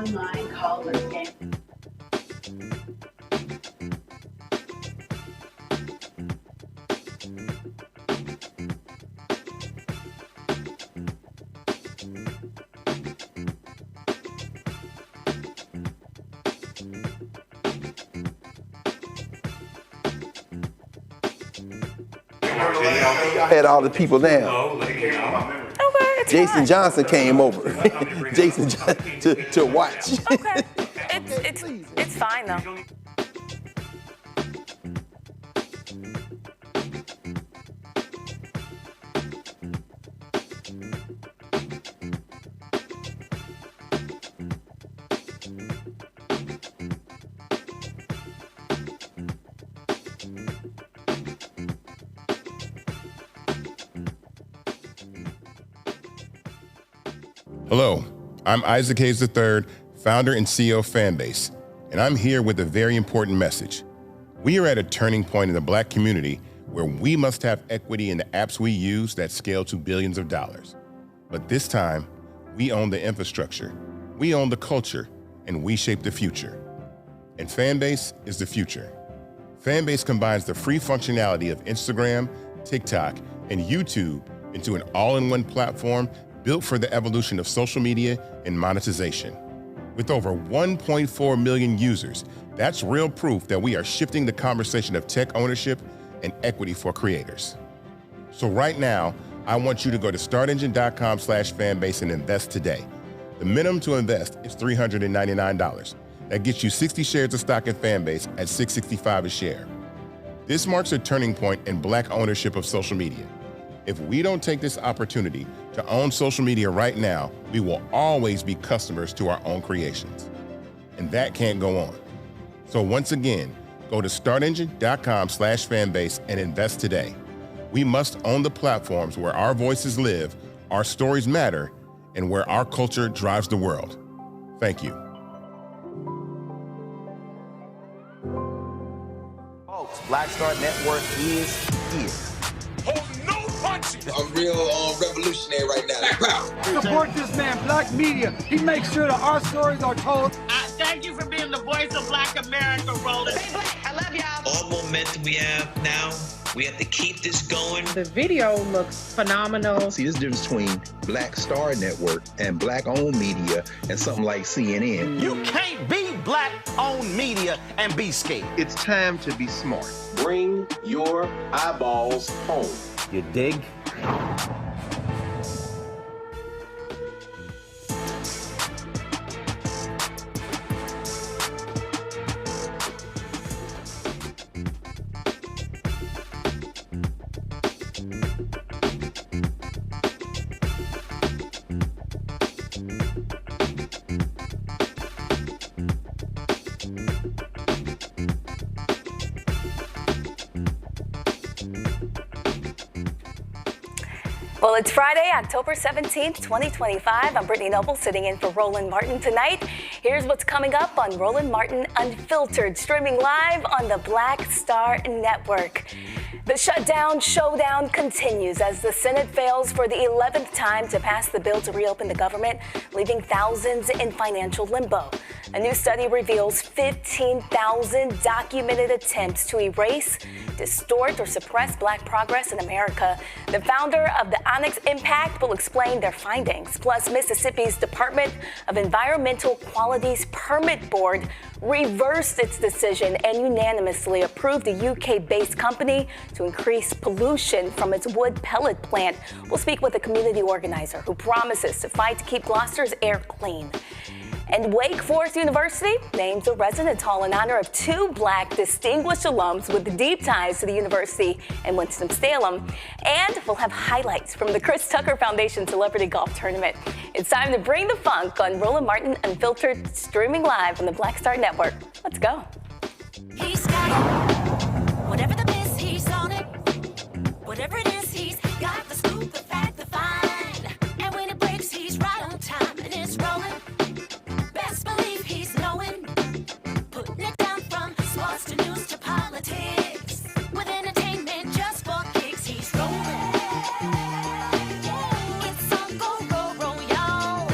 online callers game. Had all the people down. Jason Johnson came over. Jason Johnson to watch. Okay. It's fine though. Hello, I'm Isaac Hayes III, founder and CEO of Fanbase, and I'm here with a very important message. We are at a turning point in the Black community where we must have equity in the apps we use that scale to billions of dollars. But this time, we own the infrastructure, we own the culture, and we shape the future. And Fanbase is the future. Fanbase combines the free functionality of Instagram, TikTok, and YouTube into an all-in-one platform built for the evolution of social media and monetization. With over 1.4 million users, that's real proof that we are shifting the conversation of tech ownership and equity for creators. So right now, I want you to go to startengine.com/fanbase and invest today. The minimum to invest is $399. That gets you 60 shares of stock in Fanbase at $665 a share. This marks a turning point in Black ownership of social media. If we don't take this opportunity to own social media right now, we will always be customers to our own creations. And that can't go on. So once again, go to startengine.com/fanbase and invest today. We must own the platforms where our voices live, our stories matter, and where our culture drives the world. Thank you. Folks, Black Star Network is here. I'm real revolutionary right now. Support this man, Black Media. He makes sure that our stories are told. Thank you for being the voice of Black America, Roland. Stay Black. I love y'all. All momentum we have now, we have to keep this going. The video looks phenomenal. See, this difference between Black Star Network and Black-owned media and something like CNN. You can't be Black-owned media and be scared. It's time to be smart. Bring your eyeballs home. You dig? Well, it's Friday, October 17th, 2025. I'm Brittany Noble, sitting in for Roland Martin tonight. Here's what's coming up on Roland Martin Unfiltered, streaming live on the Black Star Network. The Shutdown Showdown continues as the Senate fails for the 11th time to pass the bill to reopen the government, leaving thousands in financial limbo. A new study reveals 15,000 documented attempts to erase, distort, or suppress Black progress in America. The founder of the Onyx Impact will explain their findings. Plus, Mississippi's Department of Environmental Quality's Permit Board reversed its decision and unanimously approved a UK-based company to increase pollution from its wood pellet plant. We'll speak with a community organizer who promises to fight to keep Gloster's air clean. And Wake Forest University names a residence hall in honor of two Black distinguished alums with deep ties to the University and Winston-Salem. And we'll have highlights from the Chris Tucker Foundation Celebrity Golf Tournament. It's time to bring the funk on Roland Martin Unfiltered, streaming live on the Black Star Network. Let's go. He's got it. Whatever the miss, he's on it. Whatever it is, he's got the scoop, the fact, the find. And when it breaks, he's right on time and it's rolling. Best believe he's knowing, putting it down from sports to news to politics. With entertainment just for kicks, he's rolling. It's on go, roll, roll, y'all.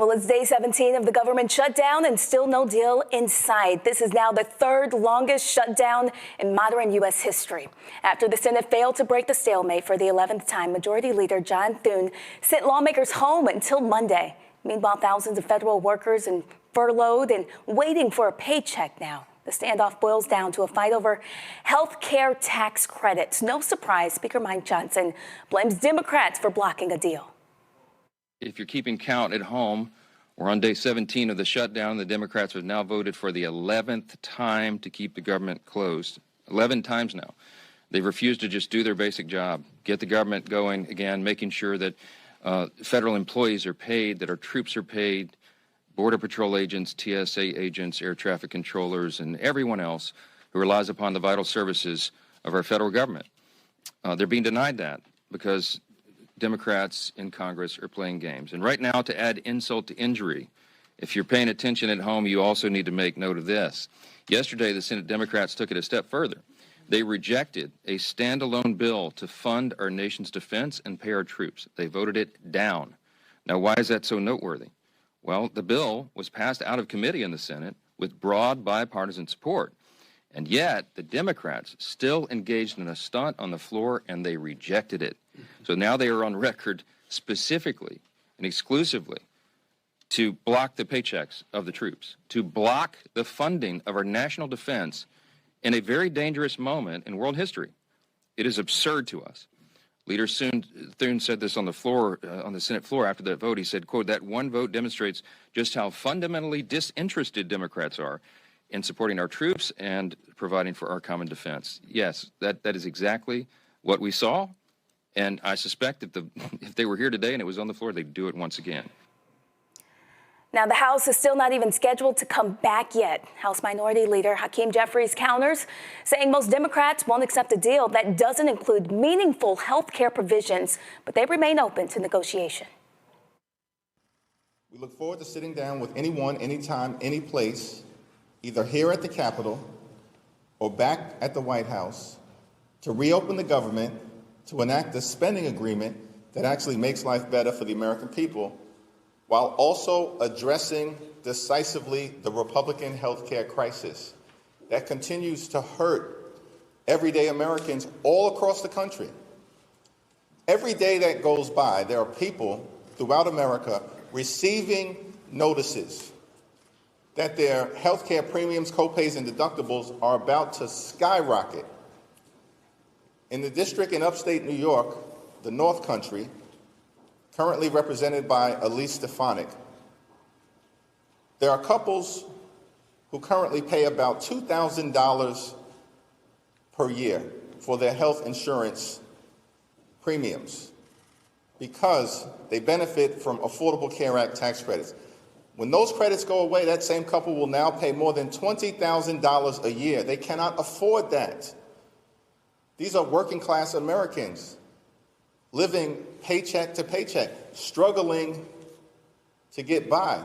Well, it's day 17 of the government shutdown and still no deal in sight. This is now the third longest shutdown in modern U.S. history. After the Senate failed to break the stalemate for the 11th time, Majority Leader John Thune sent lawmakers home until Monday. Meanwhile, thousands of federal workers are furloughed and waiting for a paycheck now. The standoff boils down to a fight over health care tax credits. No surprise, Speaker Mike Johnson blames Democrats for blocking a deal. If you're keeping count at home, we're on day 17 of the shutdown. The Democrats have now voted for the 11th time to keep the government closed. 11 times now. They've refused to just do their basic job, get the government going again, making sure that federal employees are paid, that our troops are paid, Border Patrol agents, TSA agents, air traffic controllers, and everyone else who relies upon the vital services of our federal government. They're being denied that because Democrats in Congress are playing games. And right now, to add insult to injury, if you're paying attention at home, you also need to make note of this. Yesterday, the Senate Democrats took it a step further. They rejected a standalone bill to fund our nation's defense and pay our troops. They voted it down. Now, why is that so noteworthy? Well, the bill was passed out of committee in the Senate with broad bipartisan support. And yet, the Democrats still engaged in a stunt on the floor, and they rejected it. So now they are on record specifically and exclusively to block the paychecks of the troops, to block the funding of our national defense in a very dangerous moment in world history. It is absurd to us. Leader Thune said this on the floor, on the Senate floor after that vote. He said, quote, "That one vote demonstrates just how fundamentally disinterested Democrats are in supporting our troops and providing for our common defense." Yes, that is exactly what we saw. And I suspect if they were here today and it was on the floor, they'd do it once again. Now, the House is still not even scheduled to come back yet. House Minority Leader Hakeem Jeffries counters, saying most Democrats won't accept a deal that doesn't include meaningful health care provisions, but they remain open to negotiation. We look forward to sitting down with anyone, anytime, any place, either here at the Capitol or back at the White House, to reopen the government, to enact a spending agreement that actually makes life better for the American people, while also addressing decisively the Republican health care crisis that continues to hurt everyday Americans all across the country. Every day that goes by, there are people throughout America receiving notices that their health care premiums, copays, and deductibles are about to skyrocket. In the district in upstate New York, the North Country, currently represented by Elise Stefanik, there are couples who currently pay about $2,000 per year for their health insurance premiums because they benefit from Affordable Care Act tax credits. When those credits go away, that same couple will now pay more than $20,000 a year. They cannot afford that. These are working class Americans living paycheck to paycheck, struggling to get by,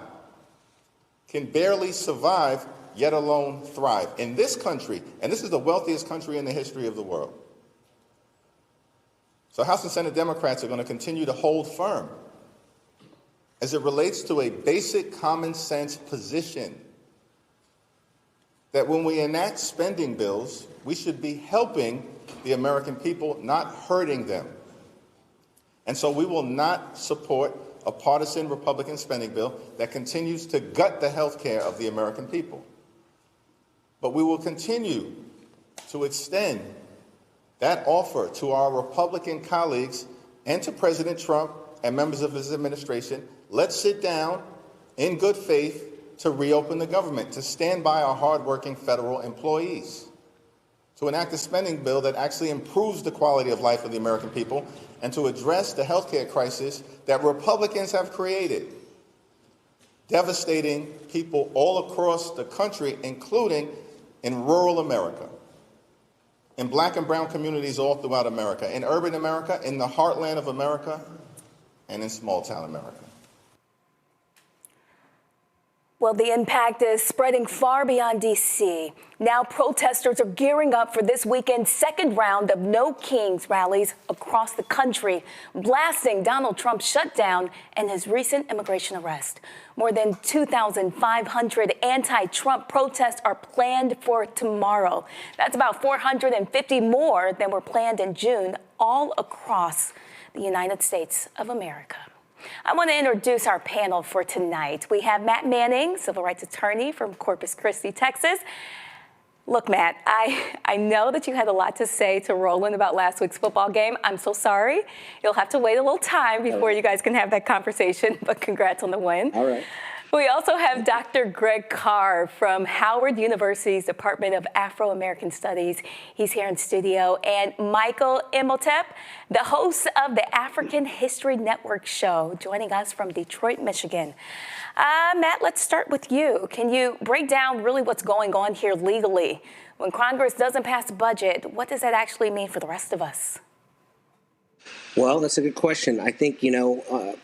can barely survive, yet alone thrive. In this country, and this is the wealthiest country in the history of the world. So House and Senate Democrats are going to continue to hold firm as it relates to a basic common sense position that when we enact spending bills, we should be helping the American people, not hurting them. And so we will not support a partisan Republican spending bill that continues to gut the health care of the American people. But we will continue to extend that offer to our Republican colleagues and to President Trump and members of his administration. Let's sit down in good faith to reopen the government, to stand by our hardworking federal employees, to enact a spending bill that actually improves the quality of life of the American people, and to address the health care crisis that Republicans have created, devastating people all across the country, including in rural America, in black and brown communities all throughout America, in urban America, in the heartland of America, and in small town America. Well, the impact is spreading far beyond D.C. Now protesters are gearing up for this weekend's second round of No Kings rallies across the country, blasting Donald Trump's shutdown and his recent immigration arrest. More than 2,500 anti-Trump protests are planned for tomorrow. That's about 450 more than were planned in June, all across the United States of America. I want to introduce our panel for tonight. We have Matt Manning, civil rights attorney from Corpus Christi, Texas. Look, Matt, I know that you had a lot to say to Roland about last week's football game. I'm so sorry. You'll have to wait a little time before you guys can have that conversation, but congrats on the win. All right. We also have Dr. Greg Carr from Howard University's Department of Afro-American Studies. He's here in studio. And Michael Imhotep, the host of the African History Network show, joining us from Detroit, Michigan. Matt, let's start with you. Can you break down really what's going on here legally? When Congress doesn't pass a budget, what does that actually mean for the rest of us? Well, that's a good question. I think,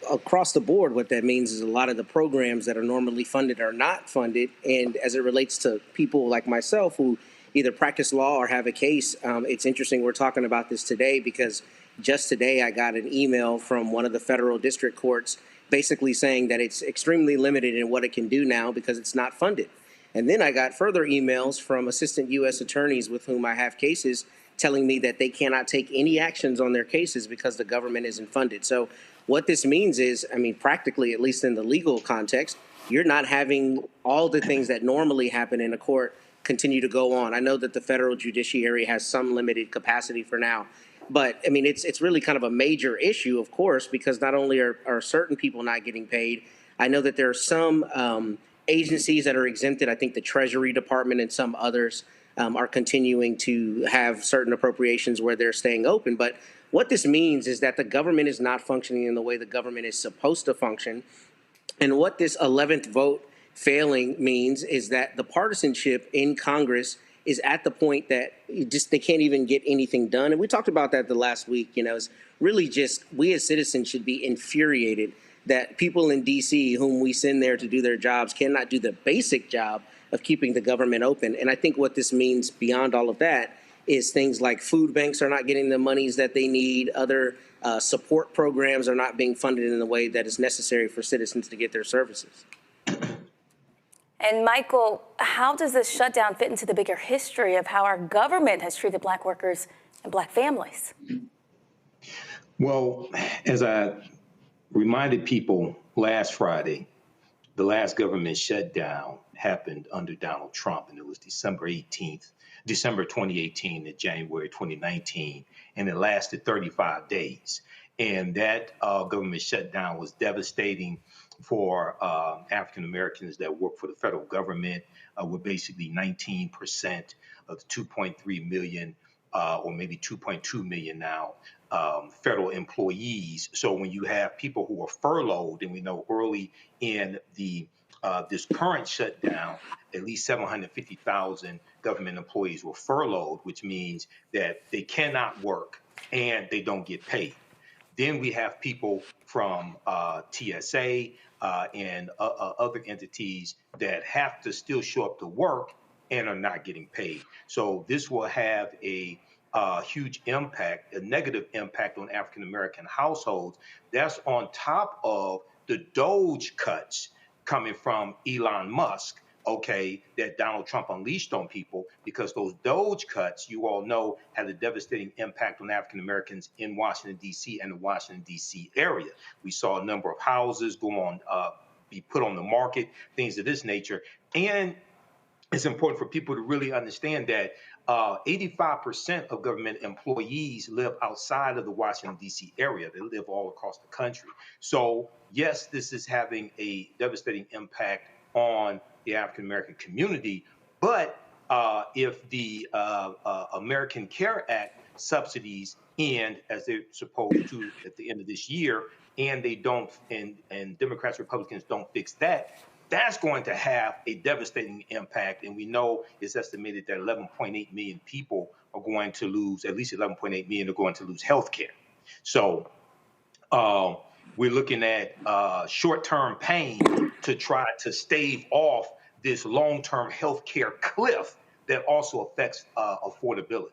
across the board, what that means is a lot of the programs that are normally funded are not funded. And as it relates to people like myself who either practice law or have a case, it's interesting we're talking about this today because just today I got an email from one of the federal district courts basically saying that it's extremely limited in what it can do now because it's not funded. And then I got further emails from assistant U.S. attorneys with whom I have cases telling me that they cannot take any actions on their cases because the government isn't funded. So what this means is, practically, at least in the legal context, you're not having all the things that normally happen in a court continue to go on. I know that the federal judiciary has some limited capacity for now, but it's really kind of a major issue, of course, because not only are certain people not getting paid, I know that there are some agencies that are exempted. I think the Treasury Department and some others are continuing to have certain appropriations where they're staying open. But what this means is that the government is not functioning in the way the government is supposed to function. And what this 11th vote failing means is that the partisanship in Congress is at the point that they can't even get anything done. And we talked about that the last week. It's really just we as citizens should be infuriated that people in D.C. whom we send there to do their jobs cannot do the basic job of keeping the government open. And I think what this means beyond all of that is things like food banks are not getting the monies that they need. Other support programs are not being funded in the way that is necessary for citizens to get their services. And Michael, how does this shutdown fit into the bigger history of how our government has treated Black workers and Black families? Well, as I reminded people last Friday, the last government shutdown happened under Donald Trump, and it was December 2018 to January 2019, and it lasted 35 days. And that government shutdown was devastating for African Americans that work for the federal government, with basically 19% of the 2.3 million, or maybe 2.2 million now, federal employees. So when you have people who are furloughed, and we know early in the this current shutdown, at least 750,000 government employees were furloughed, which means that they cannot work and they don't get paid. Then we have people from TSA and other entities that have to still show up to work and are not getting paid. So this will have a huge impact, a negative impact on African American households. That's on top of the DOGE cuts coming from Elon Musk, that Donald Trump unleashed on people, because those DOGE cuts, you all know, had a devastating impact on African Americans in Washington, D.C. and the Washington, D.C. area. We saw a number of houses be put on the market, things of this nature. And it's important for people to really understand that 85% of government employees live outside of the Washington, D.C. area. They live all across the country. So, yes, this is having a devastating impact on the African American community. But if the American Care Act subsidies end, as they're supposed to at the end of this year, and they don't, and Democrats, Republicans don't fix that, that's going to have a devastating impact. And we know it's estimated that 11.8 million people are going to lose, at least 11.8 million are going to lose health care. So We're looking at short-term pain to try to stave off this long-term healthcare cliff that also affects affordability.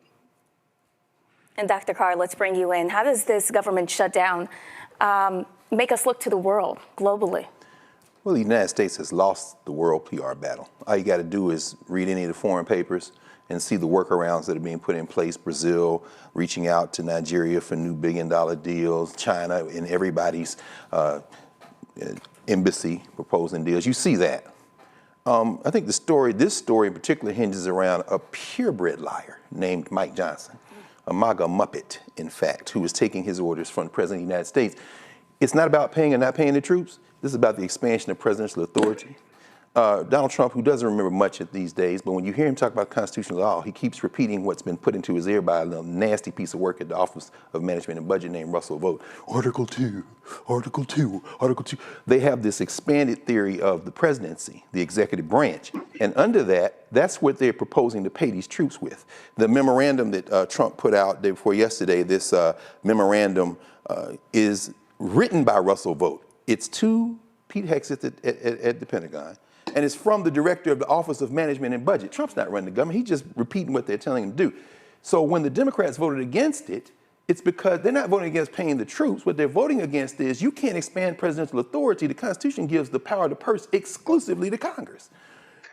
And Dr. Carr, let's bring you in. How does this government shutdown make us look to the world globally? Well, the United States has lost the world PR battle. All you got to do is read any of the foreign papers and see the workarounds that are being put in place. Brazil reaching out to Nigeria for new billion-dollar deals, China in everybody's embassy proposing deals. You see that. I think this story in particular hinges around a purebred liar named Mike Johnson, a MAGA Muppet, in fact, who was taking his orders from the President of the United States. It's not about paying or not paying the troops. This is about the expansion of presidential authority. Donald Trump, who doesn't remember much at these days, but when you hear him talk about constitutional law, he keeps repeating what's been put into his ear by a little nasty piece of work at the Office of Management and Budget named Russell Vogt. Article 2, Article 2, Article 2. They have this expanded theory of the presidency, the executive branch. And under that, that's what they're proposing to pay these troops with. The memorandum that Trump put out day before yesterday, this memorandum is written by Russell Vogt. It's to Pete Hegseth at the Pentagon. And it's from the director of the Office of Management and Budget. Trump's not running the government. He's just repeating what they're telling him to do. So when the Democrats voted against it, it's because they're not voting against paying the troops. What they're voting against is you can't expand presidential authority. The Constitution gives the power to purse exclusively to Congress.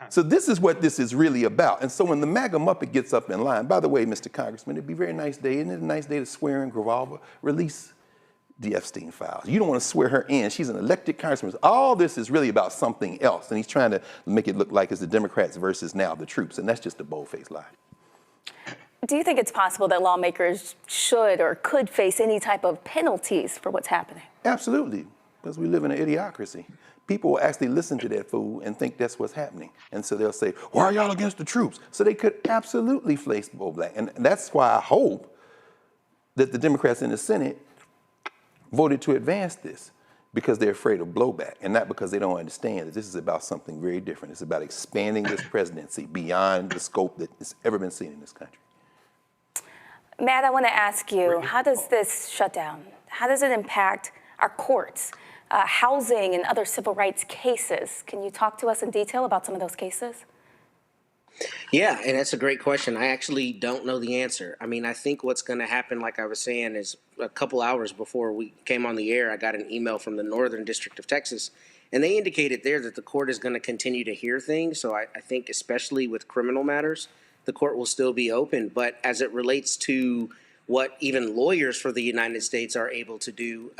So this is what this is really about. And so when the MAGA Muppet gets up in line, by the way, Mr. Congressman, it'd be a very nice day. Isn't it a nice day to swear in Gravalva? Release the Epstein files. You don't want to swear her in. She's an elected congressman. All this is really about something else. And he's trying to make it look like it's the Democrats versus now the troops. And that's just a bold-faced lie. Do you think it's possible that lawmakers should or could face any type of penalties for what's happening? Absolutely, because we live in an idiocracy. People will actually listen to that fool and think that's what's happening. And so they'll say, why are y'all against the troops? So they could absolutely face blowback. And that's why I hope that the Democrats in the Senate voted to advance this, because they're afraid of blowback and not because they don't understand that this is about something very different. It's about expanding this presidency beyond the scope that has ever been seen in this country. Matt, I want to ask you, how does this shutdown, how does it impact our courts, housing and other civil rights cases? Can you talk to us in detail about some of those cases? Yeah, and that's a great question. I actually don't know the answer. I mean, I think what's going to happen, like I was saying, is a couple hours before we came on the air, I got an email from the Northern District of Texas, and they indicated there that the court is going to continue to hear things. So I think especially with criminal matters, the court will still be open. But as it relates to what even lawyers for the United States are able to do,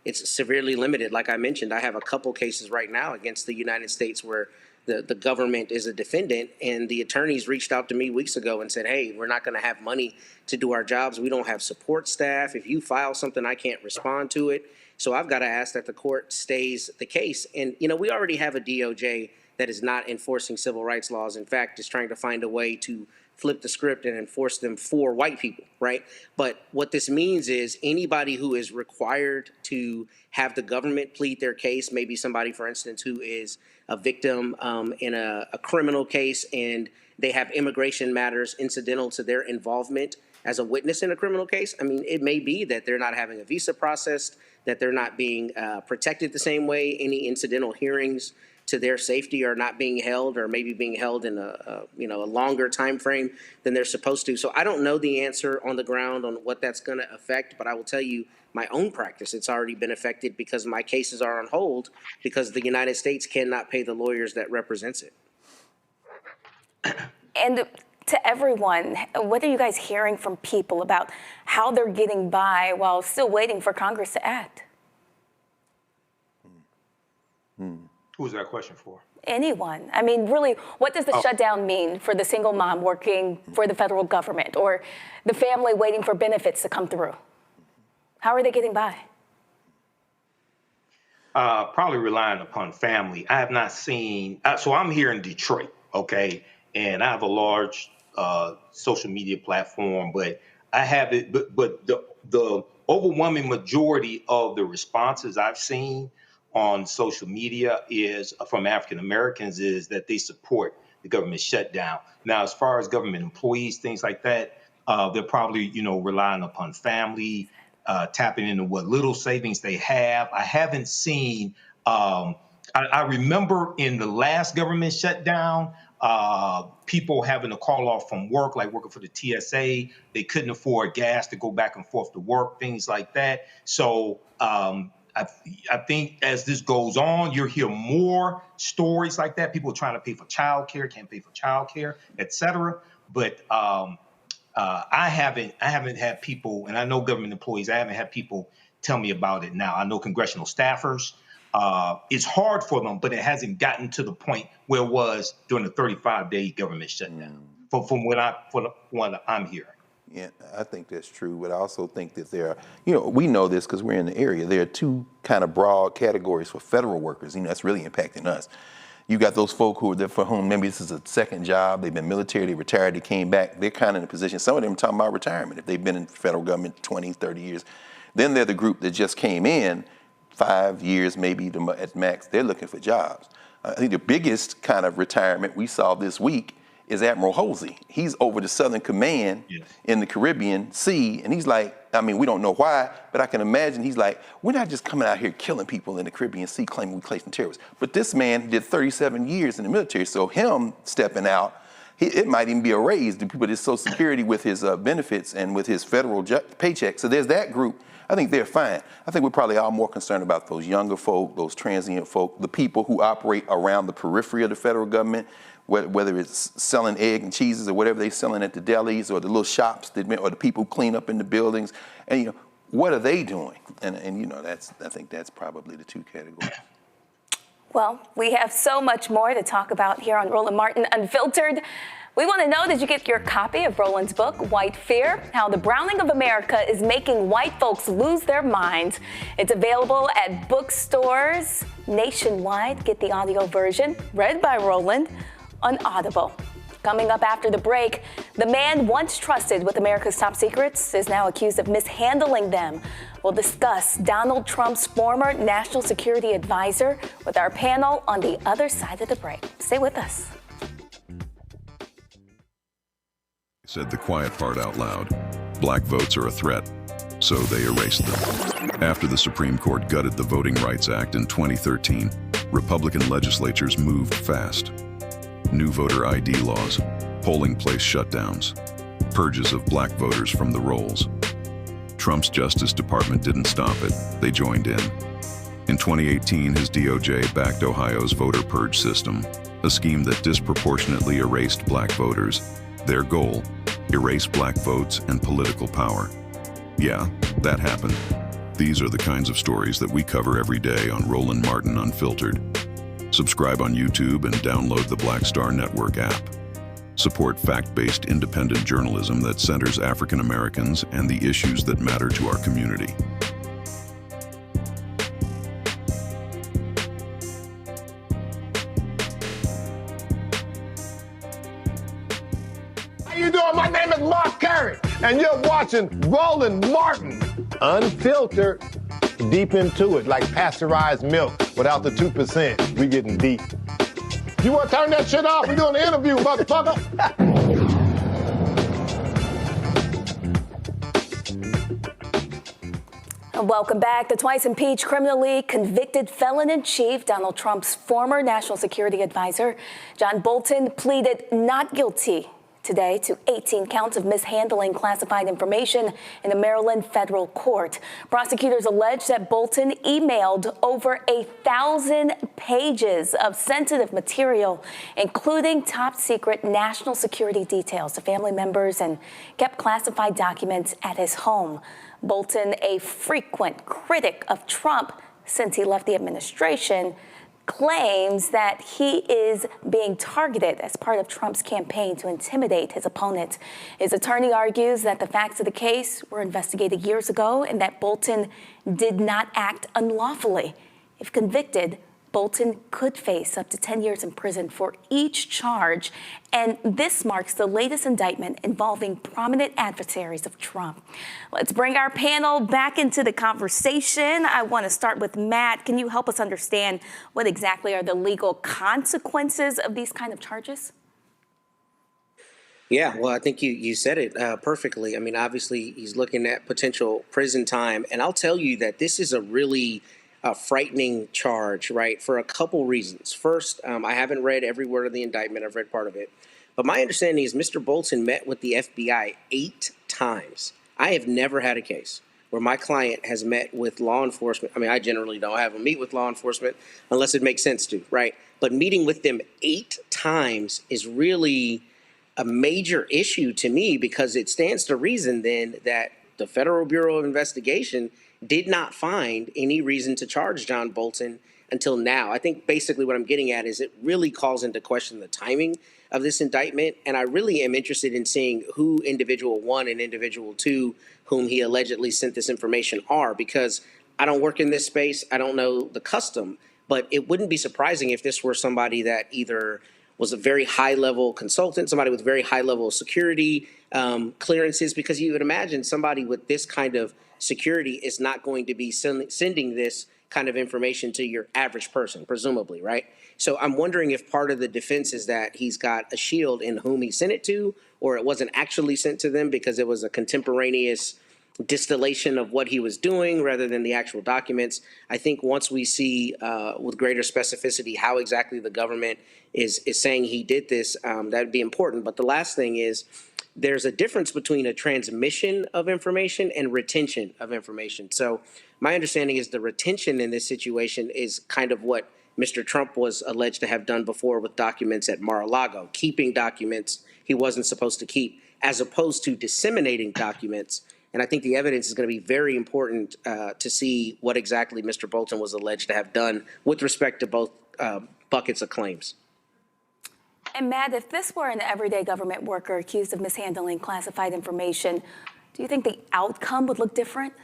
it's severely limited. Like I mentioned, I have a couple cases right now against the United States where the government is a defendant, and the attorneys reached out to me weeks ago and said, hey, we're not going to have money to do our jobs. We don't have support staff. If you file something, I can't respond to it. So I've got to ask that the court stays the case. And, you know, we already have a DOJ that is not enforcing civil rights laws. In fact, is trying to find a way to flip the script and enforce them for white people, right? But what this means is anybody who is required to have the government plead their case, maybe somebody, for instance, who is a victim in a criminal case and they have immigration matters incidental to their involvement as a witness in a criminal case. I mean, it may be that they're not having a visa processed, that they're not being protected the same way, any incidental hearings to their safety are not being held, or maybe being held in a longer time frame than they're supposed to. So I don't know the answer on the ground on what that's going to affect, but I will tell you my own practice, it's already been affected because my cases are on hold because the United States cannot pay the lawyers that represents it. And to everyone, what are you guys hearing from people about how they're getting by while still waiting for Congress to act? Who's that question for? Anyone. I mean, really, what does the shutdown mean for the single mom working for the federal government or the family waiting for benefits to come through? How are they getting by? Probably relying upon family. I have not seen, so I'm here in Detroit, okay, and I have a large social media platform, but I have it, but the overwhelming majority of the responses I've seen on social media is from African Americans is that they support the government shutdown. Now, as far as government employees, things like that, they're probably, relying upon family. tapping into what little savings they have. I haven't seen. I remember in the last government shutdown, people having to call off from work, like working for the TSA. They couldn't afford gas to go back and forth to work, things like that. So I think as this goes on, you'll hear more stories like that. People trying to pay for childcare, can't pay for childcare, et cetera. But I haven't had people, and I know government employees, I haven't had people tell me about it now. I know congressional staffers. It's hard for them, but it hasn't gotten to the point where it was during the 35-day government shutdown, from what I'm hearing. Yeah, I think that's true, but I also think that there are, we know this because we're in the area, there are two kind of broad categories for federal workers, that's really impacting us. You got those folk who are there for whom maybe this is a second job, they've been military, they retired, they came back, they're kind of in a position, some of them are talking about retirement, if they've been in federal government 20, 30 years. Then they're the group that just came in 5 years, maybe at max, they're looking for jobs. I think the biggest kind of retirement we saw this week is Admiral Halsey. He's over the Southern Command in the Caribbean Sea, and he's like, we don't know why, but I can imagine he's like, we're not just coming out here killing people in the Caribbean Sea claiming we claim terrorists. But this man did 37 years in the military, so him stepping out, it might even be a raise to people with his Social Security with his benefits and with his federal paycheck. So there's that group. I think they're fine. I think we're probably all more concerned about those younger folk, those transient folk, the people who operate around the periphery of the federal government, whether it's selling egg and cheeses or whatever they're selling at the delis or the little shops or the people who clean up in the buildings. And, what are they doing? And I think that's probably the two categories. Well, we have so much more to talk about here on Roland Martin Unfiltered. We want to know, did you get your copy of Roland's book, White Fear? How the Browning of America is making white folks lose their minds. It's available at bookstores nationwide. Get the audio version, read by Roland, on Audible. Coming up after the break, the man once trusted with America's top secrets is now accused of mishandling them. We'll discuss Donald Trump's former national security advisor with our panel on the other side of the break. Stay with us. Said the quiet part out loud. Black votes are a threat, so they erased them. After the Supreme Court gutted the Voting Rights Act in 2013, Republican legislatures moved fast. New voter ID laws, polling place shutdowns, purges of black voters from the rolls. Trump's Justice Department didn't stop it, they joined in. In 2018, his DOJ backed Ohio's voter purge system, a scheme that disproportionately erased black voters. Their goal, erase black votes and political power. Yeah, that happened. These are the kinds of stories that we cover every day on Roland Martin Unfiltered. Subscribe on YouTube and download the Black Star Network app. Support fact-based independent journalism that centers African Americans and the issues that matter to our community. How you doing? My name is Mark Carey, and you're watching Roland Martin Unfiltered. Deep into it, like pasteurized milk without the 2%. We getting deep. You want to turn that shit off? We doing an interview, motherfucker. Welcome back. The twice impeached, criminally convicted felon-in-chief, Donald Trump's former national security advisor, John Bolton, pleaded not guilty today to 18 counts of mishandling classified information in a Maryland federal court. Prosecutors allege that Bolton emailed over 1,000 pages of sensitive material, including top secret national security details to family members, and kept classified documents at his home. Bolton, a frequent critic of Trump since he left the administration, claims that he is being targeted as part of Trump's campaign to intimidate his opponent. His attorney argues that the facts of the case were investigated years ago and that Bolton did not act unlawfully. If convicted, Bolton could face up to 10 years in prison for each charge, and this marks the latest indictment involving prominent adversaries of Trump. Let's bring our panel back into the conversation. I want to start with Matt. Can you help us understand what exactly are the legal consequences of these kind of charges? Yeah, well, I think you said it perfectly. I mean, obviously, he's looking at potential prison time. And I'll tell you that this is a really frightening charge, right, for a couple reasons. First, I haven't read every word of the indictment. I've read part of it. But my understanding is Mr. Bolton met with the FBI 8 times. I have never had a case where my client has met with law enforcement. I mean, I generally don't have them meet with law enforcement unless it makes sense to, right? But meeting with them 8 times is really a major issue to me, because it stands to reason then that the Federal Bureau of Investigation did not find any reason to charge John Bolton until now. I think basically what I'm getting at is it really calls into question the timing of this indictment. And I really am interested in seeing who individual 1 and individual 2, whom he allegedly sent this information, are, because I don't work in this space. I don't know the custom, but it wouldn't be surprising if this were somebody that either was a very high-level consultant, somebody with very high-level security clearances, because you would imagine somebody with this kind of security is not going to be sending this kind of information to your average person, presumably, right? So I'm wondering if part of the defense is that he's got a shield in whom he sent it to, or it wasn't actually sent to them because it was a contemporaneous distillation of what he was doing rather than the actual documents. I think once we see with greater specificity how exactly the government is saying he did this, that would be important. But the last thing is there's a difference between a transmission of information and retention of information. So my understanding is the retention in this situation is kind of what Mr. Trump was alleged to have done before with documents at Mar-a-Lago, keeping documents he wasn't supposed to keep, as opposed to disseminating documents. And I think the evidence is going to be very important to see what exactly Mr. Bolton was alleged to have done with respect to both buckets of claims. And Matt, if this were an everyday government worker accused of mishandling classified information, do you think the outcome would look different?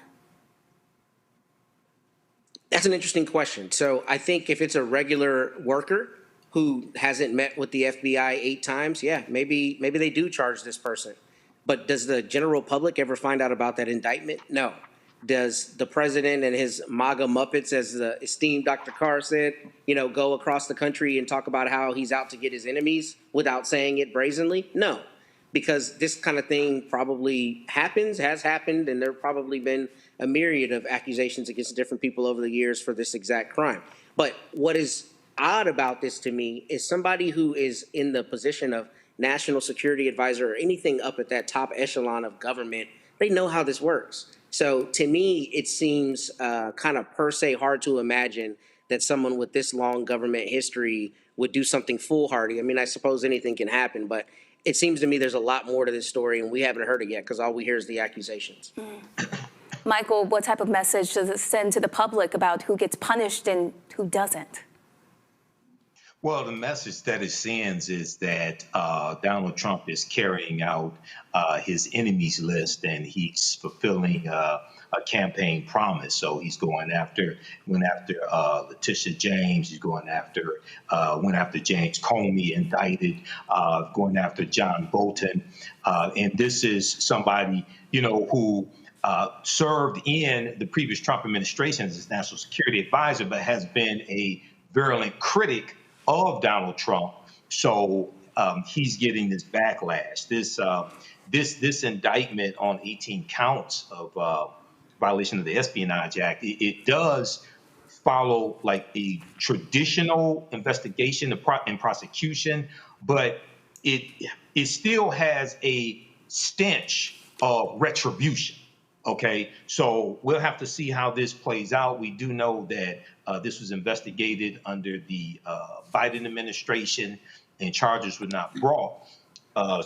That's an interesting question. So I think if it's a regular worker who hasn't met with the FBI 8 times, yeah, maybe they do charge this person. But does the general public ever find out about that indictment? No. Does the president and his MAGA Muppets, as the esteemed Dr. Carr said, go across the country and talk about how he's out to get his enemies without saying it brazenly? No, because this kind of thing probably has happened, and there have probably been a myriad of accusations against different people over the years for this exact crime. But what is odd about this to me is somebody who is in the position of national security advisor or anything up at that top echelon of government, they know how this works. So to me, it seems kind of per se hard to imagine that someone with this long government history would do something foolhardy. I mean, I suppose anything can happen, but it seems to me there's a lot more to this story, and we haven't heard it yet because all we hear is the accusations. Michael, what type of message does it send to the public about who gets punished and who doesn't? Well, the message that it sends is that Donald Trump is carrying out his enemies list, and he's fulfilling a campaign promise. So he's went after Letitia James. He's went after James Comey, indicted, going after John Bolton. And this is somebody, who served in the previous Trump administration as his national security advisor, but has been a virulent critic of Donald Trump. So he's getting this backlash. This indictment on 18 counts of violation of the Espionage Act, it does follow like a traditional investigation and prosecution, but it still has a stench of retribution. Okay, so we'll have to see how this plays out. We do know that this was investigated under the Biden administration, and charges were not brought.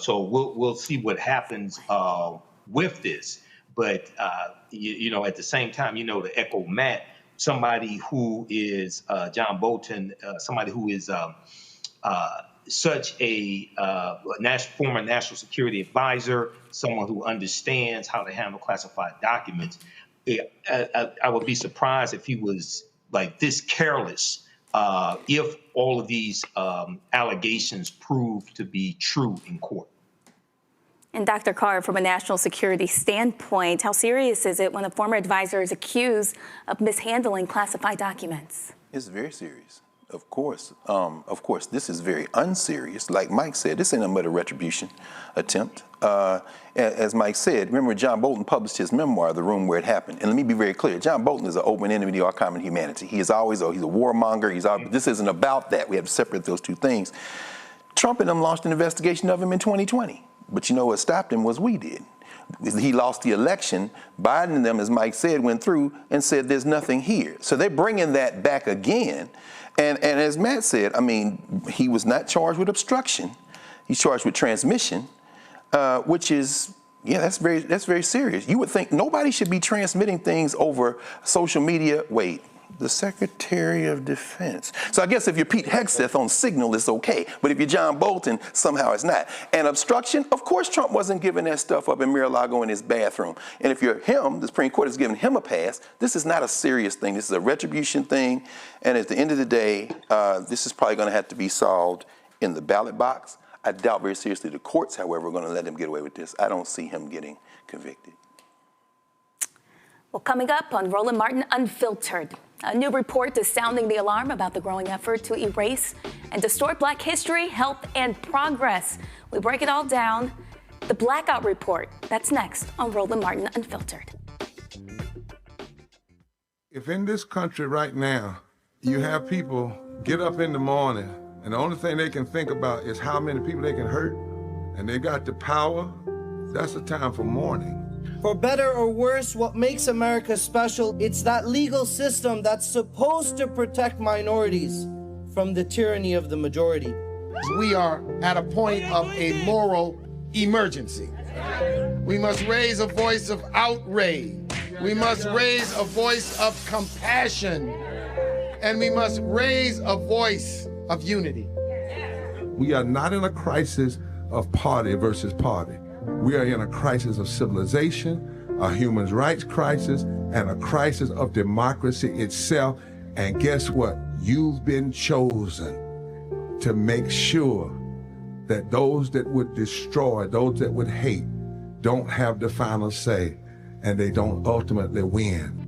So we'll see what happens with this. But at the same time, to echo Matt, somebody who is John Bolton, somebody who is such a former national security advisor, someone who understands how to handle classified documents. I would be surprised if he was like this careless if all of these allegations prove to be true in court. And Dr. Carr, from a national security standpoint, how serious is it when a former advisor is accused of mishandling classified documents? It's very serious. Of course, this is very unserious. Like Mike said, this ain't a murder retribution attempt. As Mike said, remember John Bolton published his memoir, The Room Where It Happened. And let me be very clear, John Bolton is an open enemy to our common humanity. He's a warmonger. This isn't about that. We have to separate those two things. Trump and them launched an investigation of him in 2020. But you know what stopped him was we did. He lost the election. Biden and them, as Mike said, went through and said there's nothing here. So they're bringing that back again. And as Matt said, I mean, he was not charged with obstruction. He's charged with transmission, which is, that's very serious. You would think nobody should be transmitting things over social media. Wait, the Secretary of Defense. So I guess if you're Pete Hegseth on Signal, it's okay. But if you're John Bolton, somehow it's not. And obstruction, of course Trump wasn't giving that stuff up in Mar-a-Lago in his bathroom. And if you're him, the Supreme Court has given him a pass. This is not a serious thing. This is a retribution thing. And at the end of the day, this is probably going to have to be solved in the ballot box. I doubt very seriously the courts, however, are going to let him get away with this. I don't see him getting convicted. Well, coming up on Roland Martin Unfiltered, a new report is sounding the alarm about the growing effort to erase and distort Black history, health, and progress. We break it all down. The Blackout Report. That's next on Roland Martin Unfiltered. If in this country right now, you have people get up in the morning and the only thing they can think about is how many people they can hurt, and they got the power, that's a time for mourning. For better or worse, what makes America special, it's that legal system that's supposed to protect minorities from the tyranny of the majority. We are at a point of a moral emergency. We must raise a voice of outrage. We must raise a voice of compassion. And we must raise a voice of unity. We are not in a crisis of party versus party. We are in a crisis of civilization, a human rights crisis, and a crisis of democracy itself. And guess what? You've been chosen to make sure that those that would destroy, those that would hate, don't have the final say, and they don't ultimately win.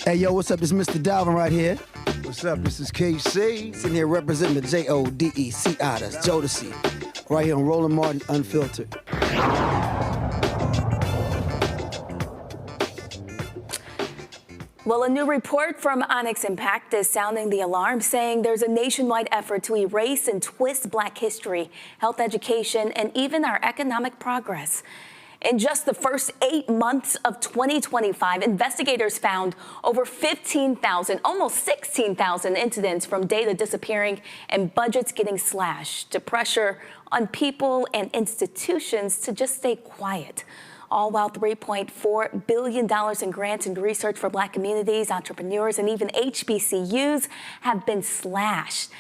Hey, yo, what's up? This is Mr. Dalvin right here. What's up? This is KC. Sitting here representing the Jodeci, that's Jodeci. Right here on Roland Martin Unfiltered. Well, a new report from Onyx Impact is sounding the alarm, saying there's a nationwide effort to erase and twist Black history, health education, and even our economic progress. In just the first 8 months of 2025, investigators found over 15,000, almost 16,000 incidents from data disappearing and budgets getting slashed to pressure on people and institutions to just stay quiet. All while $3.4 billion in grants and research for Black communities, entrepreneurs, and even HBCUs have been slashed.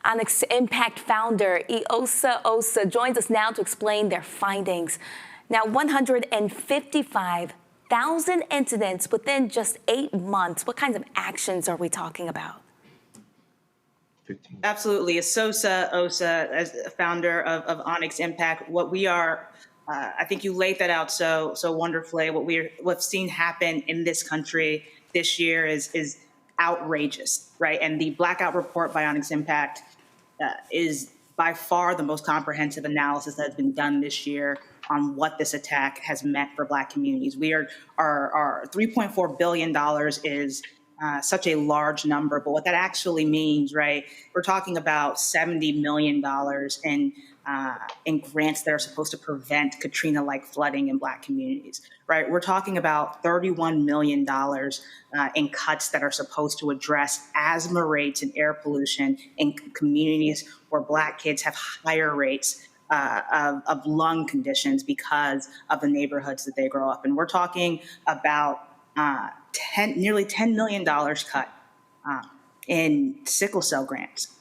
Onyx Impact founder Iosa Osa joins us now to explain their findings. Now, 155,000 incidents within just 8 months. What kinds of actions are we talking about? Absolutely. Iosa Osa, as the founder of Onyx Impact, what we are, I think you laid that out so wonderfully. What's seen happen in this country this year is outrageous, right? And the Blackout Report by Onyx Impact is by far the most comprehensive analysis that has been done this year on what this attack has meant for Black communities. Our $3.4 billion is such a large number, but what that actually means, right? We're talking about $70 million in grants that are supposed to prevent Katrina-like flooding in Black communities, right? We're talking about $31 million in cuts that are supposed to address asthma rates and air pollution in communities where Black kids have higher rates of lung conditions because of the neighborhoods that they grow up in. We're talking about nearly $10 million cut in sickle cell grants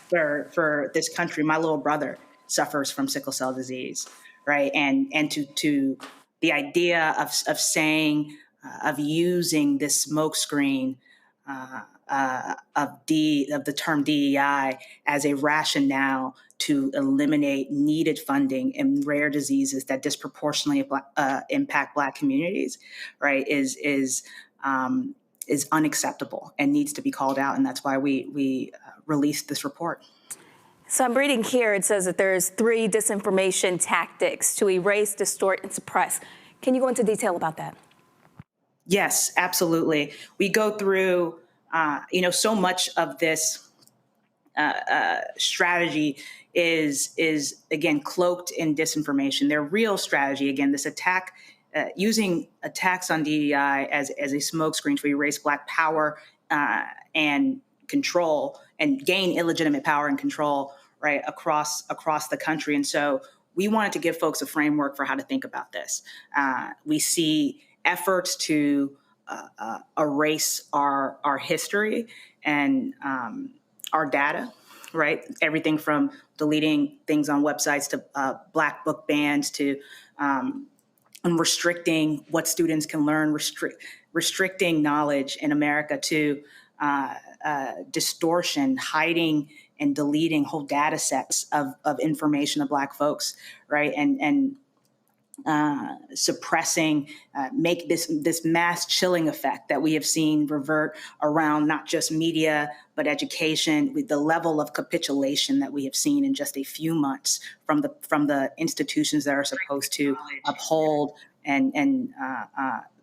for this country. My little brother suffers from sickle cell disease, right? And to the idea of saying, of using this smokescreen of the term DEI as a rationale to eliminate needed funding in rare diseases that disproportionately impact Black communities, right, is is unacceptable and needs to be called out. And that's why we released this report. So I'm reading here, it says that there's 3 disinformation tactics to erase, distort, and suppress. Can you go into detail about that? Yes, absolutely. We go through, so much of this strategy is again cloaked in disinformation. Their real strategy, again, this attack, using attacks on DEI as a smokescreen to erase Black power and control and gain illegitimate power and control, right, across the country. And so we wanted to give folks a framework for how to think about this. We see efforts to erase our history and our data, right? Everything from deleting things on websites to Black book bans to restricting what students can learn, restricting knowledge in America to distortion, hiding and deleting whole data sets of information of Black folks, right? And suppressing, make this mass chilling effect that we have seen revert around not just media, but education, with the level of capitulation that we have seen in just a few months from the institutions that are supposed to uphold and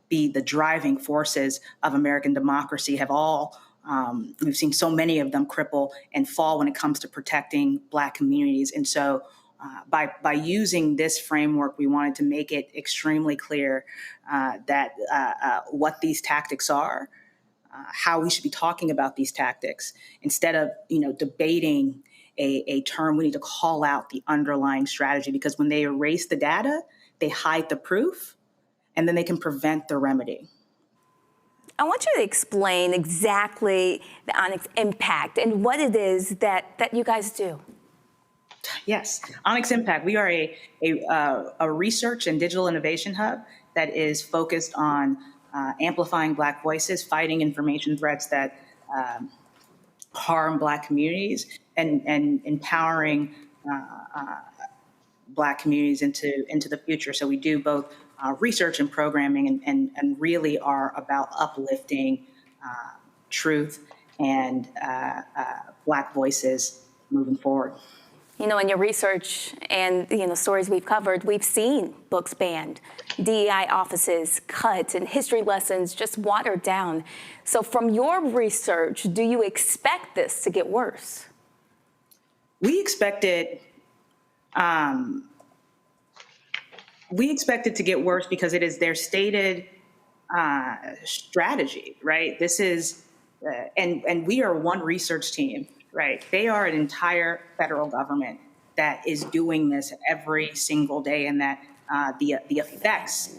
be the driving forces of American democracy have all, we've seen so many of them cripple and fall when it comes to protecting Black communities. And so by using this framework, we wanted to make it extremely clear that what these tactics are, how we should be talking about these tactics. Instead of debating a term, we need to call out the underlying strategy, because when they erase the data, they hide the proof, and then they can prevent the remedy. I want you to explain exactly the Onyx Impact and what it is that you guys do. Yes, Onyx Impact. We are a research and digital innovation hub that is focused on amplifying Black voices, fighting information threats that harm Black communities, and empowering Black communities into the future. So we do both research and programming, and really are about uplifting truth and Black voices moving forward. In your research and stories we've covered, we've seen books banned, DEI offices cut, and history lessons just watered down. So from your research, do you expect this to get worse? We expect it to get worse because it is their stated strategy, right? This is, and we are one research team. Right. They are an entire federal government that is doing this every single day, and that the effects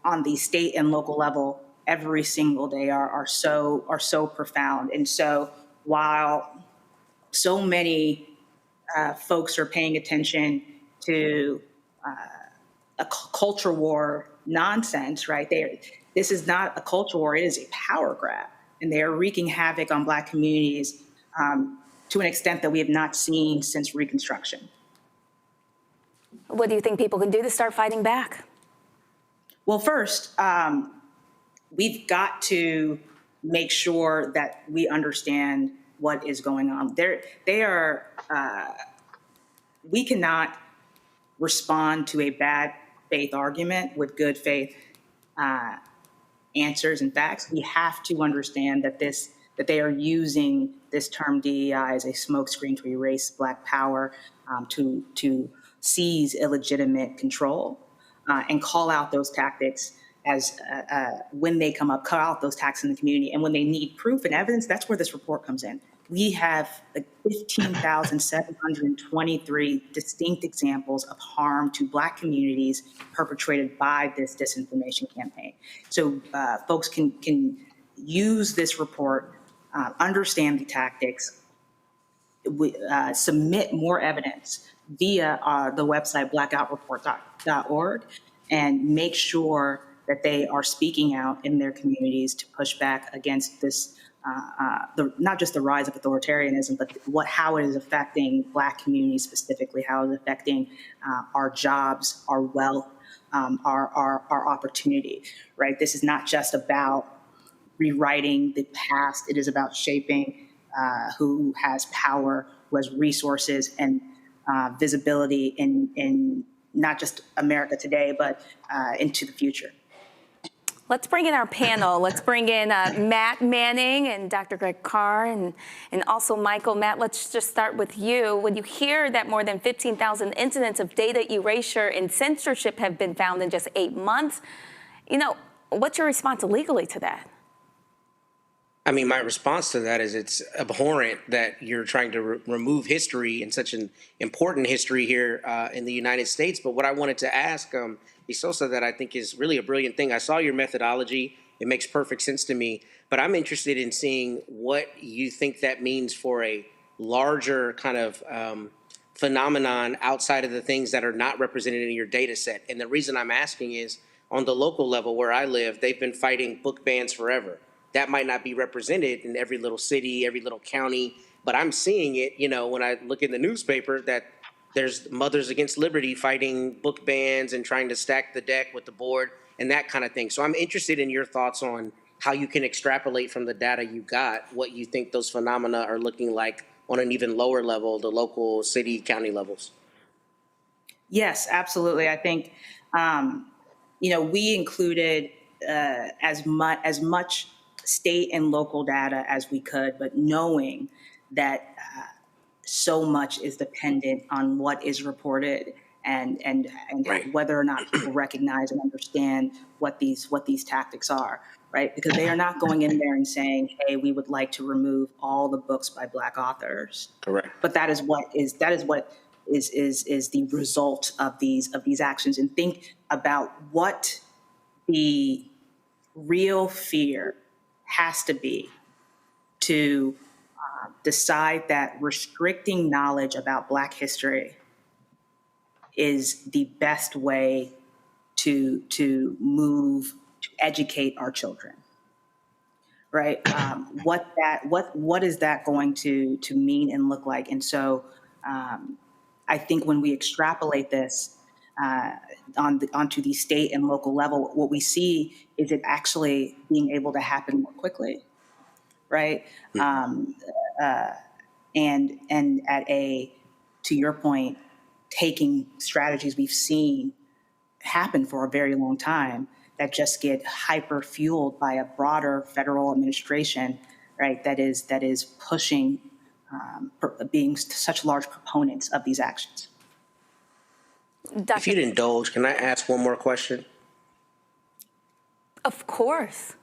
on the state and local level every single day are so profound. And so while so many folks are paying attention to a culture war nonsense, right? This is not a culture war, it is a power grab. And they are wreaking havoc on Black communities to an extent that we have not seen since Reconstruction. What do you think people can do to start fighting back? Well, first, we've got to make sure that we understand what is going on. We cannot respond to a bad faith argument with good faith answers and facts. We have to understand that they are using this term DEI as a smokescreen to erase Black power, to seize illegitimate control, and call out those tactics as when they come up, call out those tactics in the community. And when they need proof and evidence, that's where this report comes in. We have 15,723 distinct examples of harm to Black communities perpetrated by this disinformation campaign. So folks can use this report, understand the tactics, submit more evidence via the website blackoutreport.org, and make sure that they are speaking out in their communities to push back against this, not just the rise of authoritarianism, but how it is affecting Black communities specifically, how it is affecting our jobs, our wealth, our opportunity, right? This is not just about rewriting the past. It is about shaping who has power, who has resources and visibility in not just America today, but into the future. Let's bring in our panel. Let's bring in Matt Manning and Dr. Greg Carr and also Michael. Matt, let's just start with you. When you hear that more than 15,000 incidents of data erasure and censorship have been found in just 8 months, what's your response legally to that? I mean, my response to that is it's abhorrent that you're trying to remove history and such an important history here in the United States. But what I wanted to ask Isosa that I think is really a brilliant thing. I saw your methodology. It makes perfect sense to me. But I'm interested in seeing what you think that means for a larger kind of phenomenon outside of the things that are not represented in your data set. And the reason I'm asking is on the local level where I live, they've been fighting book bans forever. That might not be represented in every little city, every little county, but I'm seeing it, when I look in the newspaper that there's Mothers Against Liberty fighting book bans and trying to stack the deck with the board and that kind of thing. So I'm interested in your thoughts on how you can extrapolate from the data you got, what you think those phenomena are looking like on an even lower level, the local city, county levels. Yes, absolutely. I think, we included as much state and local data as we could, but knowing that so much is dependent on what is reported and right. whether or not people recognize and understand what these tactics are, right? Because they are not going in there and saying, "Hey, we would like to remove all the books by Black authors." Correct. But that is what is the result of these actions. And think about what the real fear has to be to decide that restricting knowledge about Black history is the best way to educate our children, right? What is that going to mean and look like? And so I think when we extrapolate this onto the state and local level, what we see is it actually being able to happen more quickly, right? And to your point, taking strategies we've seen happen for a very long time that just get hyper fueled by a broader federal administration, right? That is pushing, being such large proponents of these actions. If you'd indulge, can I ask one more question? Of course.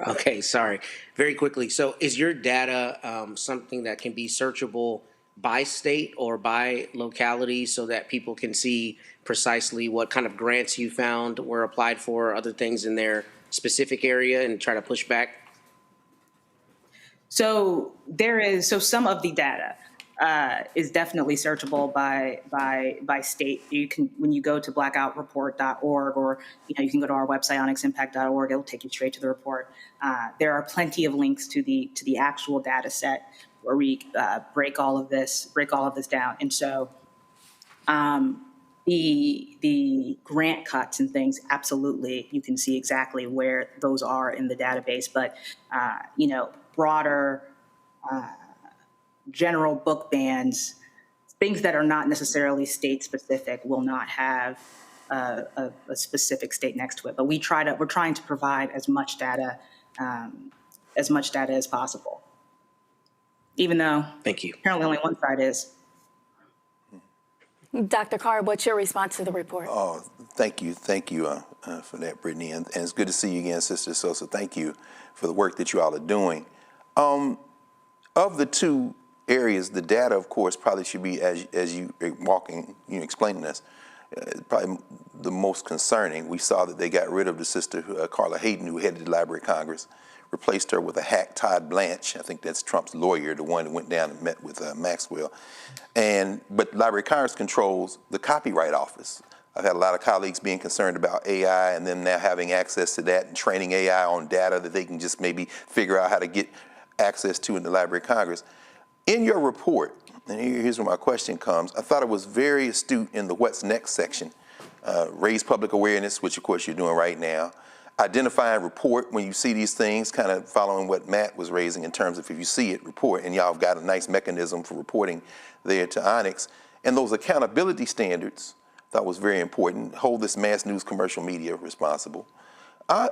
Okay, sorry. Very quickly. So is your data something that can be searchable by state or by locality so that people can see precisely what kind of grants you found were applied for, other things in their specific area and try to push back? So some of the data is definitely searchable by state. You can, when you go to blackoutreport.org or you can go to our website onyximpact.org, it'll take you straight to the report. There are plenty of links to the actual data set where we break all of this down. And so the grant cuts and things, absolutely, you can see exactly where those are in the database. But broader general book bans, things that are not necessarily state specific, will not have a specific state next to it. But we're trying to provide as much data as possible. Even though thank you. Apparently only one side is. Dr. Carr, what's your response to the report? Oh, thank you for that, Brittany, and it's good to see you again, Sister Sosa. Thank you for the work that you all are doing. Of the two areas, the data, of course, probably should be, as you are walking, explaining this, probably the most concerning. We saw that they got rid of the sister, Carla Hayden, who headed the Library of Congress, replaced her with a hack, Todd Blanche. I think that's Trump's lawyer, the one that went down and met with Maxwell. But Library of Congress controls the Copyright Office. I've had a lot of colleagues being concerned about AI and them now having access to that and training AI on data that they can just maybe figure out how to get access to in the Library of Congress. In your report, and here's where my question comes, I thought it was very astute in the what's next section, raise public awareness, which of course you're doing right now, identify and report when you see these things, kind of following what Matt was raising in terms of if you see it, report. And y'all have got a nice mechanism for reporting there to Onyx. And those accountability standards, I thought was very important. Hold this mass news commercial media responsible. I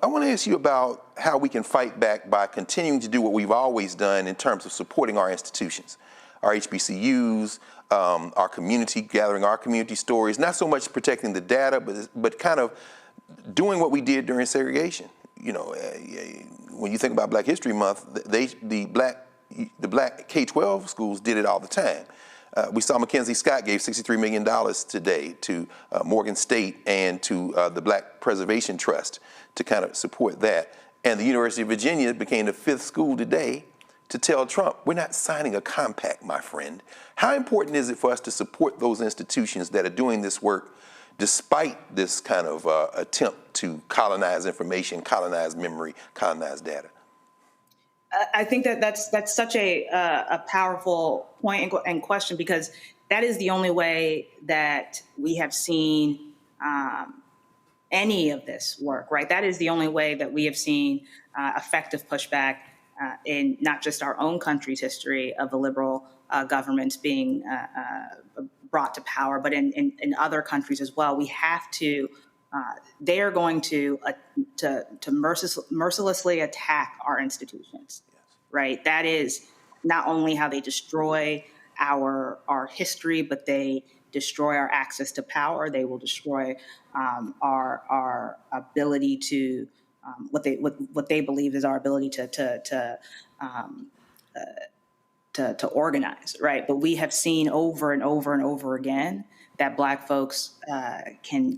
want to ask you about how we can fight back by continuing to do what we've always done in terms of supporting our institutions, our HBCUs, our community, gathering our community stories, not so much protecting the data, but kind of doing what we did during segregation. You know, when you think about Black History Month, the black K-12 schools did it all the time. We saw Mackenzie Scott gave $63 million today to Morgan State and to the Black Preservation Trust to kind of support that. And the University of Virginia became the 5th school today to tell Trump, we're not signing a compact, my friend. How important is it for us to support those institutions that are doing this work despite this kind of attempt to colonize information, colonize memory, colonize data? I think that's such a powerful point and question, because that is the only way that we have seen any of this work, right? That is the only way that we have seen effective pushback in not just our own country's history of the liberal governments being brought to power, but in other countries as well. We have to. They are going to mercilessly attack our institutions, right? That is not only how they destroy our history, but they destroy our access to power. They will destroy our ability to what they believe is our ability to organize, right? But we have seen over and over and over again that Black folks can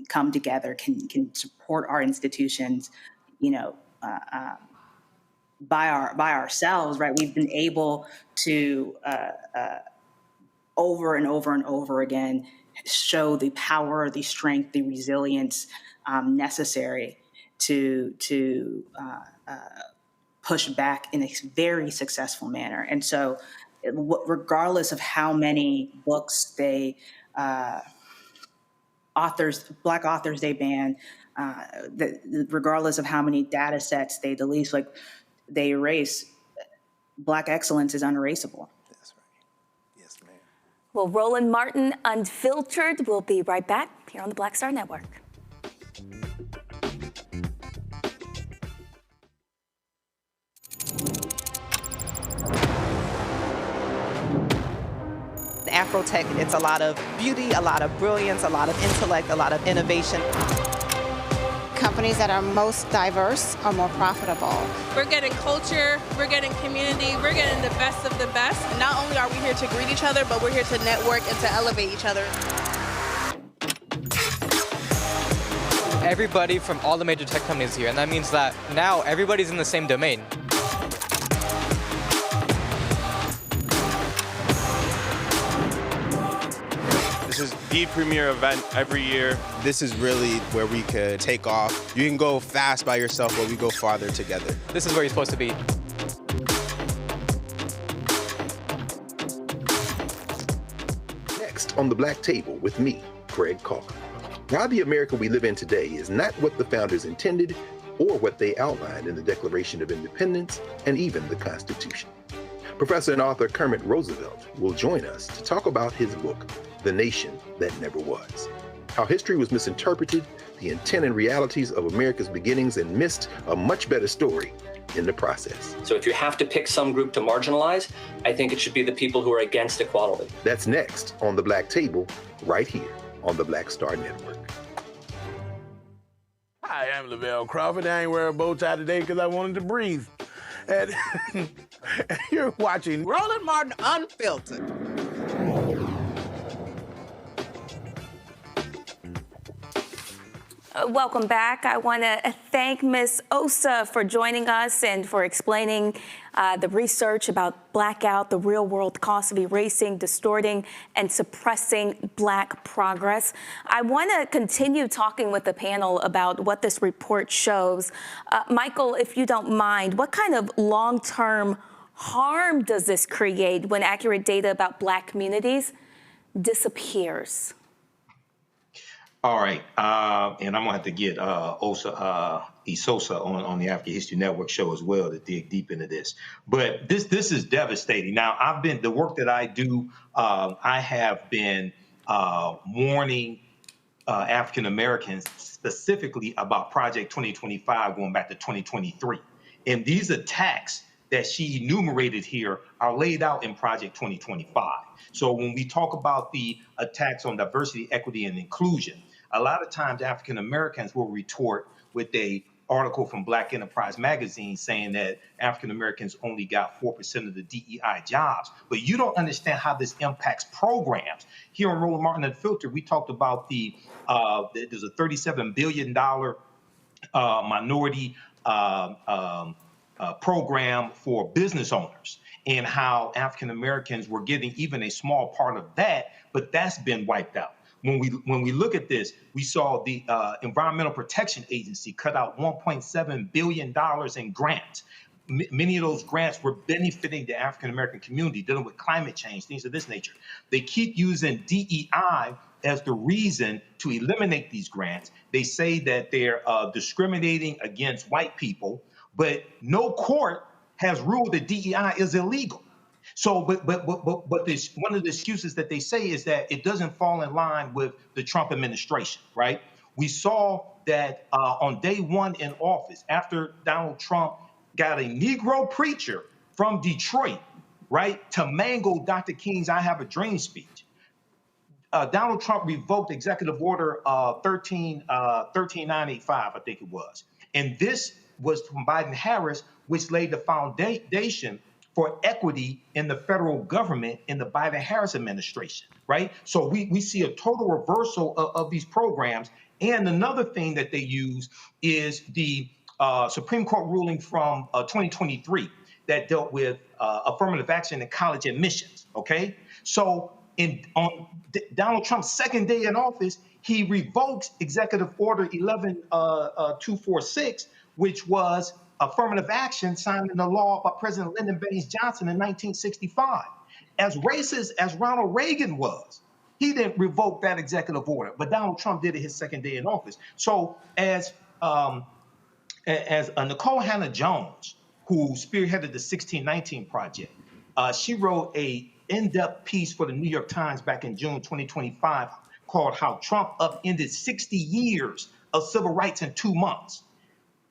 come together, can support our institutions, you know, by ourselves, right? We've been able to over and over and over again show the power, the strength, the resilience necessary to push back in a very successful manner. And so, regardless of how many books Black authors they ban, regardless of how many data sets they delete, like they erase, Black excellence is unerasable. That's right. Yes, ma'am. Well, Roland Martin Unfiltered will be right back here on the Black Star Network. Afrotech, it's a lot of beauty, a lot of brilliance, a lot of intellect, a lot of innovation. Companies that are most diverse are more profitable. We're getting culture, we're getting community, we're getting the best of the best. And not only are we here to greet each other, but we're here to network and to elevate each other. Everybody from all the major tech companies is here, and that means that now everybody's in the same domain. This is the premier event every year. This is really where we could take off. You can go fast by yourself, but we go farther together. This is where you're supposed to be. Next on the Black Table with me, Greg Carr. Why the America we live in today is not what the founders intended or what they outlined in the Declaration of Independence and even the Constitution. Professor and author Kermit Roosevelt will join us to talk about his book, The Nation That Never Was. How history was misinterpreted, the intent and realities of America's beginnings, and missed a much better story in the process. So if you have to pick some group to marginalize, I think it should be the people who are against equality. That's next on the Black Table, right here on the Black Star Network. Hi, I'm Lavelle Crawford. I ain't wearing a bow tie today because I wanted to breathe. And you're watching Roland Martin Unfiltered. Welcome back. I want to thank Ms. Osa for joining us and for explaining the research about blackout, the real-world cost of erasing, distorting, and suppressing Black progress. I want to continue talking with the panel about what this report shows. Michael, if you don't mind, what kind of long-term harm does this create when accurate data about Black communities disappears? All right, and I'm gonna have to get Isosa on the African History Network show as well to dig deep into this. But this is devastating. Now, the work that I do, I have been warning African Americans specifically about Project 2025 going back to 2023, and these attacks that she enumerated here are laid out in Project 2025. So when we talk about the attacks on diversity, equity, and inclusion, a lot of times African Americans will retort with a article from Black Enterprise magazine saying that African Americans only got 4% of the DEI jobs. But you don't understand how this impacts programs. Here on Roland Martin Unfiltered, we talked about there's a $37 billion minority program for business owners, and how African Americans were getting even a small part of that, but that's been wiped out. When we look at this, we saw the Environmental Protection Agency cut out $1.7 billion in grants. Many of those grants were benefiting the African American community, dealing with climate change, things of this nature. They keep using DEI as the reason to eliminate these grants. They say that they're discriminating against white people, but no court has ruled that DEI is illegal. So, but this, one of the excuses that they say is that it doesn't fall in line with the Trump administration, right? We saw that on day one in office, after Donald Trump got a Negro preacher from Detroit, right, to mangle Dr. King's "I Have a Dream" speech. Donald Trump revoked Executive Order 13985, I think it was. And this was from Biden-Harris, which laid the foundation for equity in the federal government in the Biden-Harris administration, right? So we see a total reversal of these programs. And another thing that they use is the Supreme Court ruling from 2023 that dealt with affirmative action in college admissions, okay? So on Donald Trump's second day in office, he revokes Executive Order 11246, which was affirmative action signed into law by President Lyndon Baines Johnson in 1965. As racist as Ronald Reagan was, he didn't revoke that executive order, but Donald Trump did it his second day in office. So as Nicole Hannah-Jones, who spearheaded the 1619 Project, she wrote a in-depth piece for the New York Times back in June 2025 called "How Trump Upended 60 Years of Civil Rights in 2 Months."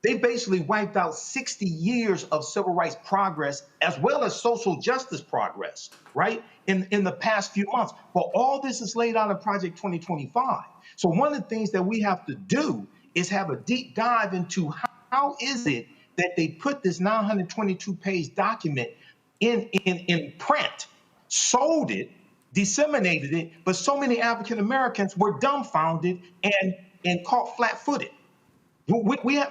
They basically wiped out 60 years of civil rights progress as well as social justice progress, right, in the past few months. But all this is laid out in Project 2025. So one of the things that we have to do is have a deep dive into how is it that they put this 922-page document in print, sold it, disseminated it, but so many African Americans were dumbfounded and caught flat-footed. We have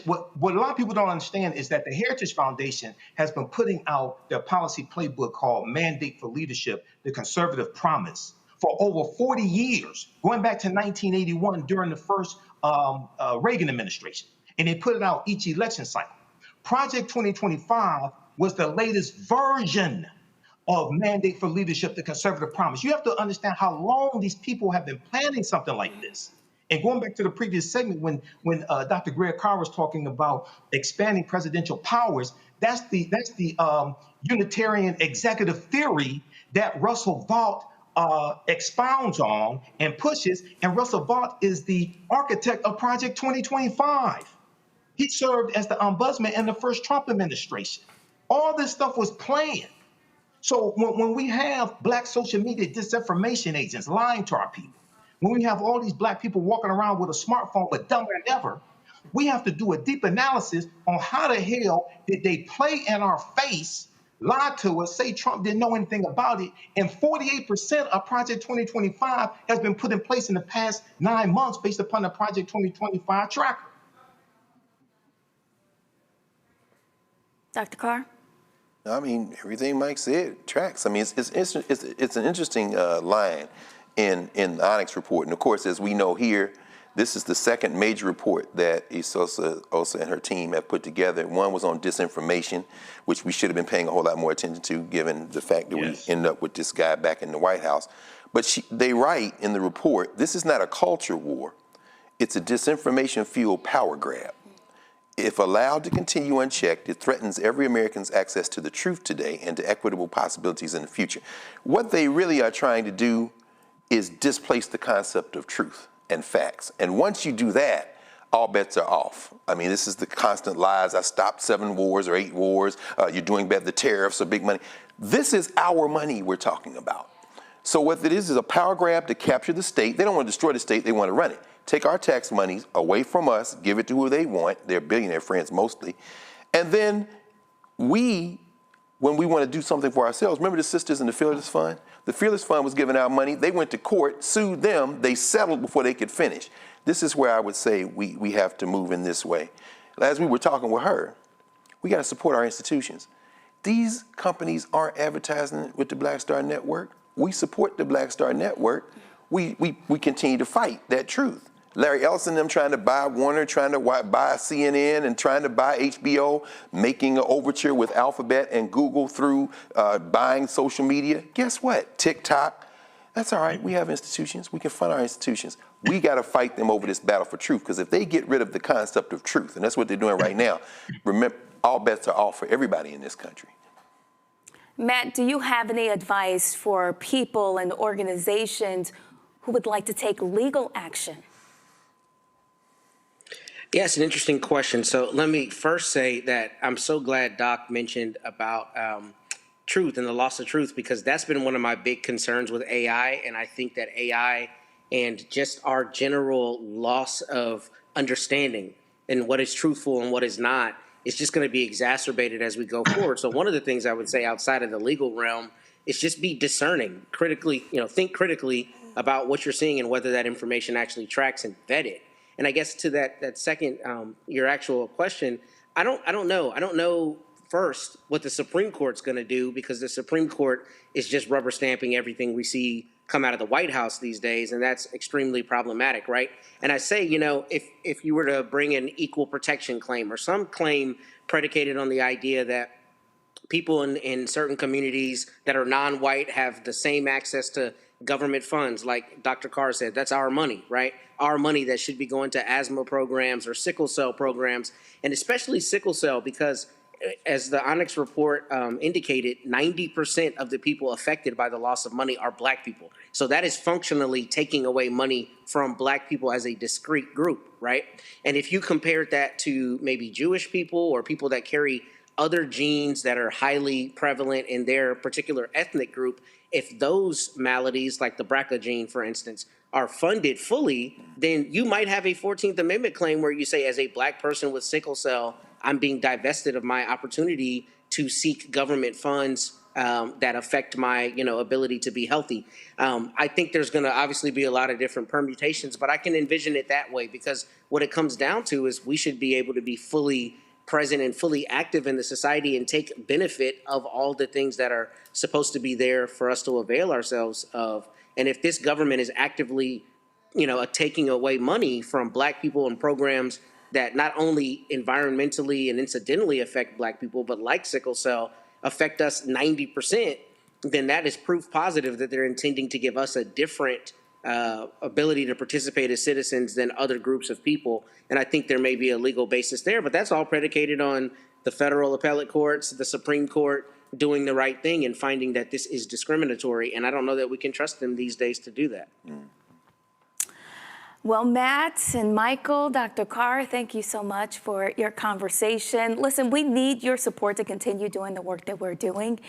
what a lot of people don't understand is that the Heritage Foundation has been putting out their policy playbook called Mandate for Leadership, the Conservative Promise, for over 40 years, going back to 1981 during the first Reagan administration. And they put it out each election cycle. Project 2025 was the latest version of Mandate for Leadership, the Conservative Promise. You have to understand how long these people have been planning something like this. And going back to the previous segment, when Dr. Greg Carr was talking about expanding presidential powers, that's the Unitarian executive theory that Russell Vought expounds on and pushes. And Russell Vought is the architect of Project 2025. He served as the ombudsman in the first Trump administration. All this stuff was planned. So when we have Black social media disinformation agents lying to our people, when we have all these Black people walking around with a smartphone but dumber than ever, we have to do a deep analysis on how the hell did they play in our face, lie to us, say Trump didn't know anything about it, and 48% of Project 2025 has been put in place in the past 9 months based upon the Project 2025 tracker. Dr. Carr? I mean, everything Mike said tracks. I mean, it's an interesting line in the Onyx report. And of course, as we know here, this is the second major report that Isosa and her team have put together. One was on disinformation, which we should have been paying a whole lot more attention to, given the fact that we ended up with this guy back in the White House. But they write in the report, this is not a culture war. It's a disinformation-fueled power grab. If allowed to continue unchecked, it threatens every American's access to the truth today and to equitable possibilities in the future. What they really are trying to do is displace the concept of truth and facts. And once you do that, all bets are off. I mean, this is the constant lies. I stopped 7 wars or 8 wars. You're doing better. The tariffs are big money. This is our money we're talking about. So what it is a power grab to capture the state. They don't want to destroy the state. They want to run it. Take our tax monies away from us, give it to who they want, their billionaire friends mostly, and then when we want to do something for ourselves, remember the sisters in the Fearless Fund? The Fearless Fund was giving out money, they went to court, sued them, they settled before they could finish. This is where I would say we have to move in this way. As we were talking with her, we got to support our institutions. These companies aren't advertising with the Black Star Network. We support the Black Star Network. We continue to fight that truth. Larry Ellison and them trying to buy Warner, trying to buy CNN, and trying to buy HBO, making an overture with Alphabet and Google through buying social media. Guess what? TikTok. That's all right. We have institutions. We can fund our institutions. We got to fight them over this battle for truth, because if they get rid of the concept of truth, and that's what they're doing right now, remember, all bets are off for everybody in this country. Matt, do you have any advice for people and organizations who would like to take legal action? Yes, an interesting question. So let me first say that I'm so glad Doc mentioned about truth and the loss of truth, because that's been one of my big concerns with AI. And I think that AI and just our general loss of understanding and what is truthful and what is not is just going to be exacerbated as we go forward. So one of the things I would say outside of the legal realm is just be discerning, critically, think critically about what you're seeing and whether that information actually tracks, and vet it. And I guess to that second, your actual question, I don't know. I don't know first what the Supreme Court's going to do, because the Supreme Court is just rubber stamping everything we see come out of the White House these days, and that's extremely problematic, right? And I say, if you were to bring an equal protection claim or some claim predicated on the idea that people in certain communities that are non-white have the same access to government funds, like Dr. Carr said, that's our money, right? Our money that should be going to asthma programs or sickle cell programs, and especially sickle cell, because as the Onyx report indicated, 90% of the people affected by the loss of money are Black people. So that is functionally taking away money from Black people as a discrete group, right? And if you compared that to maybe Jewish people or people that carry other genes that are highly prevalent in their particular ethnic group, if those maladies, like the BRCA gene, for instance, are funded fully, then you might have a 14th Amendment claim where you say, as a Black person with sickle cell, I'm being divested of my opportunity to seek government funds that affect my ability to be healthy. I think there's going to obviously be a lot of different permutations, but I can envision it that way, because what it comes down to is we should be able to be fully present and fully active in the society and take benefit of all the things that are supposed to be there for us to avail ourselves of. And if this government is actively, taking away money from Black people and programs that not only environmentally and incidentally affect Black people, but like sickle cell, affect us 90%, then that is proof positive that they're intending to give us a different ability to participate as citizens than other groups of people. And I think there may be a legal basis there, but that's all predicated on the federal appellate courts, the Supreme Court doing the right thing and finding that this is discriminatory. And I don't know that we can trust them these days to do that. Well, Matt and Michael, Dr. Carr, thank you so much for your conversation. Listen, we need your support to continue doing the work that we're doing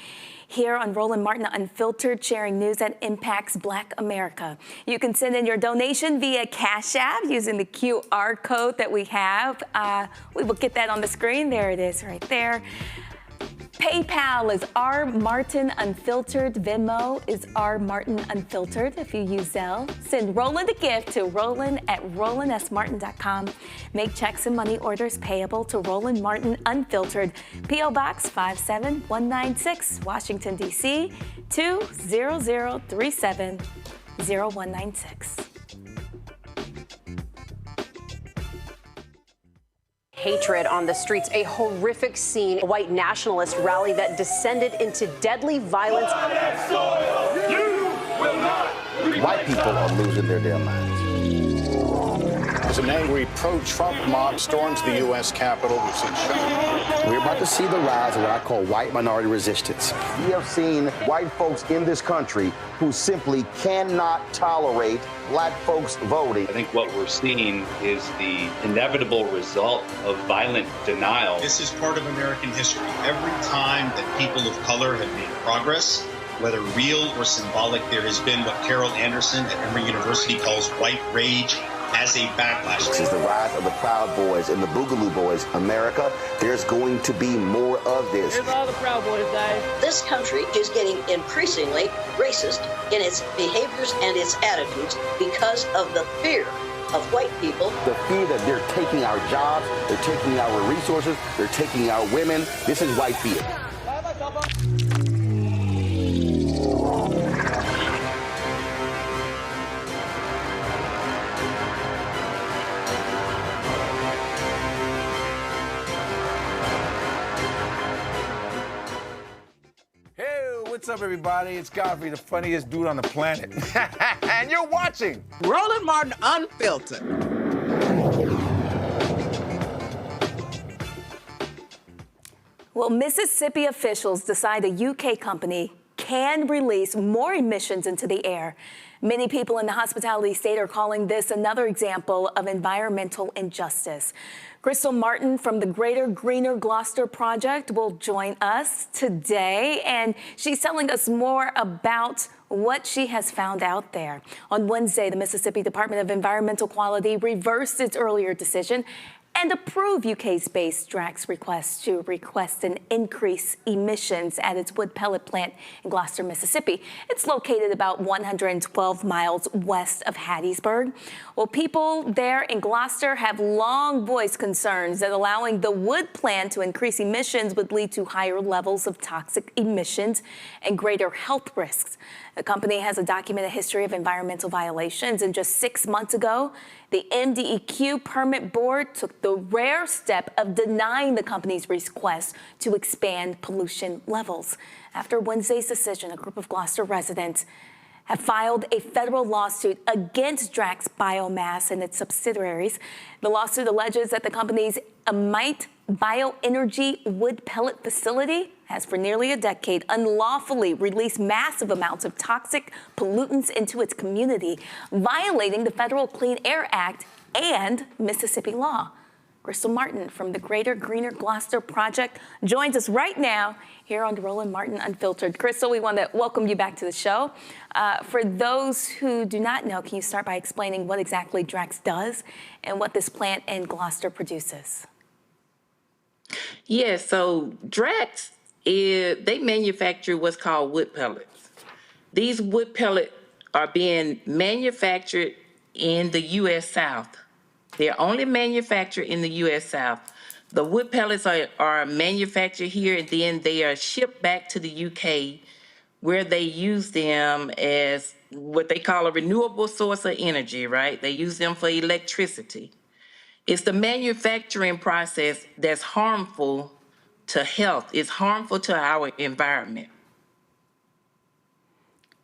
here on Roland Martin Unfiltered, sharing news that impacts Black America. You can send in your donation via Cash App using the QR code that we have. We will get that on the screen. There it is right there. PayPal is R Martin Unfiltered. Venmo is R Martin Unfiltered. If you use Zelle, send Roland a gift to roland@rolandsmartin.com. Make checks and money orders payable to Roland Martin Unfiltered, P.O. Box 57196, Washington, D.C. 20037 0196. Hatred on the streets, a horrific scene, a white nationalist rally that descended into deadly violence. You will not White people are losing their damn minds. As an angry pro-Trump mob storms the U.S. Capitol, we've seen We're about to see the rise of what I call white minority resistance. We have seen white folks in this country who simply cannot tolerate black folks voting. I think what we're seeing is the inevitable result of violent denial. This is part of American history. Every time that people of color have made progress, whether real or symbolic, there has been what Carol Anderson at Emory University calls white rage as a backlash. This is the rise of the Proud Boys and the Boogaloo Boys. America, there's going to be more of this. Here's all the Proud Boys, Dave. This country is getting increasingly racist in its behaviors and its attitudes because of the fear of white people. The fear that they're taking our jobs, they're taking our resources, they're taking our women. This is white fear. What's up, everybody? It's Godfrey, the funniest dude on the planet. And you're watching Roland Martin Unfiltered. Well, Mississippi officials decide a UK company can release more emissions into the air. Many people in the hospitality state are calling this another example of environmental injustice. Crystal Martin from the Greater Greener Gloster Project will join us today, and she's telling us more about what she has found out there. On Wednesday, the Mississippi Department of Environmental Quality reversed its earlier decision and approve UK-based Drax request to request an increase emissions at its wood pellet plant in Gloster, Mississippi. It's located about 112 miles west of Hattiesburg. Well, people there in Gloster have long voiced concerns that allowing the wood plant to increase emissions would lead to higher levels of toxic emissions and greater health risks. The company has a documented history of environmental violations, and just 6 months ago, the MDEQ permit board took the rare step of denying the company's request to expand pollution levels. After Wednesday's decision, a group of Gloster residents have filed a federal lawsuit against Drax Biomass and its subsidiaries. The lawsuit alleges that the company's Amite Bioenergy wood pellet facility has for nearly a decade unlawfully released massive amounts of toxic pollutants into its community, violating the Federal Clean Air Act and Mississippi law. Crystal Martin from the Greater Greener Gloster Project joins us right now here on Roland Martin Unfiltered. Crystal, we want to welcome you back to the show. For those who do not know, can you start by explaining what exactly Drax does and what this plant in Gloster produces? Yeah, so Drax, they manufacture what's called wood pellets. These wood pellets are being manufactured in the U.S. South. They're only manufactured in the U.S. South. The wood pellets are manufactured here, and then they are shipped back to the U.K., where they use them as what they call a renewable source of energy, right? They use them for electricity. It's the manufacturing process that's harmful to health. It's harmful to our environment.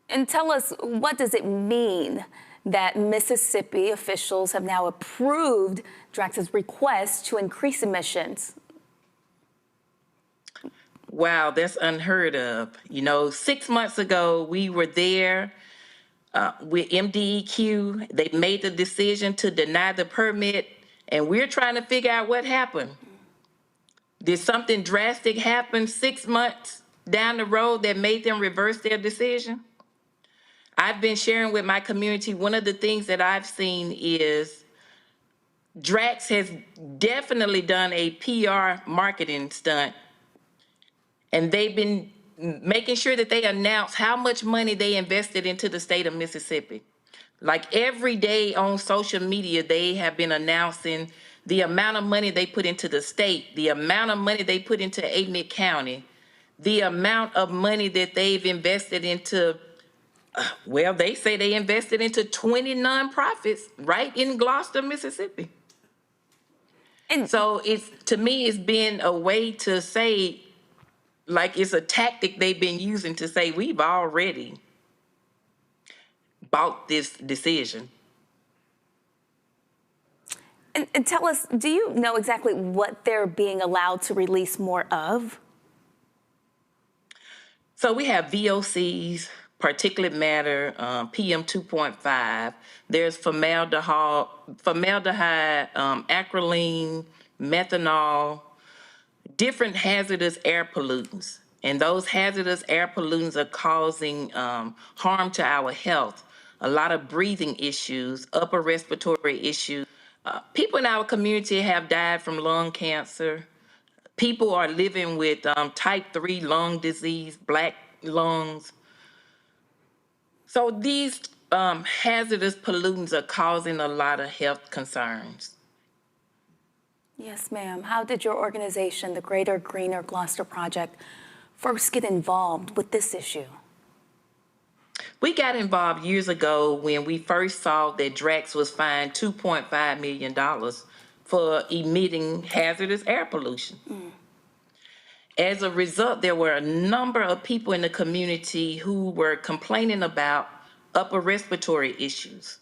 And tell us, what does it mean that Mississippi officials have now approved Drax's request to increase emissions? Wow, that's unheard of. You know, 6 months ago, we were there with MDEQ. They made the decision to deny the permit, and we're trying to figure out what happened. Did something drastic happen 6 months down the road that made them reverse their decision? I've been sharing with my community, one of the things that I've seen is Drax has definitely done a PR marketing stunt, and they've been making sure that they announce how much money they invested into the state of Mississippi. Like every day on social media, they have been announcing the amount of money they put into the state, the amount of money they put into Amite County, the amount of money that they've invested into, well, they say they invested into 20 nonprofits right in Gloster, Mississippi. And so to me, it's been a way to say, like it's a tactic they've been using to say we've already bought this decision. And tell us, do you know exactly what they're being allowed to release more of? So we have VOCs, particulate matter, PM 2.5. There's formaldehyde, acrolein, methanol, different hazardous air pollutants. And those hazardous air pollutants are causing harm to our health. A lot of breathing issues, upper respiratory issues. People in our community have died from lung cancer. People are living with type 3 lung disease, black lungs. So these hazardous pollutants are causing a lot of health concerns. Yes, ma'am. How did your organization, the Greater Greener Gloster Project, first get involved with this issue? We got involved years ago when we first saw that Drax was fined $2.5 million for emitting hazardous air pollution. As a result, there were a number of people in the community who were complaining about upper respiratory issues.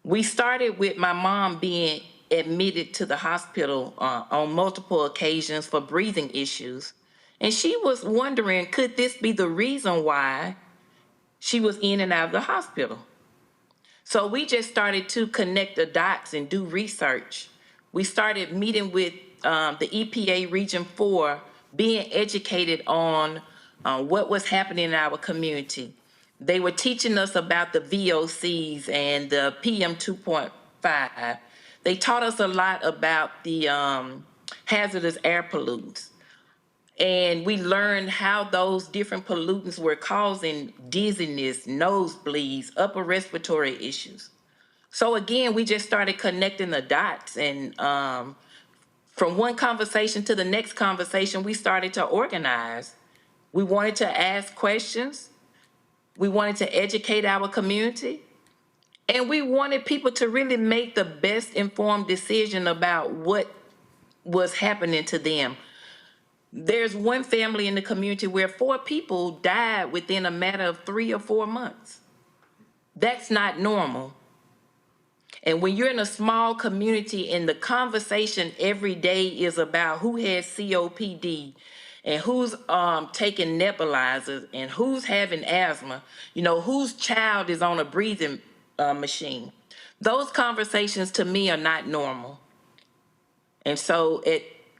We started with my mom being admitted to the hospital on multiple occasions for breathing issues. And she was wondering, could this be the reason why she was in and out of the hospital? So we just started to connect the dots and do research. We started meeting with the EPA Region 4, being educated on what was happening in our community. They were teaching us about the VOCs and the PM 2.5. They taught us a lot about the hazardous air pollutants. And we learned how those different pollutants were causing dizziness, nosebleeds, upper respiratory issues. So again, we just started connecting the dots, and from one conversation to the next conversation, we started to organize. We wanted to ask questions. We wanted to educate our community. And we wanted people to really make the best informed decision about what was happening to them. There's one family in the community where 4 people died within a matter of 3 or 4 months. That's not normal. And when you're in a small community and the conversation every day is about who has COPD and who's taking nebulizers and who's having asthma, you know, whose child is on a breathing machine, those conversations to me are not normal. And so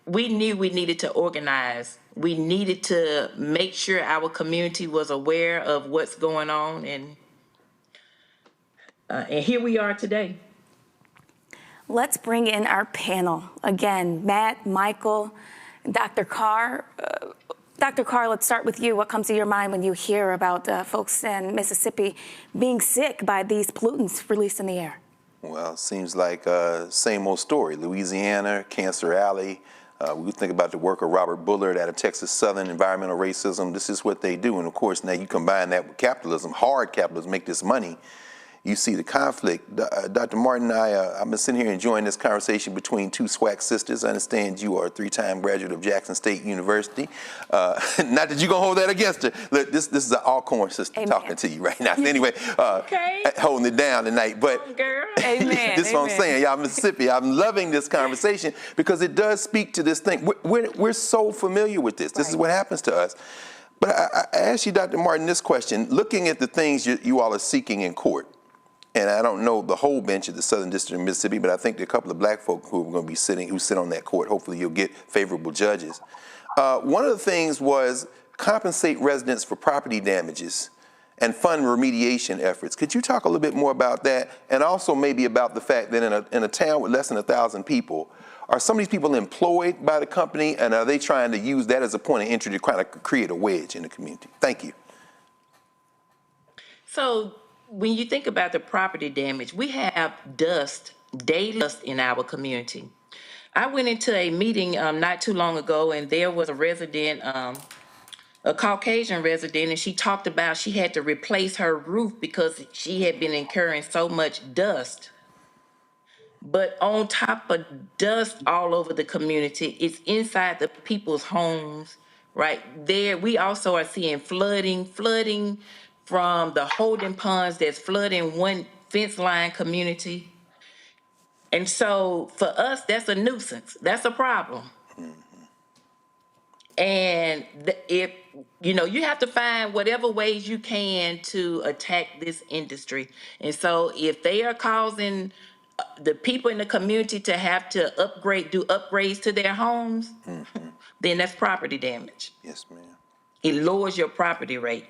we knew we needed to organize. We needed to make sure our community was aware of what's going on, and here we are today. Let's bring in our panel. Again, Matt, Michael, Dr. Carr. Dr. Carr, let's start with you. What comes to your mind when you hear about folks in Mississippi being sick by these pollutants released in the air? Well, it seems like same old story. Louisiana, Cancer Alley. We think about the work of Robert Bullard out of Texas Southern, environmental racism. This is what they do. And of course, now you combine that with capitalism, hard capitalism, make this money. You see the conflict. Dr. Martin and I've been sitting here enjoying this conversation between 2 SWAC sisters. I understand you are a 3-time graduate of Jackson State University. Not that you're going to hold that against her. Look, this is an Alcorn sister. Amen. Talking to you right now. Anyway, holding it down tonight. But Amen. This is what I'm saying. Y'all Mississippi, I'm loving this conversation because it does speak to this thing. We're so familiar with this. This is what happens to us. But I ask you, Dr. Martin, this question. Looking at the things you all are seeking in court, and I don't know the whole bench of the Southern District of Mississippi, but I think there are a couple of black folk who are going to be who sit on that court. Hopefully you'll get favorable judges. One of the things was compensate residents for property damages and fund remediation efforts. Could you talk a little bit more about that? And also maybe about the fact that in a town with less than 1,000 people, are some of these people employed by the company, and are they trying to use that as a point of entry to kind of create a wedge in the community? Thank you. So, when you think about the property damage, we have daily dust in our community. I went into a meeting not too long ago, and there was a resident, a Caucasian resident, and she talked about she had to replace her roof because she had been incurring so much dust. But on top of dust all over the community, it's inside the people's homes, right? There, we also are seeing flooding from the holding ponds that's flooding one fence line community. And so for us, that's a nuisance. That's a problem. And if, you have to find whatever ways you can to attack this industry. And so if they are causing the people in the community to have to do upgrades to their homes, then that's property damage. Yes, ma'am. It lowers your property rate.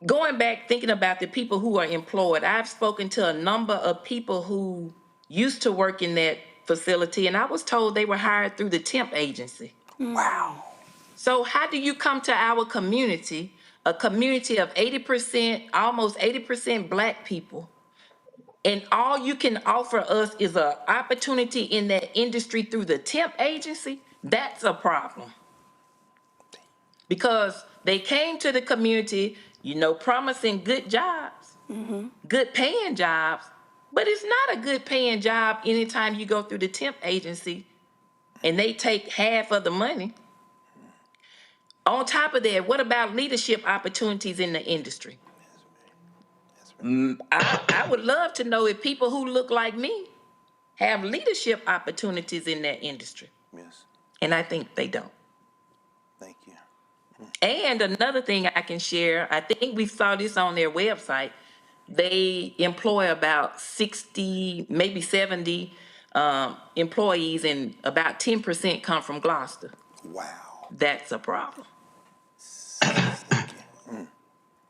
Going back, thinking about the people who are employed, I've spoken to a number of people who used to work in that facility, and I was told they were hired through the temp agency. Wow. So how do you come to our community, a community of 80%, almost 80% Black people, and all you can offer us is an opportunity in that industry through the temp agency? That's a problem. Because they came to the community, promising good jobs, good paying jobs, but it's not a good paying job anytime you go through the temp agency and they take half of the money. On top of that, what about leadership opportunities in the industry? I would love to know if people who look like me have leadership opportunities in that industry. Yes. And I think they don't. Thank you. And another thing I can share, I think we saw this on their website. They employ about 60, maybe 70 employees, and about 10% come from Gloster. Wow. That's a problem.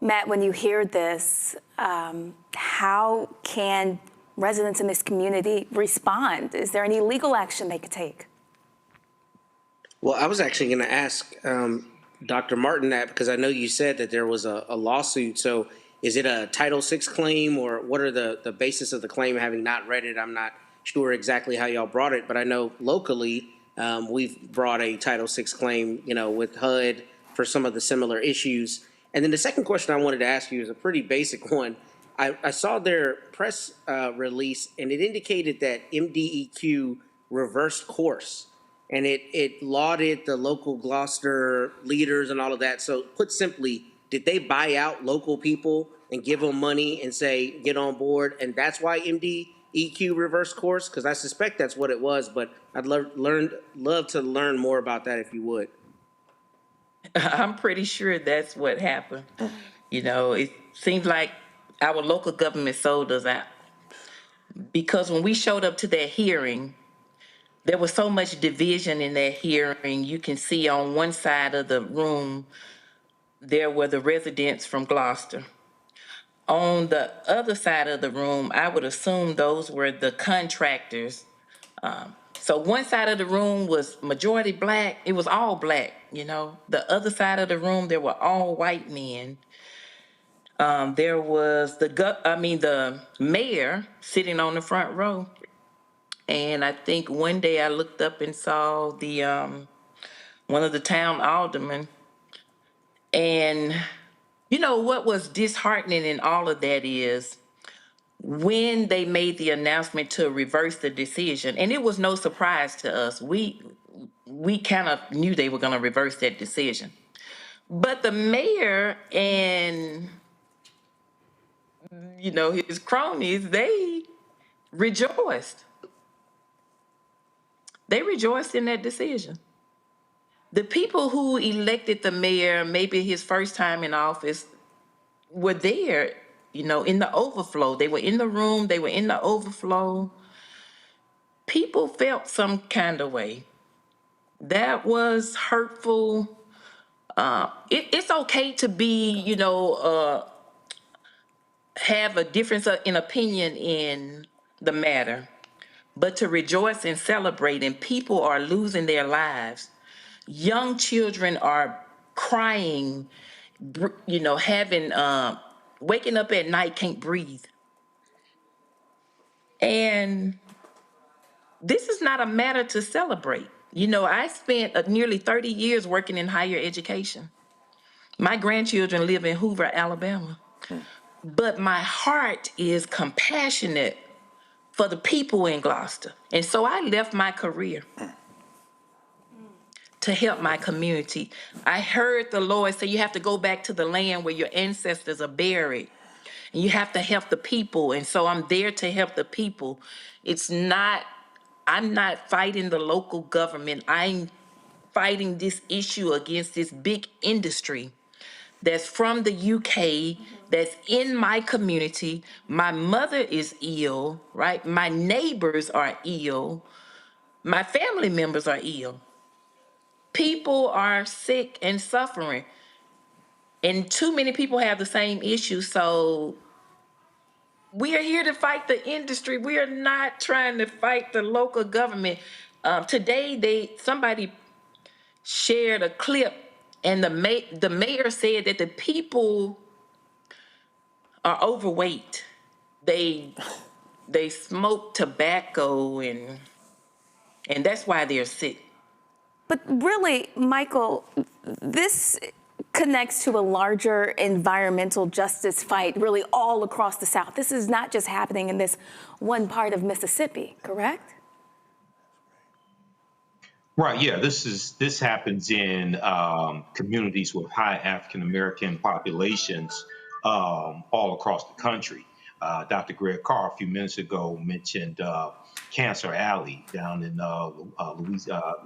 Matt, when you hear this, how can residents in this community respond? Is there any legal action they could take? Well, I was actually going to ask Dr. Martin that, because I know you said that there was a lawsuit. So is it a Title VI claim, or what are the basis of the claim? Having not read it, I'm not sure exactly how y'all brought it, but I know locally we've brought a Title VI claim, with HUD for some of the similar issues. And then the second question I wanted to ask you is a pretty basic one. I saw their press release, and it indicated that MDEQ reversed course, and it lauded the local Gloster leaders and all of that. So put simply, did they buy out local people and give them money and say, get on board, and that's why MDEQ reversed course? Because I suspect that's what it was, but I'd love to learn more about that if you would. I'm pretty sure that's what happened. It seems like our local government sold us out. Because when we showed up to that hearing, there was so much division in that hearing. You can see on one side of the room, there were the residents from Gloster. On the other side of the room, I would assume those were the contractors. So one side of the room was majority Black. It was all Black, The other side of the room, there were all white men. There was the mayor sitting on the front row. And I think one day I looked up and saw the one of the town aldermen. And what was disheartening in all of that is when they made the announcement to reverse the decision, and it was no surprise to us. We kind of knew they were going to reverse that decision. But the mayor and, his cronies, they rejoiced. They rejoiced in that decision. The people who elected the mayor, maybe his first time in office, were there, in the overflow. They were in the room, they were in the overflow. People felt some kind of way. That was hurtful. It's okay to be, have a difference in opinion in the matter, but to rejoice and celebrate, and people are losing their lives. Young children are crying, having, waking up at night, can't breathe. And this is not a matter to celebrate. I spent nearly 30 years working in higher education. My grandchildren live in Hoover, Alabama. But my heart is compassionate for the people in Gloster. And so I left my career to help my community. I heard the Lord say you have to go back to the land where your ancestors are buried. And you have to help the people. And so I'm there to help the people. I'm not fighting the local government. I'm fighting this issue against this big industry that's from the UK, that's in my community. My mother is ill, right? My neighbors are ill. My family members are ill. People are sick and suffering. And too many people have the same issue. So we are here to fight the industry. We are not trying to fight the local government. Today, somebody shared a clip, and the mayor said that the people are overweight. They smoke tobacco, and that's why they're sick. But really, Michael, this connects to a larger environmental justice fight really all across the South. This is not just happening in this one part of Mississippi, correct? Right. Yeah. This happens in communities with high African American populations all across the country. Dr. Greg Carr a few minutes ago mentioned Cancer Alley down in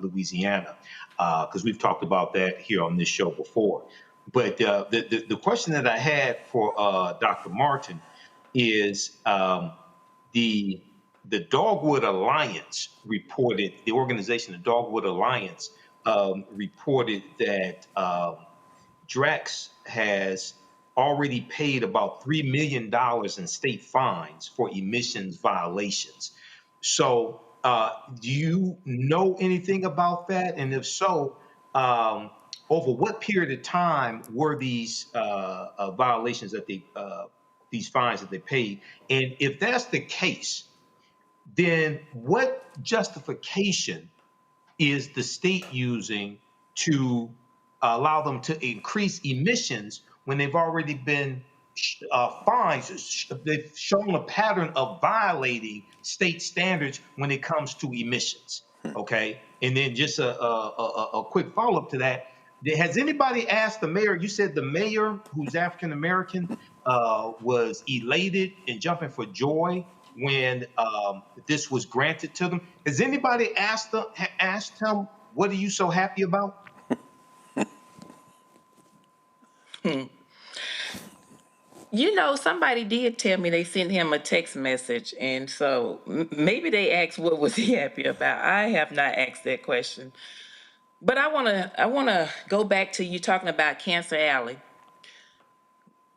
Louisiana, because we've talked about that here on this show before. But the question that I had for Dr. Martin is the Dogwood Alliance reported, the organization, the Dogwood Alliance, reported that Drax has already paid about $3 million in state fines for emissions violations. So do you know anything about that? And if so, over what period of time were these violations that these fines that they paid? And if that's the case, then what justification is the state using to allow them to increase emissions when they've already been fines? They've shown a pattern of violating state standards when it comes to emissions. Okay, and then just a quick follow-up to that. Has anybody asked the mayor? You said the mayor, who's African American, was elated and jumping for joy when this was granted to them. Has anybody asked him, what are you so happy about? You know, somebody did tell me they sent him a text message, and so maybe they asked what was he happy about. I have not asked that question. But I wanna go back to you talking about Cancer Alley.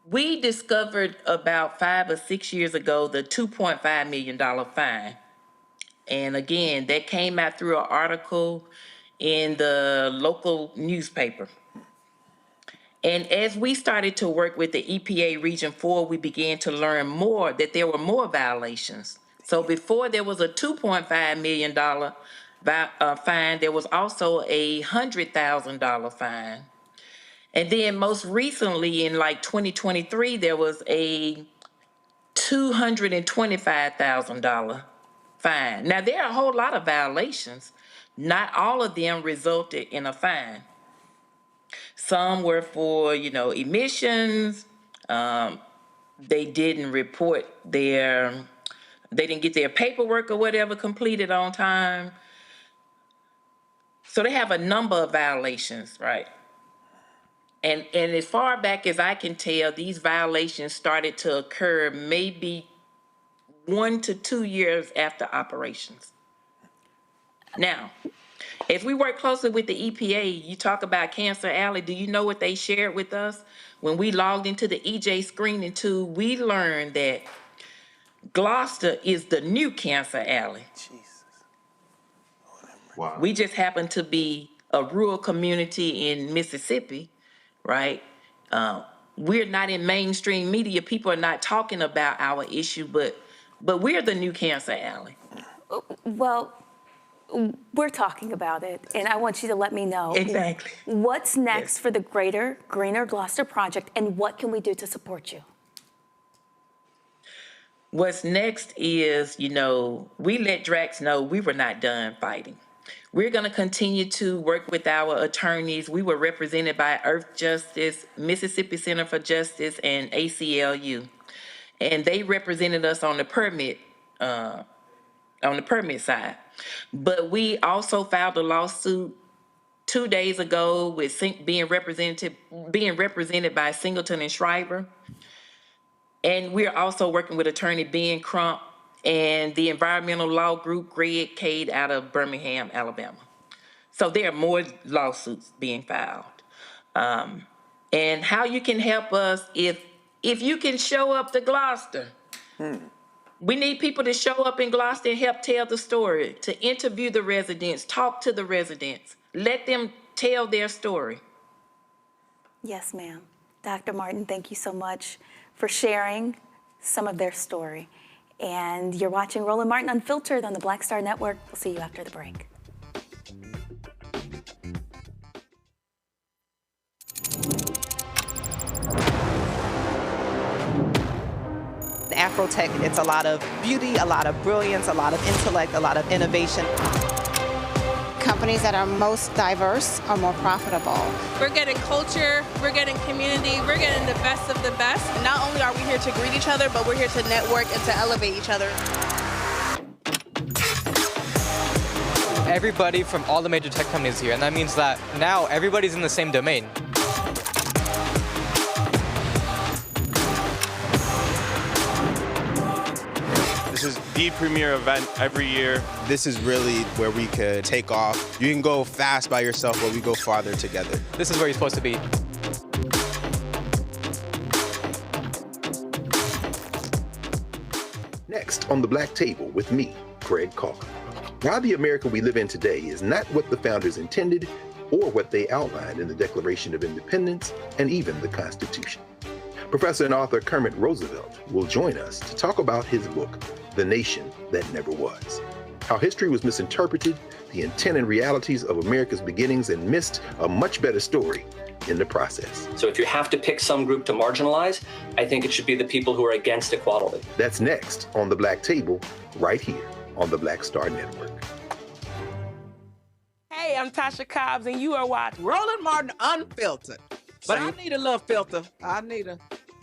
We discovered about 5 or 6 years ago the $2.5 million fine. And again, that came out through an article in the local newspaper. And as we started to work with the EPA Region 4, we began to learn more that there were more violations. So before there was a $2.5 million fine, there was also a $100,000 fine. And then most recently in like 2023, there was a $225,000 fine. Now, there are a whole lot of violations. Not all of them resulted in a fine. Some were for, emissions. They didn't report they didn't get their paperwork or whatever completed on time. So they have a number of violations, right? And as far back as I can tell, these violations started to occur maybe 1 to 2 years after operations. Now, as we work closely with the EPA, you talk about Cancer Alley. Do you know what they shared with us? When we logged into the EJ screening tool, we learned that Gloster is the new Cancer Alley. Jesus. Wow. We just happen to be a rural community in Mississippi, right? We're not in mainstream media. People are not talking about our issue, but we're the new Cancer Alley. Well, we're talking about it, and I want you to let me know exactly what's next for the Greater Greener Gloster Project, and what can we do to support you? What's next is, we let Drax know we were not done fighting. We're going to continue to work with our attorneys. We were represented by Earth Justice, Mississippi Center for Justice, and ACLU. And they represented us on the permit side. But we also filed a lawsuit 2 days ago with being represented by Singleton and Shriver. And we're also working with attorney Ben Crump and the environmental law group Greg Cade out of Birmingham, Alabama. So there are more lawsuits being filed. And how you can help us, if you can show up to Gloster. We need people to show up in Gloster and help tell the story, to interview the residents, talk to the residents, let them tell their story. Yes, ma'am. Dr. Martin, thank you so much for sharing some of their story. And you're watching Roland Martin Unfiltered on the Black Star Network. We'll see you after the break. Afrotech, it's a lot of beauty, a lot of brilliance, a lot of intellect, a lot of innovation. Companies that are most diverse are more profitable. We're getting culture, we're getting community, we're getting the best of the best. And not only are we here to greet each other, but we're here to network and to elevate each other. Everybody from all the major tech companies here, and that means that now everybody's in the same domain. This is the premier event every year. This is really where we could take off. You can go fast by yourself, but we go farther together. This is where you're supposed to be. Next on the Black Table with me, Greg Calker. Why the America we live in today is not what the founders intended or what they outlined in the Declaration of Independence and even the Constitution. Professor and author Kermit Roosevelt will join us to talk about his book, The Nation That Never Was. How history was misinterpreted, the intent and realities of America's beginnings, and missed a much better story in the process. So if you have to pick some group to marginalize, I think it should be the people who are against equality. That's next on the Black Table, right here on the Black Star Network. Hey, I'm Tasha Cobbs, and you are watching Roland Martin Unfiltered. But I need a little filter. I need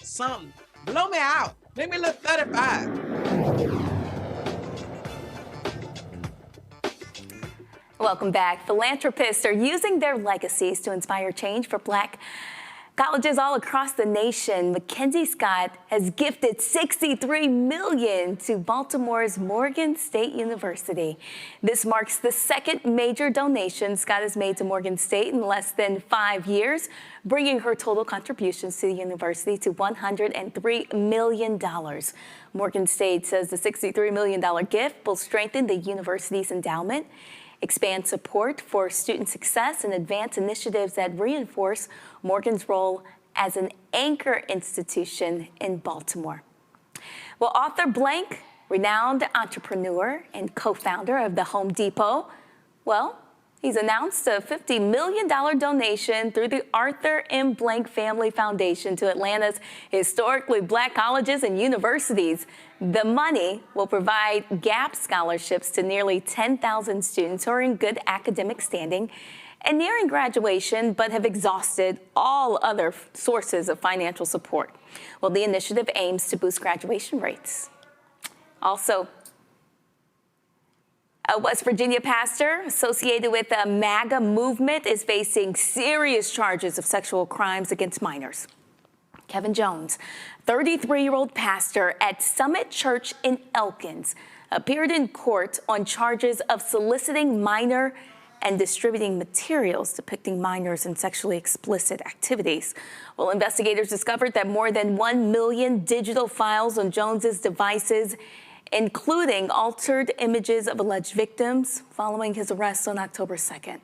something. Blow me out. Make me look 35. Welcome back. Philanthropists are using their legacies to inspire change for Black colleges all across the nation. Mackenzie Scott has gifted $63 million to Baltimore's Morgan State University. This marks the second major donation Scott has made to Morgan State in less than 5 years, bringing her total contributions to the university to $103 million. Morgan State says the $63 million gift will strengthen the university's endowment, expand support for student success, and advance initiatives that reinforce Morgan's role as an anchor institution in Baltimore. Well, author Blank, renowned entrepreneur and co-founder of the Home Depot, well, he's announced a $50 million donation through the Arthur M. Blank Family Foundation to Atlanta's historically Black colleges and universities. The money will provide GAP scholarships to nearly 10,000 students who are in good academic standing and nearing graduation, but have exhausted all other sources of financial support. Well, the initiative aims to boost graduation rates. Also, a West Virginia pastor associated with the MAGA movement is facing serious charges of sexual crimes against minors. Kevin Jones, 33-year-old pastor at Summit Church in Elkins, appeared in court on charges of soliciting minor and distributing materials depicting minors in sexually explicit activities. Well, investigators discovered that more than 1 million digital files on Jones's devices, including altered images of alleged victims, following his arrest on October 2nd.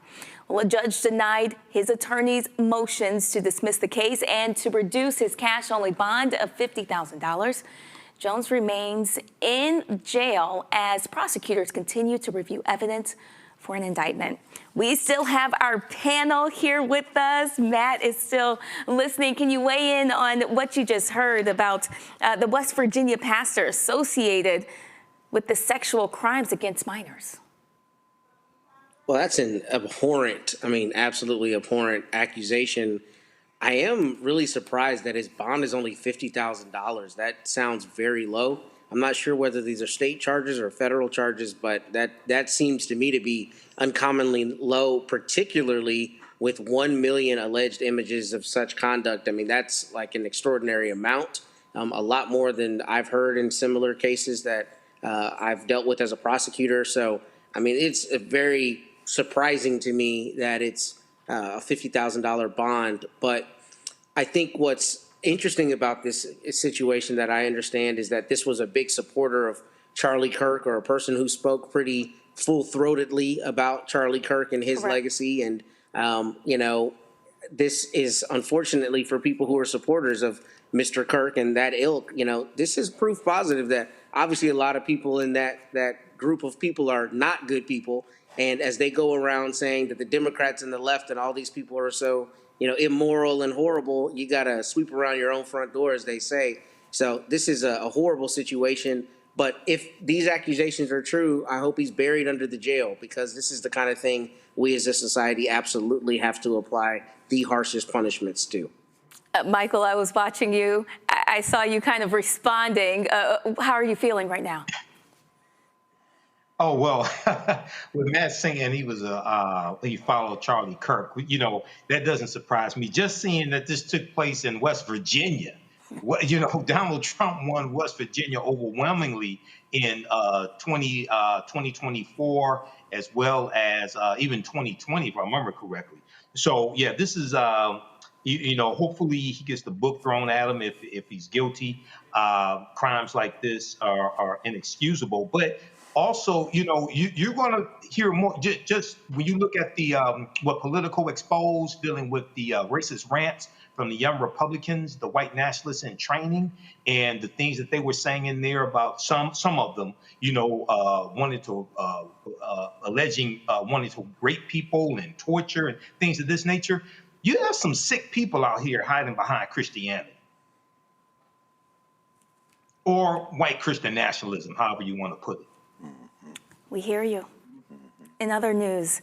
Well, a judge denied his attorney's motions to dismiss the case and to reduce his cash-only bond of $50,000. Jones remains in jail as prosecutors continue to review evidence for an indictment. We still have our panel here with us. Matt is still listening. Can you weigh in on what you just heard about the West Virginia pastor associated with the sexual crimes against minors? Well, that's an abhorrent, absolutely abhorrent accusation. I am really surprised that his bond is only $50,000. That sounds very low. I'm not sure whether these are state charges or federal charges, but that seems to me to be uncommonly low, particularly with 1 million alleged images of such conduct. That's like an extraordinary amount, a lot more than I've heard in similar cases that I've dealt with as a prosecutor. So, it's very surprising to me that it's a $50,000 bond. But I think what's interesting about this situation that I understand is that this was a big supporter of Charlie Kirk, or a person who spoke pretty full-throatedly about Charlie Kirk and his legacy. And, this is unfortunately for people who are supporters of Mr. Kirk and that ilk, this is proof positive that obviously a lot of people in that group of people are not good people. And as they go around saying that the Democrats and the left and all these people are so, immoral and horrible, you got to sweep around your own front door, as they say. So this is a horrible situation. But if these accusations are true, I hope he's buried under the jail, because this is the kind of thing we as a society absolutely have to apply the harshest punishments to. Michael, I was watching you. I saw you kind of responding. How are you feeling right now? Oh, well, with Matt saying he was he followed Charlie Kirk, that doesn't surprise me. Just seeing that this took place in West Virginia, Donald Trump won West Virginia overwhelmingly in 2024, as well as even 2020, if I remember correctly. So, yeah, this is, hopefully he gets the book thrown at him if he's guilty. Crimes like this are inexcusable. But also, you're going to hear more. Just when you look at the what Politico exposed, dealing with the racist rants from the young Republicans, the white nationalists in training, and the things that they were saying in there about some of them, wanting to rape people and torture and things of this nature. You have some sick people out here hiding behind Christianity or white Christian nationalism, however you want to put it. We hear you. In other news,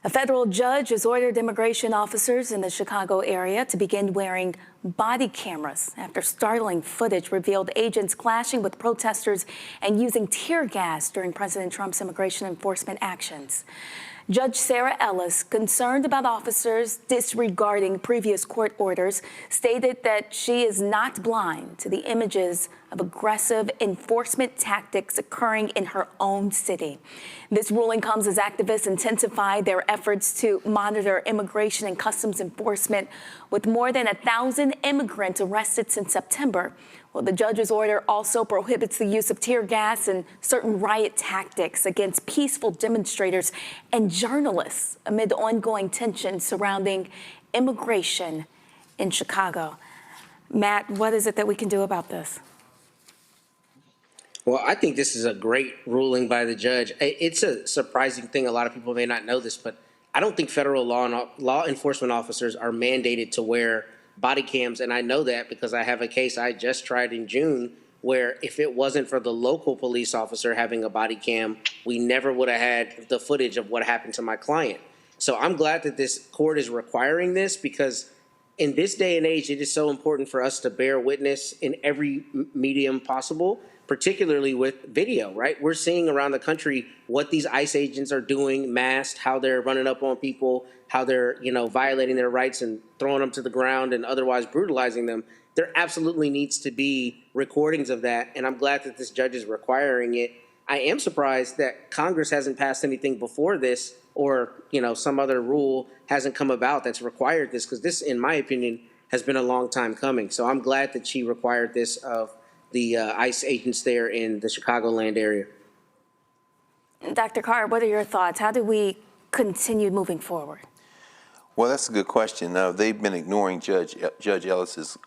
a federal judge has ordered immigration officers in the Chicago area to begin wearing body cameras after startling footage revealed agents clashing with protesters and using tear gas during President Trump's immigration enforcement actions. Judge Sarah Ellis, concerned about officers disregarding previous court orders, stated that she is not blind to the images of aggressive enforcement tactics occurring in her own city. This ruling comes as activists intensify their efforts to monitor immigration and customs enforcement, with more than 1,000 immigrants arrested since September. Well, the judge's order also prohibits the use of tear gas and certain riot tactics against peaceful demonstrators and journalists amid ongoing tension surrounding immigration in Chicago. Matt, what is it that we can do about this? Well, I think this is a great ruling by the judge. It's a surprising thing. A lot of people may not know this, but I don't think federal law enforcement officers are mandated to wear body cams. And I know that because I have a case I just tried in June where if it wasn't for the local police officer having a body cam, we never would have had the footage of what happened to my client. So I'm glad that this court is requiring this, because in this day and age, it is so important for us to bear witness in every medium possible, particularly with video, right? We're seeing around the country what these ICE agents are doing, masked, how they're running up on people, how they're, violating their rights and throwing them to the ground and otherwise brutalizing them. There absolutely needs to be recordings of that, and I'm glad that this judge is requiring it. I am surprised that Congress hasn't passed anything before this, or, some other rule hasn't come about that's required this, because this, in my opinion, has been a long time coming. So I'm glad that she required this of the ICE agents there in the Chicagoland area. Dr. Carr, what are your thoughts? How do we continue moving forward? Well, that's a good question. They've been ignoring Judge Ellis's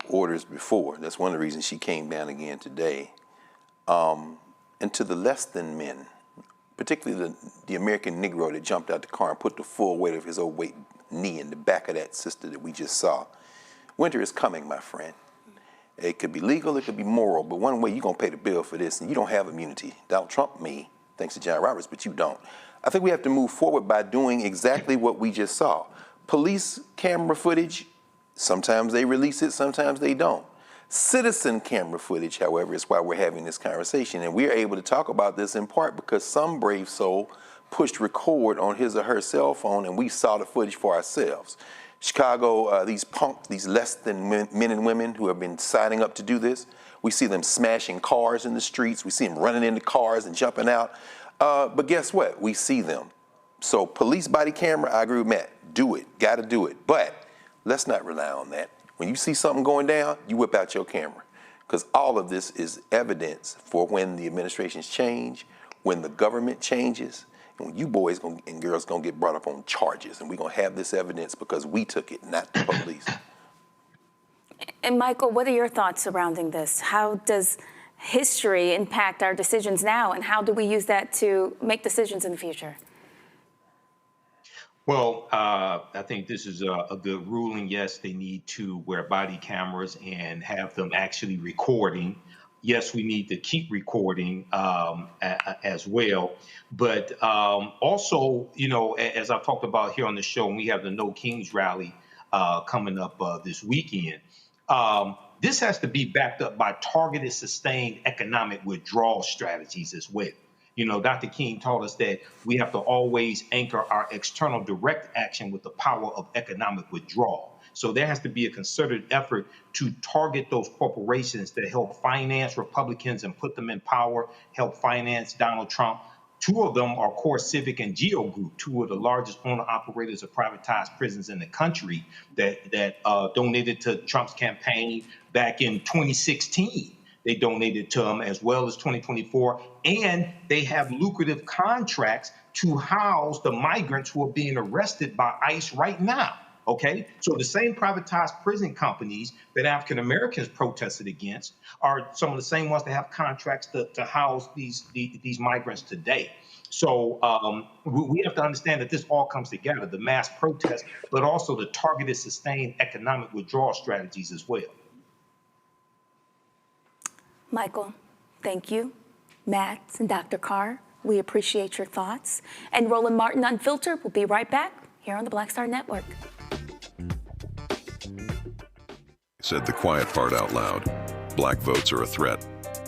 orders before. That's one of the reasons she came down again today. And to the less than men, particularly the American Negro that jumped out the car and put the full weight of his old knee in the back of that sister that we just saw. Winter is coming, my friend. It could be legal, it could be moral, but one way you're going to pay the bill for this, and you don't have immunity. Donald Trump may, thanks to John Roberts, but you don't. I think we have to move forward by doing exactly what we just saw. Police camera footage, sometimes they release it, sometimes they don't. Citizen camera footage, however, is why we're having this conversation. And we're able to talk about this in part because some brave soul pushed record on his or her cell phone and we saw the footage for ourselves. Chicago, these punks, these less than men and women who have been signing up to do this, we see them smashing cars in the streets. We see them running into cars and jumping out. But guess what? We see them. So police body camera, I agree with Matt. Do it. Got to do it. But let's not rely on that. When you see something going down, you whip out your camera. Because all of this is evidence for when the administrations change, when the government changes, and when you boys and girls going to get brought up on charges. And we're going to have this evidence because we took it, not the police. And Michael, what are your thoughts surrounding this? How does history impact our decisions now, and how do we use that to make decisions in the future? Well, I think this is a good ruling. Yes, they need to wear body cameras and have them actually recording. Yes, we need to keep recording as well. But also, you know, as I've talked about here on the show, and we have the No Kings rally coming up this weekend. This has to be backed up by targeted, sustained economic withdrawal strategies as well. You know, Dr. King taught us that we have to always anchor our external direct action with the power of economic withdrawal. So there has to be a concerted effort to target those corporations that help finance Republicans and put them in power, help finance Donald Trump. Two of them are Core Civic and Geo Group, two of the largest owner-operators of privatized prisons in the country that donated to Trump's campaign back in 2016. They donated to him as well as 2024, and they have lucrative contracts to house the migrants who are being arrested by ICE right now. Okay, so the same privatized prison companies that African Americans protested against are some of the same ones that have contracts to house these migrants today. So we have to understand that this all comes together, the mass protests, but also the targeted, sustained economic withdrawal strategies as well. Michael, thank you. Matt and Dr. Carr, we appreciate your thoughts. And Roland Martin Unfiltered will be right back here on the Black Star Network. Said the quiet part out loud. Black votes are a threat,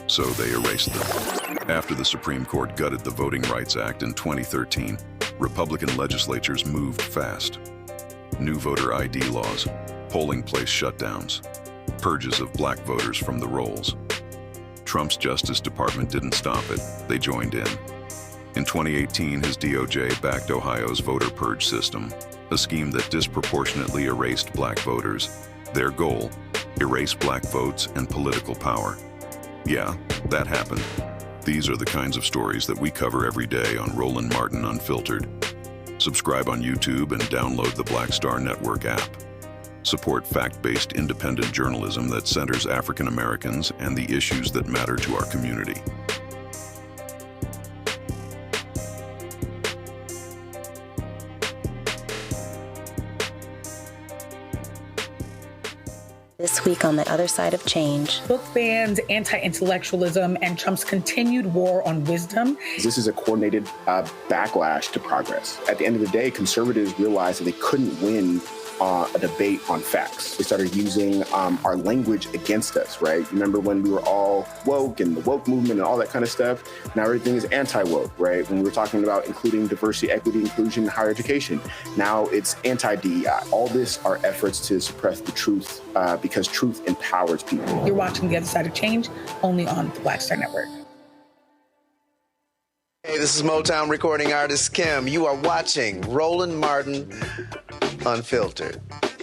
so they erased them. After the Supreme Court gutted the Voting Rights Act in 2013, Republican legislatures moved fast. New voter ID laws, polling place shutdowns, purges of black voters from the rolls. Trump's Justice Department didn't stop it, they joined in. In 2018, his DOJ backed Ohio's voter purge system, a scheme that disproportionately erased black voters. Their goal, erase black votes and political power. Yeah, that happened. These are the kinds of stories that we cover every day on Roland Martin Unfiltered. Subscribe on YouTube and download the Black Star Network app. Support fact-based independent journalism that centers African Americans and the issues that matter to our community. This week on The Other Side of Change. Book bans, anti-intellectualism, and Trump's continued war on wisdom. This is a coordinated backlash to progress. At the end of the day, conservatives realized that they couldn't win a debate on facts. They started using our language against us, right? Remember when we were all woke and the woke movement and all that kind of stuff? Now everything is anti-woke, right? When we were talking about including diversity, equity, inclusion in higher education, now it's anti-DEI. All this are efforts to suppress the truth because truth empowers people. You're watching The Other Side of Change only on the Black Star Network. Hey, this is Motown recording artist Kim. You are watching Roland Martin Unfiltered.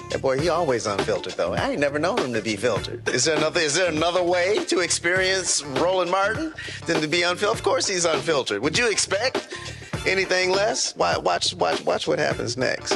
That boy, he always unfiltered though. I ain't never known him to be filtered. Is there another way to experience Roland Martin than to be unfiltered? Of course he's unfiltered. Would you expect anything less? Watch what happens next.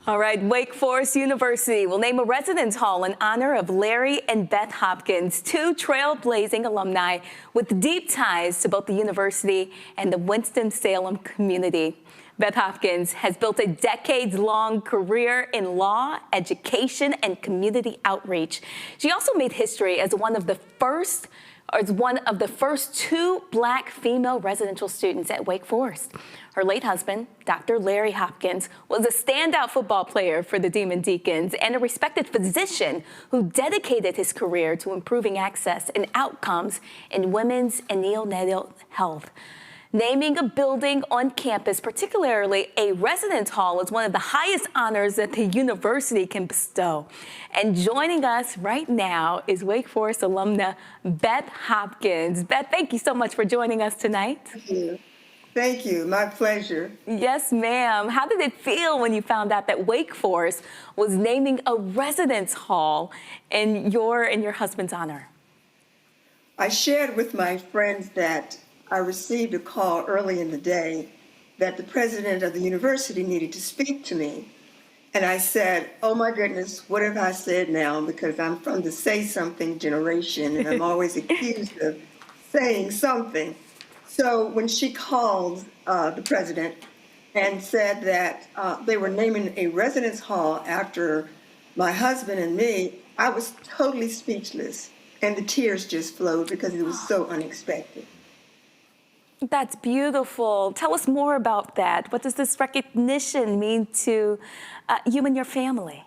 All right, Wake Forest University will name a residence hall in honor of Larry and Beth Hopkins, two trailblazing alumni with deep ties to both the university and the Winston-Salem community. Beth Hopkins has built a decades-long career in law, education, and community outreach. She also made history as one of the first two Black female residential students at Wake Forest. Her late husband, Dr. Larry Hopkins, was a standout football player for the Demon Deacons and a respected physician who dedicated his career to improving access and outcomes in women's and neonatal health. Naming a building on campus, particularly a residence hall, is one of the highest honors that the university can bestow. And joining us right now is Wake Forest alumna Beth Hopkins. Beth, thank you so much for joining us tonight. Thank you. Thank you. My pleasure. Yes, ma'am. How did it feel when you found out that Wake Forest was naming a residence hall in your and your husband's honor? I shared with my friends that I received a call early in the day that the president of the university needed to speak to me. And I said, oh my goodness, what have I said now? Because I'm from the say something generation and I'm always accused of saying something. So when she called the president and said that they were naming a residence hall after my husband and me, I was totally speechless. And the tears just flowed because it was so unexpected. That's beautiful. Tell us more about that. What does this recognition mean to you and your family?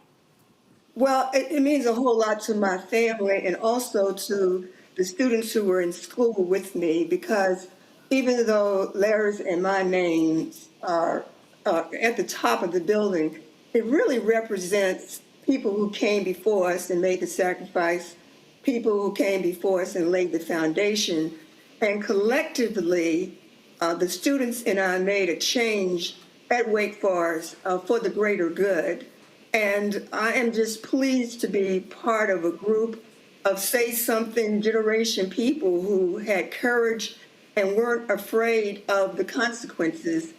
Well, it means a whole lot to my family and also to the students who were in school with me, because even though Larry's and my names are at the top of the building, it really represents people who came before us and made the sacrifice, people who came before us and laid the foundation. And collectively, the students and I made a change at Wake Forest for the greater good. And I am just pleased to be part of a group of say something generation people who had courage and weren't afraid of the consequences.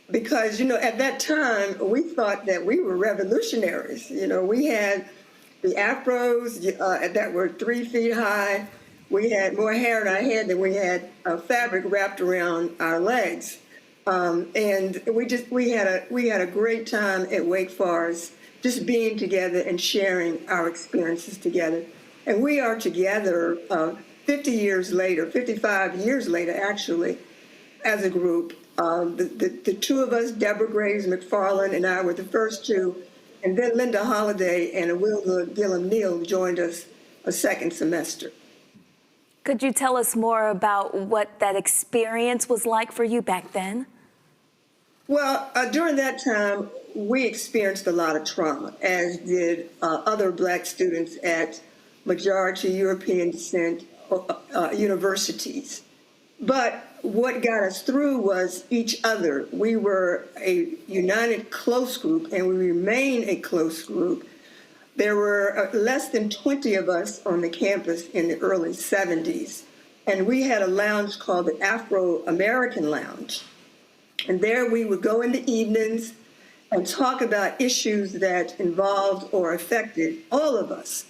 Because, you know, at that time, we thought that we were revolutionaries. You know, we had the afros that were 3 feet high. We had more hair in our head than we had fabric wrapped around our legs. And we had a great time at Wake Forest, just being together and sharing our experiences together. And we are together 55 years later, actually, as a group. The two of us, Deborah Graves McFarland and I, were the first two. And then Linda Holliday and Awilda Gillum Neal joined us a second semester. Could you tell us more about what that experience was like for you back then? Well, during that time, we experienced a lot of trauma, as did other Black students at majority European descent universities. But what got us through was each other. We were a united, close group, and we remain a close group. There were less than 20 of us on the campus in the early 70s, and we had a lounge called the Afro-American Lounge. And there we would go in the evenings and talk about issues that involved or affected all of us.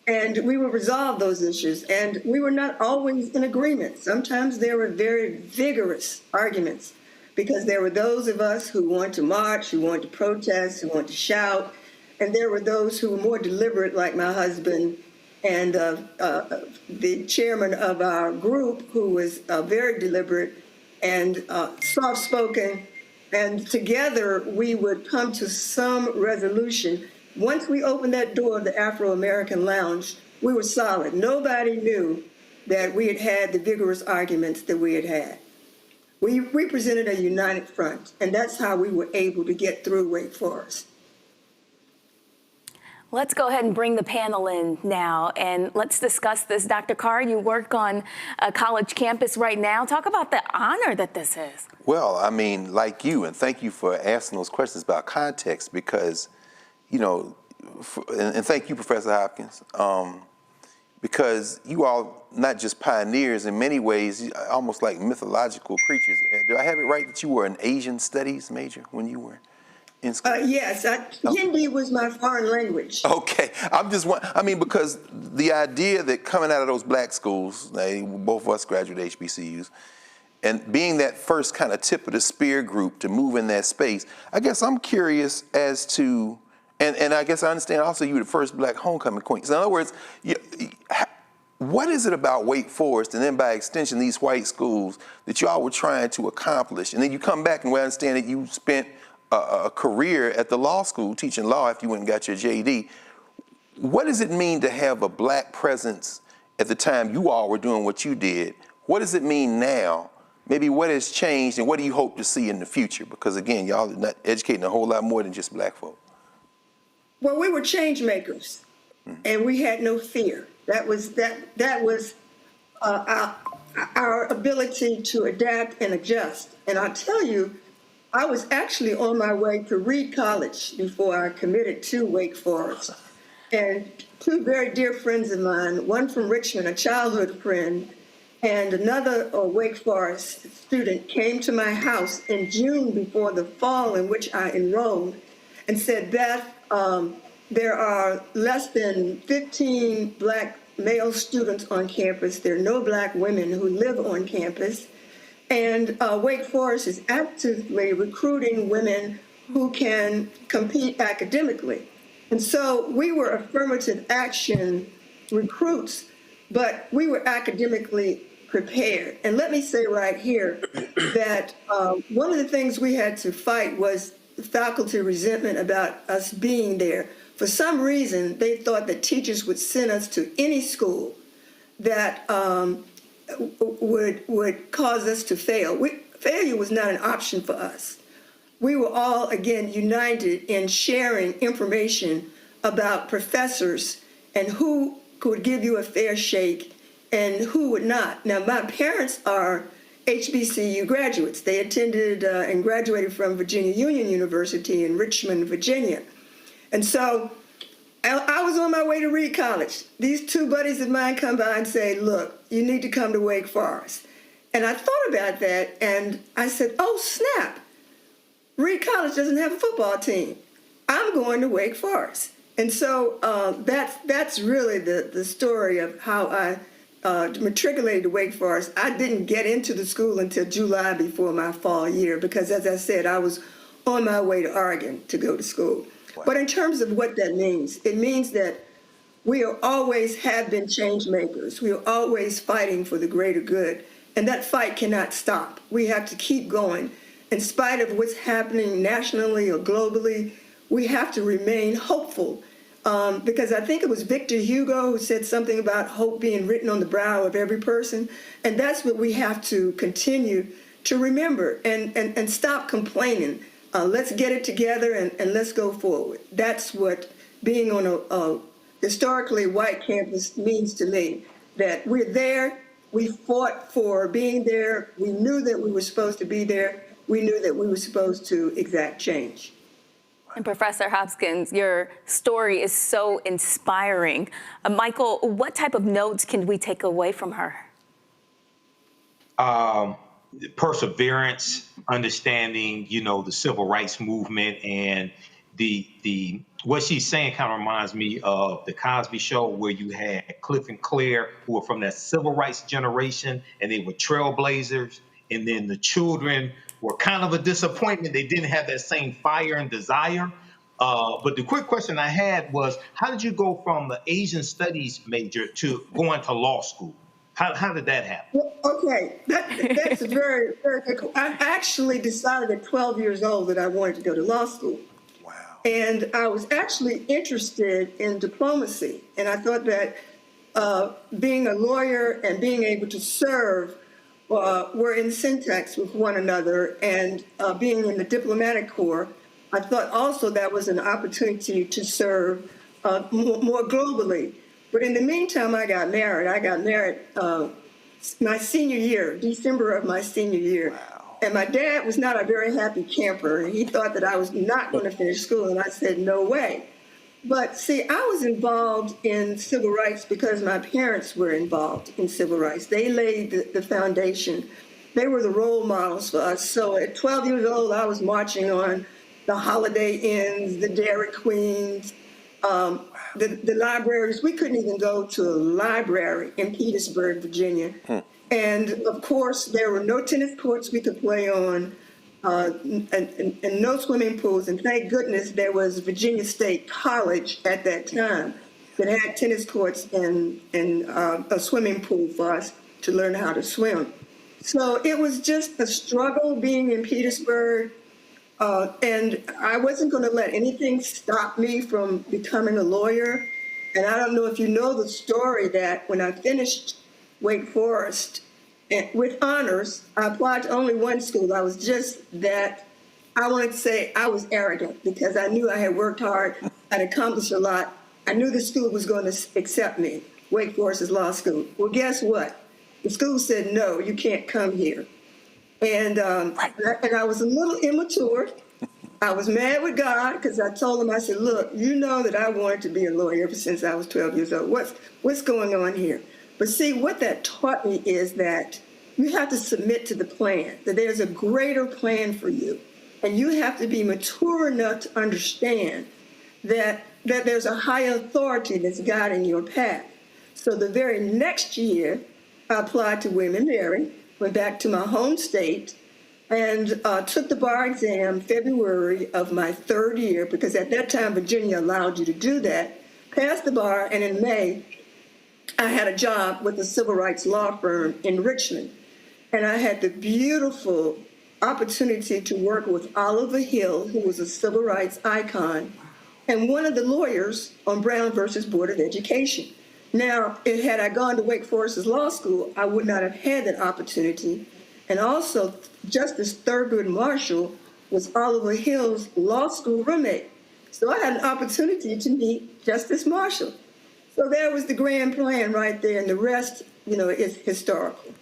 And we would resolve those issues, and we were not always in agreement. Sometimes there were very vigorous arguments, because there were those of us who wanted to march, who wanted to protest, who wanted to shout, and there were those who were more deliberate, like my husband and the chairman of our group, who was very deliberate and soft-spoken. And together, we would come to some resolution. Once we opened that door of the Afro-American Lounge, we were solid. Nobody knew that we had had the vigorous arguments that we had had. We represented a united front, and that's how we were able to get through Wake Forest. Let's go ahead and bring the panel in now, and let's discuss this. Dr. Carr, you work on a college campus right now. Talk about the honor that this is. Well, I mean, like you, and thank you for asking those questions about context, because, you know, and thank you, Professor Hopkins, because you all not just pioneers in many ways, almost like mythological creatures. Do I have it right that you were an Asian studies major when you were in school? Yes, Hindi was my foreign language. Okay, because the idea that coming out of those black schools, both of us graduated HBCUs, and being that first kind of tip of the spear group to move in that space, I guess I'm curious as to, and I guess I understand also you were the first black homecoming queen. So in other words, what is it about Wake Forest and then by extension these white schools that y'all were trying to accomplish? And then you come back and we understand that you spent a career at the law school teaching law after you went and got your JD. What does it mean to have a black presence at the time you all were doing what you did? What does it mean now? Maybe what has changed and what do you hope to see in the future? Because again, y'all are not educating a whole lot more than just black folk. Well, we were change makers, and we had no fear. That was our ability to adapt and adjust. And I'll tell you, I was actually on my way to Reed College before I committed to Wake Forest. And two very dear friends of mine, one from Richmond, a childhood friend, and another Wake Forest student came to my house in June before the fall in which I enrolled and said, Beth, there are less than 15 black male students on campus. There are no black women who live on campus. And Wake Forest is actively recruiting women who can compete academically. And so we were affirmative action recruits, but we were academically prepared. And let me say right here that one of the things we had to fight was faculty resentment about us being there. For some reason, they thought that teachers would send us to any school that would cause us to fail. Failure was not an option for us. We were all, again, united in sharing information about professors and who could give you a fair shake and who would not. Now, my parents are HBCU graduates. They attended and graduated from Virginia Union University in Richmond, Virginia. And so I was on my way to Reed College. These two buddies of mine come by and say, look, you need to come to Wake Forest. And I thought about that and I said, oh, snap. Reed College doesn't have a football team. I'm going to Wake Forest. And so that's really the story of how I matriculated to Wake Forest. I didn't get into the school until July before my fall year because, as I said, I was on my way to Oregon to go to school. Wow. But in terms of what that means, it means that we always have been change makers. We are always fighting for the greater good. And that fight cannot stop. We have to keep going. In spite of what's happening nationally or globally, we have to remain hopeful. Because I think it was Victor Hugo who said something about hope being written on the brow of every person. And that's what we have to continue to remember and stop complaining. Let's get it together and let's go forward. That's what being on a historically white campus means to me, that we're there. We fought for being there. We knew that we were supposed to be there. We knew that we were supposed to exact change. And Professor Hopkins, your story is so inspiring. Michael, what type of notes can we take away from her? Perseverance, understanding, the civil rights movement, and the what she's saying kind of reminds me of the Cosby Show, where you had Cliff and Claire, who were from that civil rights generation, and they were trailblazers, and then the children were kind of a disappointment. They didn't have that same fire and desire. But the quick question I had was, how did you go from the Asian studies major to going to law school? How did that happen? Well, okay, that's a very, very good. I actually decided at 12 years old that I wanted to go to law school. Wow. And I was actually interested in diplomacy. And I thought that being a lawyer and being able to serve were in syntax with one another, and being in the diplomatic corps, I thought also that was an opportunity to serve more globally. But in the meantime, I got married. I got married my senior year, December of my senior year. Wow. And my dad was not a very happy camper. He thought that I was not going to finish school, and I said, no way. But see, I was involved in civil rights because my parents were involved in civil rights. They laid the foundation. They were the role models for us. So at 12 years old, I was marching on the Holiday Inns, the Dairy Queens, the libraries. We couldn't even go to a library in Petersburg, Virginia. And of course, there were no tennis courts we could play on, and no swimming pools. And thank goodness there was Virginia State College at that time that had tennis courts and a swimming pool for us to learn how to swim. So it was just a struggle being in Petersburg. And I wasn't going to let anything stop me from becoming a lawyer. And I don't know if you know the story that when I finished Wake Forest with honors, I applied to only one school. I was just that, I wanted to say I was arrogant because I knew I had worked hard, I'd accomplished a lot. I knew the school was going to accept me, Wake Forest's law school. Well, guess what? The school said, no, you can't come here. And I was a little immature. I was mad with God because I told him, I said, look, you know that I wanted to be a lawyer ever since I was 12 years old. What's going on here? But see, what that taught me is that you have to submit to the plan, that there's a greater plan for you. And you have to be mature enough to understand that there's a higher authority that's guiding your path. So the very next year, I applied to William & Mary, went back to my home state, and took the bar exam February of my third year, because at that time, Virginia allowed you to do that, passed the bar, and in May, I had a job with a civil rights law firm in Richmond. And I had the beautiful opportunity to work with Oliver Hill, who was a civil rights icon, and one of the lawyers on Brown versus Board of Education. Now, had I gone to Wake Forest's law school, I would not have had that opportunity. And also, Justice Thurgood Marshall was Oliver Hill's law school roommate. So I had an opportunity to meet Justice Marshall. So there was the grand plan right there, and the rest, is historical.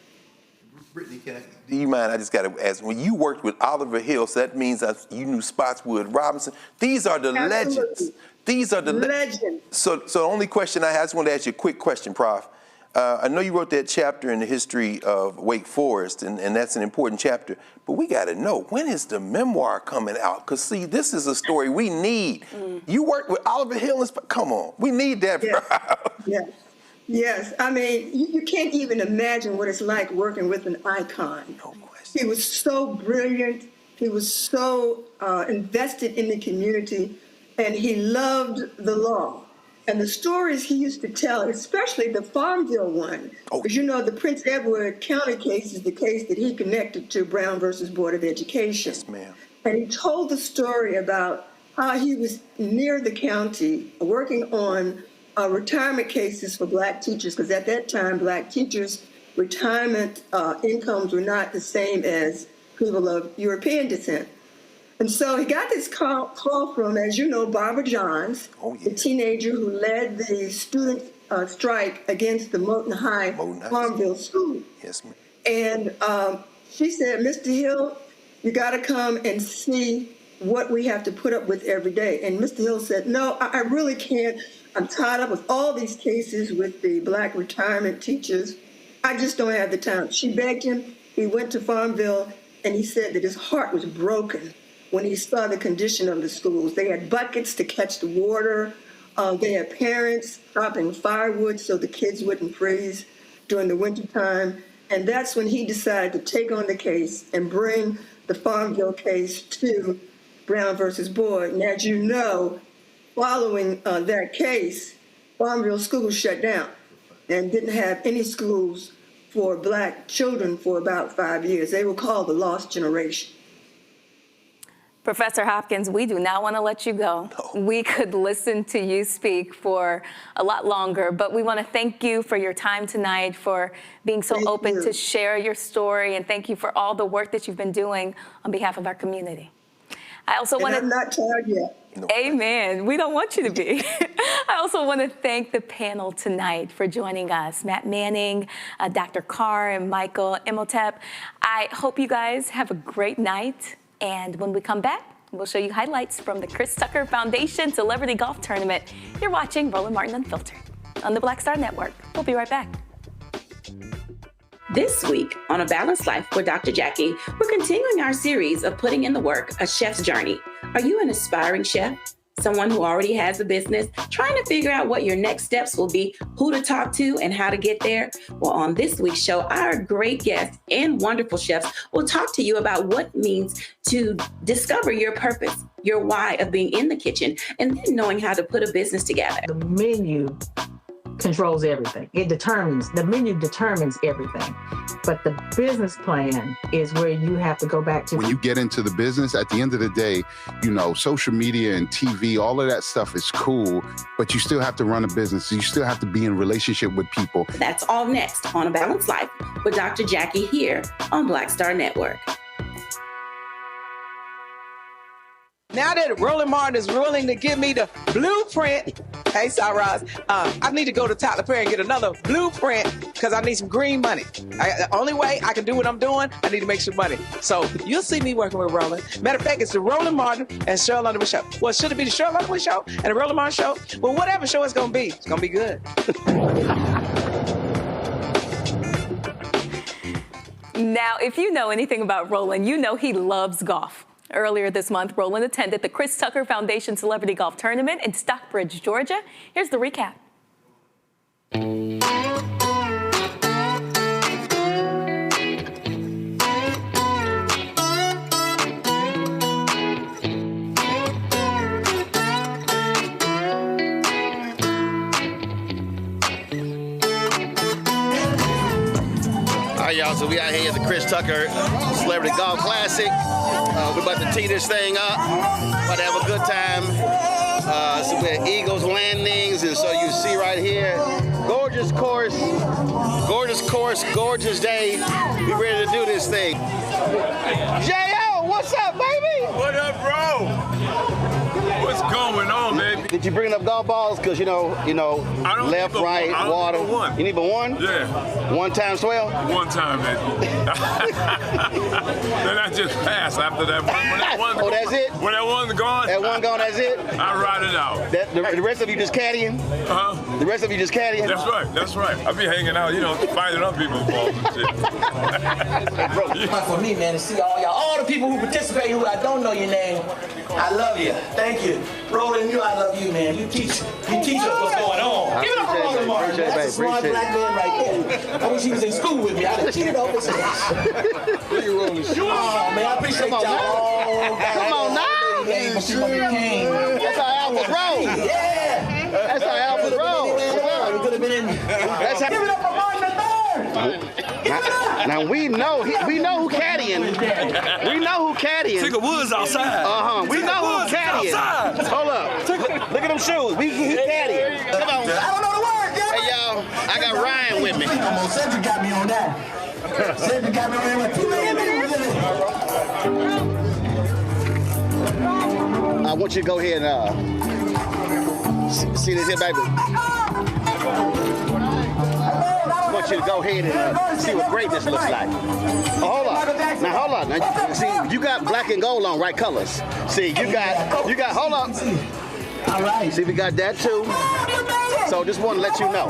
Brittany, do you mind? I just got to ask. When you worked with Oliver Hill, so that means that you knew Spotswood Robinson. These are the legends. These are the legends. So the only question I just want to ask you a quick question, Prof. I know you wrote that chapter in the history of Wake Forest, and that's an important chapter. But we got to know, when is the memoir coming out? Because, see, this is a story we need. You worked with Oliver Hill. Come on. We need that, Yes. Yes. I mean, you can't even imagine what it's like working with an icon. No question. He was so brilliant. He was so invested in the community, and he loved the law. And the stories he used to tell, especially the Farmville one, because the Prince Edward County case is the case that he connected to Brown versus Board of Education. Yes, ma'am. And he told the story about how he was near the county working on retirement cases for Black teachers, because at that time, Black teachers' retirement incomes were not the same as people of European descent. And so he got this call from, as you know, Barbara Johns, the teenager who led the student strike against the Moton High Farmville School. Yes, ma'am. And she said, Mr. Hill, you got to come and see what we have to put up with every day. And Mr. Hill said, no, I really can't. I'm tied up with all these cases with the Black retirement teachers. I just don't have the time. She begged him. He went to Farmville, and he said that his heart was broken when he saw the condition of the schools. They had buckets to catch the water. They had parents chopping firewood so the kids wouldn't freeze during the wintertime. And that's when he decided to take on the case and bring the Farmville case to Brown versus Board. And as you know, following that case, Farmville schools shut down and didn't have any schools for Black children for about 5 years. They were called the Lost Generation. Professor Hopkins, we do not want to let you go. No. We could listen to you speak for a lot longer, but we want to thank you for your time tonight, for being so open to share your story, and thank you for all the work that you've been doing on behalf of our community. I also want to. I'm not tired yet. Amen. We don't want you to be. I also want to thank the panel tonight for joining us. Matt Manning, Dr. Carr, and Michael Imhotep. I hope you guys have a great night. And when we come back, we'll show you highlights from the Chris Tucker Foundation Celebrity Golf Tournament. You're watching Roland Martin Unfiltered on the Black Star Network. We'll be right back. This week on A Balanced Life with Dr. Jackie, we're continuing our series of Putting in the Work, A Chef's Journey. Are you an aspiring chef? Someone who already has a business, trying to figure out what your next steps will be, who to talk to, and how to get there? Well, on this week's show, our great guests and wonderful chefs will talk to you about what it means to discover your purpose, your why of being in the kitchen, and then knowing how to put a business together. The menu controls everything. The menu determines everything. But the business plan is where you have to go back to. When you get into the business, at the end of the day, social media and TV, all of that stuff is cool, but you still have to run a business. You still have to be in relationship with people. That's all next on A Balanced Life with Dr. Jackie here on Black Star Network. Now that Roland Martin is willing to give me the blueprint, hey, Cyrus, I need to go to Tyler Perry and get another blueprint because I need some green money. The only way I can do what I'm doing, I need to make some money. So you'll see me working with Roland. Matter of fact, it's the Roland Martin and Cheryl Underwood show. Well, should it be the Cheryl Underwood show and the Roland Martin show? Well, whatever show it's going to be, it's going to be good. Now, if you know anything about Roland, you know he loves golf. Earlier this month, Roland attended the Chris Tucker Foundation Celebrity Golf Tournament in Stockbridge, Georgia. Here's the recap. All right, y'all, so we out here at the Chris Tucker Celebrity Golf Classic. We're about to tee this thing up, about to have a good time. So we had Eagles landings, and so you see right here, gorgeous course, gorgeous day. We ready to do this thing. J.O., what's up, baby? What up, bro? What's going on, baby? Did you bring enough golf balls? Because, left, right, water. You need but one? Yeah. 1 times 12? 1 time, baby. Then I just pass after that one. When that one's oh, that's it? When that one's gone? That one gone, that's it? I ride it out. The rest of you just caddying? Uh-huh. The rest of you just caddying? That's right. I be hanging out, finding other people's balls and shit. For me, man, to see all the people who participate who I don't know your name, I love you. Thank you. Roland, I love you, man. You teach us what's going on. Give it up for Roland Martin. That's a smart black man right there. I wish he was in school with me. I'd have cheated over his ass. Oh, man, I appreciate y'all. Come on now. That's how alphas roll. Yeah. That's how alphas roll. We could have been in. Give it up for Martin III. Now we know who caddying. We know who caddying. Ticker Woods outside. We know who caddying. Hold up. Look at them shoes. He caddying. Come on. I don't know the word. Hey y'all, I got Ryan with me. Come on, Cedric got me on that. Cedric got me on there with 2 million. I want you to go ahead and see this here, baby. I want you to go ahead and see what greatness looks like. Oh, hold on. Now, hold on. Now, see, you got black and gold on, right colors. See, you got, hold on. All right. See, we got that too. So just want to let you know.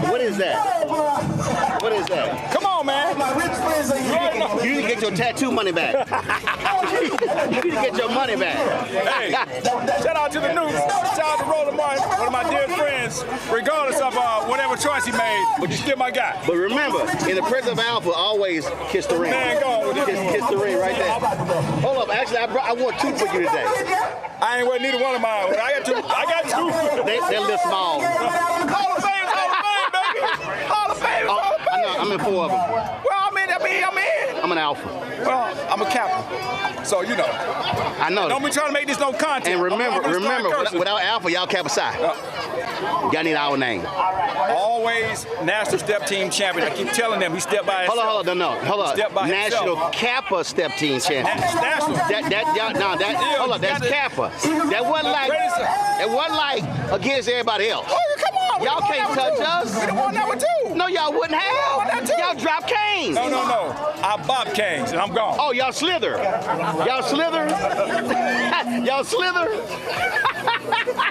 What is that? What is that? Come on, man. My rich friends are here. You need to get your tattoo money back. You need to get your money back. Hey, shout out to the news. Shout out to Roland Martin, one of my dear friends, regardless of whatever choice he made, but you still my guy. But remember, in the presence of alpha, always kiss the ring. Man, go on with it. Kiss the ring right there. Hold up, actually, I want 2 for you today. I ain't wearing neither one of mine. I got 2. They're a little small. Hall of Fame, baby. Hall of Fame. I know, I'm in 4 of them. Well, I'm in. I'm an alpha. Well, I'm a Kappa. So, I know. Don't be trying to make this no content. And remember, without alpha, y'all Kappa Psi. Y'all need our name. Always national step team champion. I keep telling them he stepped by himself. Hold on. National Kappa step team champion. National. Hold on, that's Kappa. That wasn't like against everybody else. Oh, come on. Y'all can't touch us. We won that one too. No, y'all wouldn't have. Y'all drop canes. No. I bop canes and I'm gone. Oh, y'all slither. Y'all slither. Y'all slither.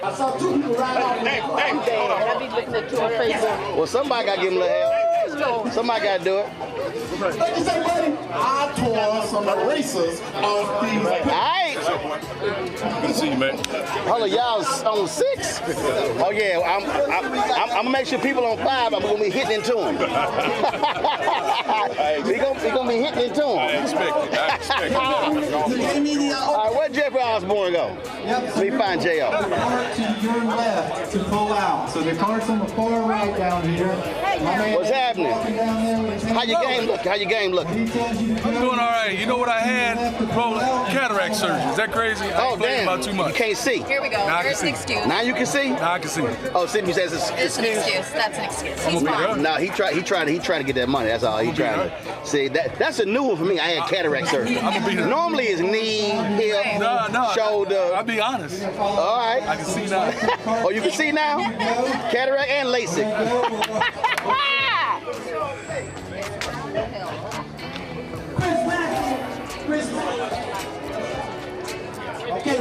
I saw 2 people ride off. Well, somebody got to give him a little help. Somebody got to do it. What you say, buddy? I tore some erasers off these. All right. Good to see you, man. Hold on, y'all on 6? Oh yeah, I'm gonna make sure people on 5. I'm gonna be hitting into them. we gonna be hitting into them. I expect it. All right, where'd Jeffrey Osborne go? Let me find J.O. Card to your left to pull out. So the card's on the far right down here. What's happening? How your game look? How your game looking? I'm doing all right. You know what I had? Roland, cataract surgery. Is that crazy? I ain't playing about too much. You can't see. Here we go. Now There's an excuse. Now you can see? Now I can see. Oh, Sydney says it's It's an excuse. That's an excuse. He's fine. No, he tried to get that money. That's all he tried to. See, that's a new one for me. I had cataract surgery. Normally it's knee, hip, shoulder. I'll be honest. All right. I can see now. Oh, you can see now? Cataract and LASIK.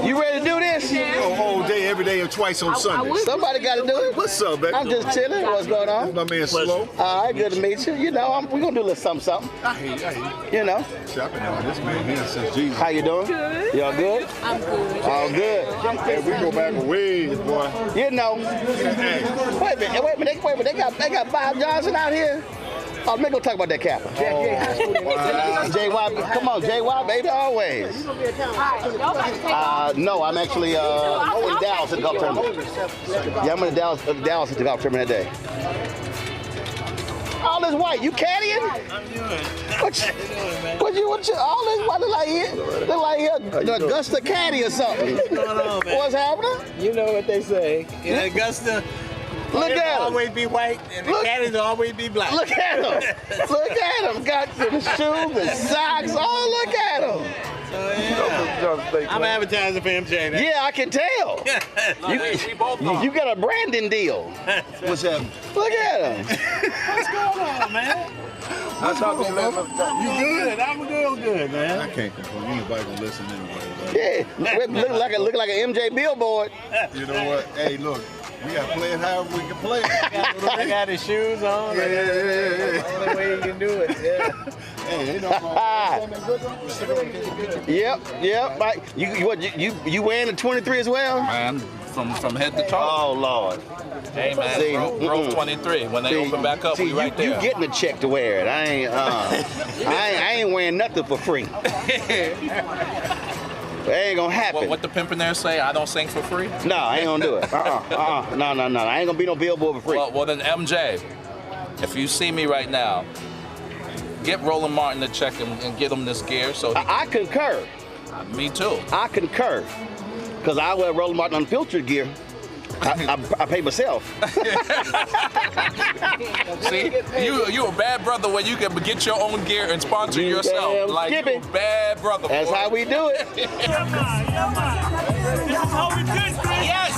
You ready to do this? Whole day, every day, and twice on Sunday. Somebody got to do it. What's up, baby? I'm just chilling. What's going on? My man Slow. All right, good to meet you. You know, we're going to do a little something. I hear you. You know. See, I've been on this man here since Jesus. How you doing? Good. Y'all good? I'm good. All good. Hey, we go back a ways, boy. You know. Hey. Wait a minute. They got Bob Johnson out here. Oh, let me go talk about that Kappa. JY, come on, JY, baby, always. No, I'm actually in Dallas at the golf tournament. Yeah, I'm in Dallas at the golf tournament that day. All this white, you caddying? What you, all this white look like the Augusta caddy or something. What's going on, man? What's happening? You know what they say. In Augusta, look at him. Always be white, and the caddies always be black. Look at him. Look at him. Got the shoes, the socks. Oh, look at him. I'm advertising for MJ now. Yeah, I can tell. You got a branding deal. What's up? Look at him. What's going on, man? I talk to you. You good? I'm real good, man. I can't complain. Anybody gonna listen anyway. Yeah, look like an MJ billboard. You know what? Hey, look. We got to play it however we can play it. I got his shoes on. Yeah. The only way you can do it. Yeah. Hey, ain't no problem. Yep. You wearing the 23 as well? Man, from head to toe. Oh Lord. Hey man, Grove 23. When they open back up, we right there. You getting a check to wear it? I ain't wearing nothing for free. It ain't gonna happen. What the pimpin' there say? I don't sing for free? No, I ain't gonna do it. No. I ain't gonna be no billboard for free. Well, then MJ, if you see me right now, get Roland Martin to check him and get him this gear. So I concur. Me too. I concur, cause I wear Roland Martin unfiltered gear. I pay myself. See, you a bad brother when you can get your own gear and sponsor yourself. Like you a bad brother. That's how we do it. This is how we do it. Yes,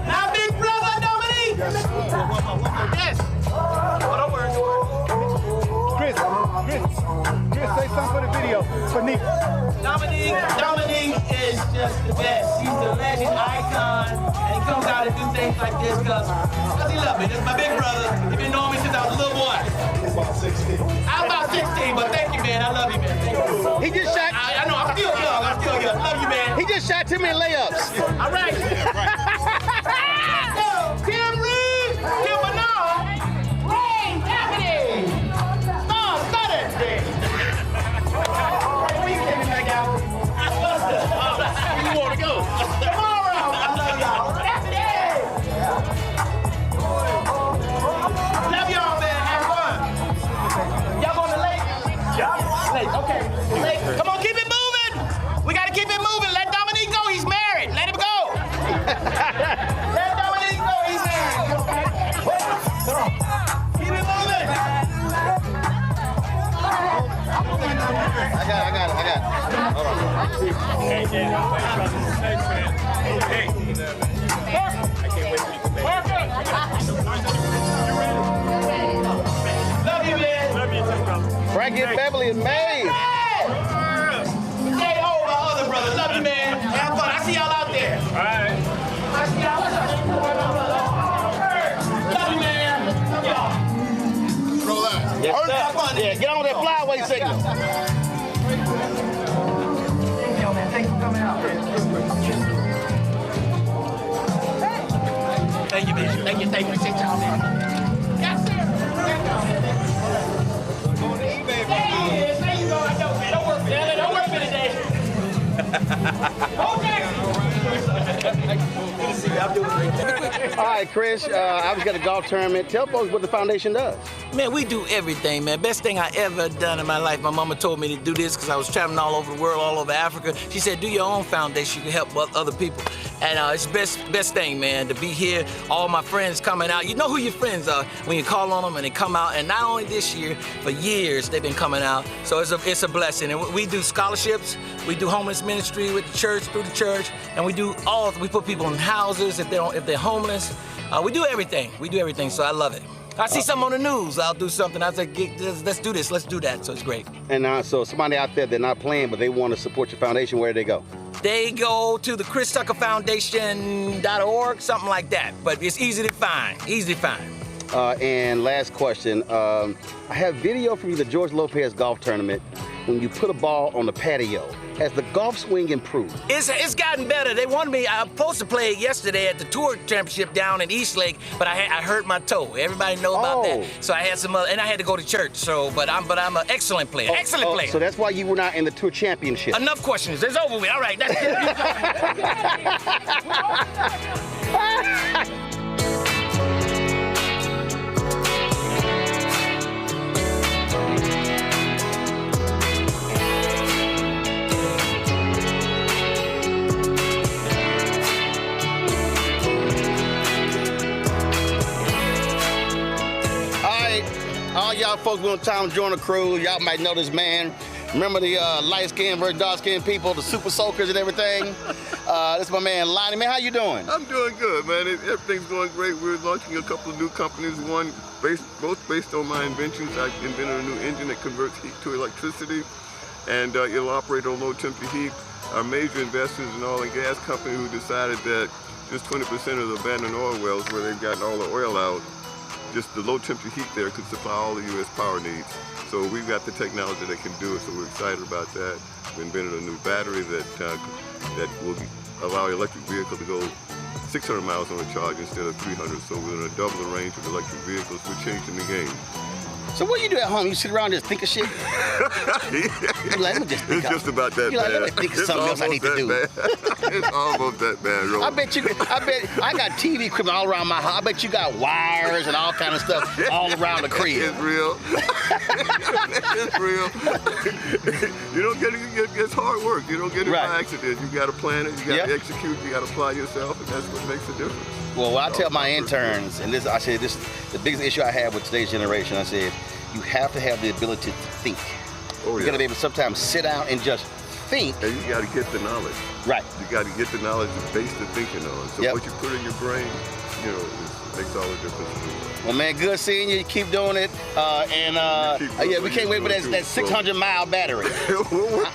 Now, big brother Dominique. Yes. Chris, say something for the video. For Nick. Dominique is just the best. He's the legend icon, and he comes out and do things like this because he loves me. This is my big brother. He's been knowing me since I was a little boy. About 16. I'm about 16, but thank you, man. I love you, man. Thank you. He just shot. I know. I'm still young. Love you, man. He just shot too many layups. All right. Kim Reed, Kim Bernard, Ray Anthony. Start it. We can back out. You want to go? Tomorrow. I love y'all. Love y'all, man. Have fun. Y'all going to lake? Yeah. Lake. Okay. Lake. Come on, keep it moving. We got to keep it moving. Let Dominique go. He's married. Let him go. Love you, man. Love you too, brother. Frankie and Beverly is made. Stay home, my other brother. Love you, man. Have fun. I see y'all out there. All right. I see y'all. Love you, man. Love y'all. Roland. Yeah, get on that flyway signal. Thanks for coming out. Thank you, man. Thank you. Appreciate y'all, man. Yes, sir. There you go. I know, man. Don't work for that. Don't work for today. Okay. Good to see you. I'm doing great. All right, Chris, I was at a golf tournament. Tell folks what the foundation does. Man, we do everything, man. Best thing I ever done in my life. My mama told me to do this because I was traveling all over the world, all over Africa. She said, do your own foundation. You can help other people. And it's the best thing, man, to be here. All my friends coming out. You know who your friends are when you call on them and they come out. And not only this year, for years they've been coming out. So it's a blessing. And we do scholarships. We do homeless ministry with the church, through the church. And we put people in houses if they're homeless. We do everything. So I love it. I see something on the news, I'll do something. I say, let's do this, let's do that. So it's great. And so somebody out there, they're not playing, but they want to support your foundation, where do they go? They go to the ChrisTuckerFoundation.org, something like that. But it's easy to find, And last question, I have video from the George Lopez golf tournament when you put a ball on the patio. Has the golf swing improved? It's gotten better. They wanted me, I was supposed to play yesterday at the tour championship down in Eastlake, but I hurt my toe. Everybody know about that. So I had and I had to go to church. So, but I'm an excellent player. Excellent player. So that's why you were not in the tour championship. Enough questions. It's over with. All right. That's it. All y'all folks who on time to join the crew, y'all might know this man. Remember the light-skinned versus dark-skinned people, the super soakers and everything? This is my man Lonnie. Man, how you doing? I'm doing good, man. Everything's going great. We're launching a couple of new companies. One, both based on my inventions. I invented a new engine that converts heat to electricity, and it'll operate on low-temperature heat. Our major investors in oil and gas company who decided that just 20% of the abandoned oil wells where they've gotten all the oil out, just the low temperature heat there could supply all the U.S. power needs. So we've got the technology that can do it, so we're excited about that. We invented a new battery that will allow an electric vehicle to go 600 miles on a charge instead of 300, so we're going to double the range of electric vehicles. We're changing the game. So what do you do at home? You sit around and just think of shit? You're like, let me just think it's just about that You're bad. Like, let me think of something else I need to do. It's almost that bad, Roland. I bet I got TV equipment all around my house. I bet you got wires and all kind of stuff all around the crib. It's real. It's real. You don't get it, it's hard work. You don't get it by accident. You got to plan it, you got to execute, you got to apply yourself, and that's what makes the difference. Well, what I tell my interns, and I said this is the biggest issue I have with today's generation, I said, you have to have the ability to think. You got to be able to sometimes sit down and just think. And you got to get the knowledge. Right. You got to get the knowledge to base the thinking on. So what you put in your brain, you know, it makes all the difference in the world. Well, man, good seeing you. You keep doing it. We can't wait for that 600-mile battery.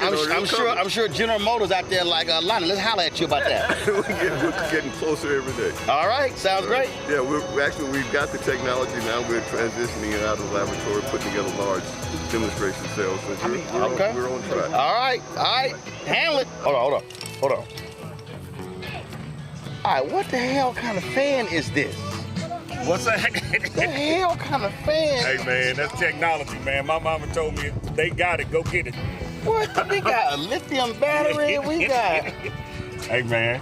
I'm sure General Motors out there like, Lonnie, let's holler at you about that. We're getting closer every day. All right, sounds great. Yeah, we've got the technology now. We're transitioning it out of the laboratory, putting together large demonstration cells. So we're on track. All right, handle it. Hold on. All right, what the hell kind of fan is this? What's that? The hell kind of fan? Hey, man, that's technology, man. My mama told me if they got it, go get it. What? We got a lithium battery. We got... Hey, man.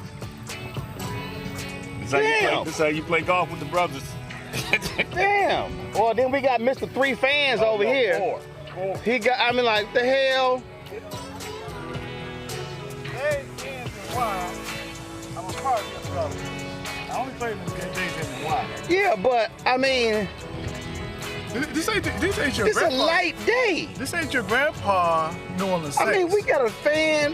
This how you play golf with the brothers. Damn. Well, then we got Mr. Three Fans over here. Four. He got, I mean, like, the hell? Hey, and why? I'm a part of this brother. I only play with things in the water. Yeah, but I mean, This ain't your It's grandpa. a light day. This ain't your grandpa New Orleans I mean, we got a fan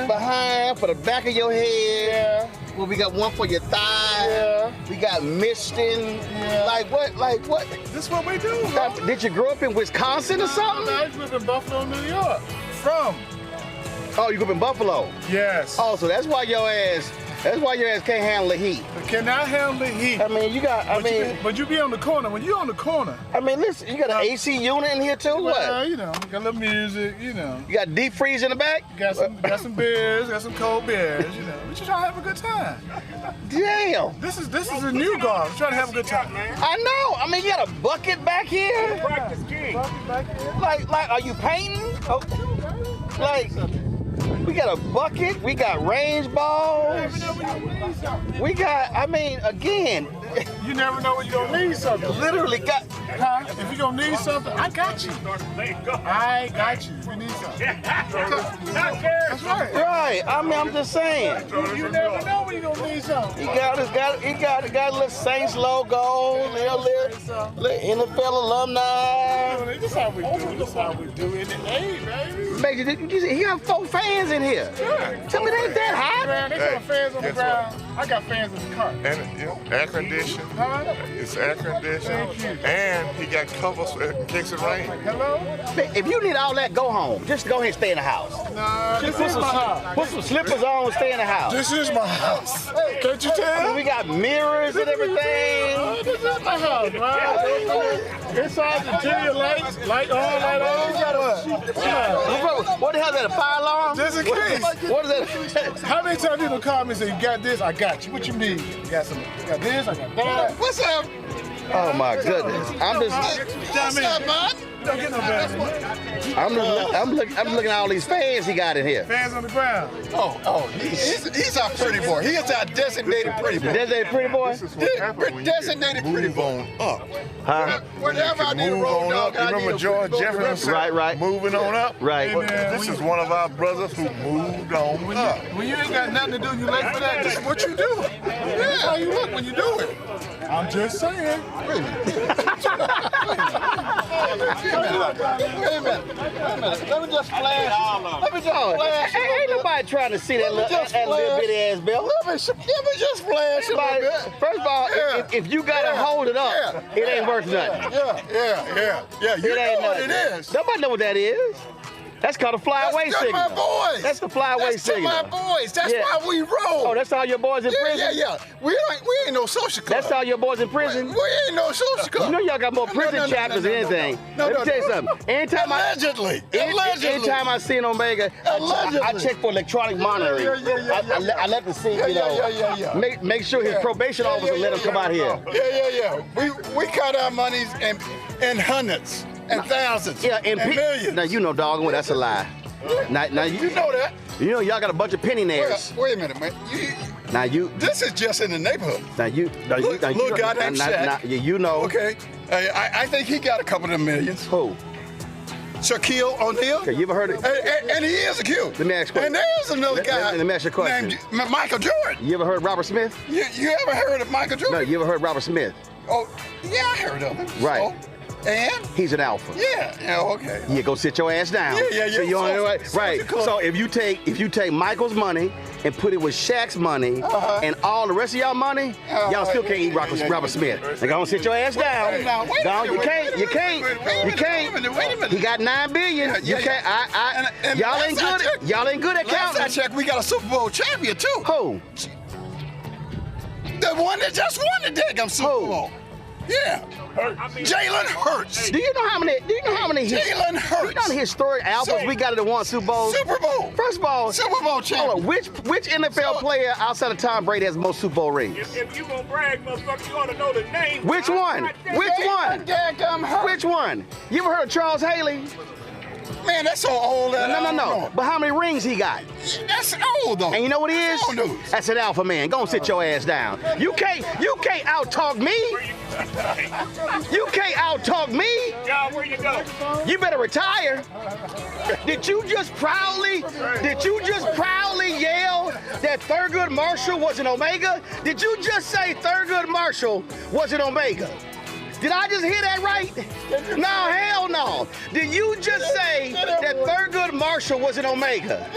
behind for the back of your head. Well, we got one for your thigh. We got misting. Like what? This is what we do, Did you grow up in Wisconsin or something? No, I grew up in Buffalo, New York. From? Oh, you grew up in Buffalo? Yes. Oh, so that's why your ass can't handle the heat. Cannot handle the heat. I mean, but you be on the corner. When you on the corner. I mean, listen, you got an AC unit in here too? Well, What? you know, got a little music, you know. You got deep freeze in the back? Got some beers, got some cold beers, you know. We just trying to have a good time. Damn. This is a new guard. We're trying to have a good time, man. I know. I mean, you got a bucket back here? Practice king. Like, are you painting? Oh, like, we got a bucket. We got range balls. We got, I mean, again. You never know when you're going to need something. Literally got. Huh? If you're going to need something, I got you. I got you. If you need something. That's right. Right. I mean, I'm just saying. You never know when you're going to need something. He got a little Saints logo, little NFL alumni. This is how we do. This is how we do it in the A, baby. He got 4 fans in here. Yeah. Tell me they ain't that hot. Man, they got fans on the ground. I got fans in the car. And air conditioned. It's air conditioned. And he got covers in case it rains. Hello? If you need all that, go home. Just go ahead and stay in the house. Nah, this is my house. Put some slippers on and stay in the house. This is my house. Can't you tell? We got mirrors and everything. This is my house, man. Inside the interior lights, light on, light on. What the hell is that, a fire alarm? Just in case. What is that? How many times people call me and say, you got this? I got you. What you need? You got this? I got that. What's up? Oh my goodness. I'm just. What's up, man? Don't get no better. I'm looking at all these fans he got in here. Fans on the ground. He's our pretty boy. He is our designated pretty boy. Designated pretty boy? Designated pretty boy. Huh? Whenever I need a Move road on dog, up. You remember George Jefferson? Right. Moving on up. Right. This is one of our brothers who moved on up. When you ain't got nothing to do, you late for that. This is what you do. That's how you look when you do it. I'm just saying. Wait a minute. Let me just flash. Ain't nobody trying to see that little bitty ass belt. Let me just flash a little bit. First of all, if you gotta hold it up, it ain't worth nothing. Yeah. You know what it is. Nobody know what that is. That's called a flyaway signal. That's my boys. That's the flyaway signal. That's my boys. That's why we roll. Oh, that's all your boys in prison? Yeah. We ain't no social club. That's all your boys in prison? We ain't no social club. You know y'all got more prison chapters than anything. Let me tell you something. Allegedly. Anytime I see an Omega, I check for electronic monitoring. I let the see, make sure his probation officer let him come out here. Yeah. We cut our monies in hundreds. And thousands. Yeah, and millions. Now you know doggone well that's a lie. Now you know that. You know y'all got a bunch of penny nairs. Wait a minute, man. This is just in the neighborhood. Look, goddamn Shaq. You know. Okay. I think he got a couple of them millions. Who? Shaquille O'Neal. Okay, you ever heard of and he is a Q. Let me ask you. And there's another guy. Let me ask you a question. Named Michael Jordan. You ever heard of Robert Smith? You ever heard of Michael Jordan? No, you ever heard of Robert Smith? Oh, yeah, I heard of him. Right. And? He's an alpha. Yeah, okay. Yeah, go sit your ass down. Yeah. So you right. So if you take Michael's money and put it with Shaq's money and all the rest of y'all money, y'all still can't eat Robert Smith. Like, go sit your ass down. You can't. He got $9 billion. You can't. Y'all ain't good. Y'all ain't good at counting. Last I checked, we got a Super Bowl champion too. Who? The one that just won the daggum Super Bowl. Yeah. Jalen Hurts. Do you know how many? Jalen Hurts. Do you know how many historic albums we got at the one Super Bowl? Super Bowl. First of all, Super Bowl champion. Hold on, which NFL player outside of Tom Brady has the most Super Bowl rings? If you gonna brag, motherfucker, you ought to know the name. Which one? Which one? You ever heard of Charles Haley? Man, that's so old. No. But how many rings he got? That's old though. And you know what he is? That's an alpha man. Go and sit your ass down. You can't out-talk me. You can't out-talk me. John, where you go? You better retire. Did you just proudly yell that Thurgood Marshall was an Omega? Did you just say Thurgood Marshall was an Omega? Did I just hear that right? No, hell no. Did you just say that Thurgood Marshall was an Omega?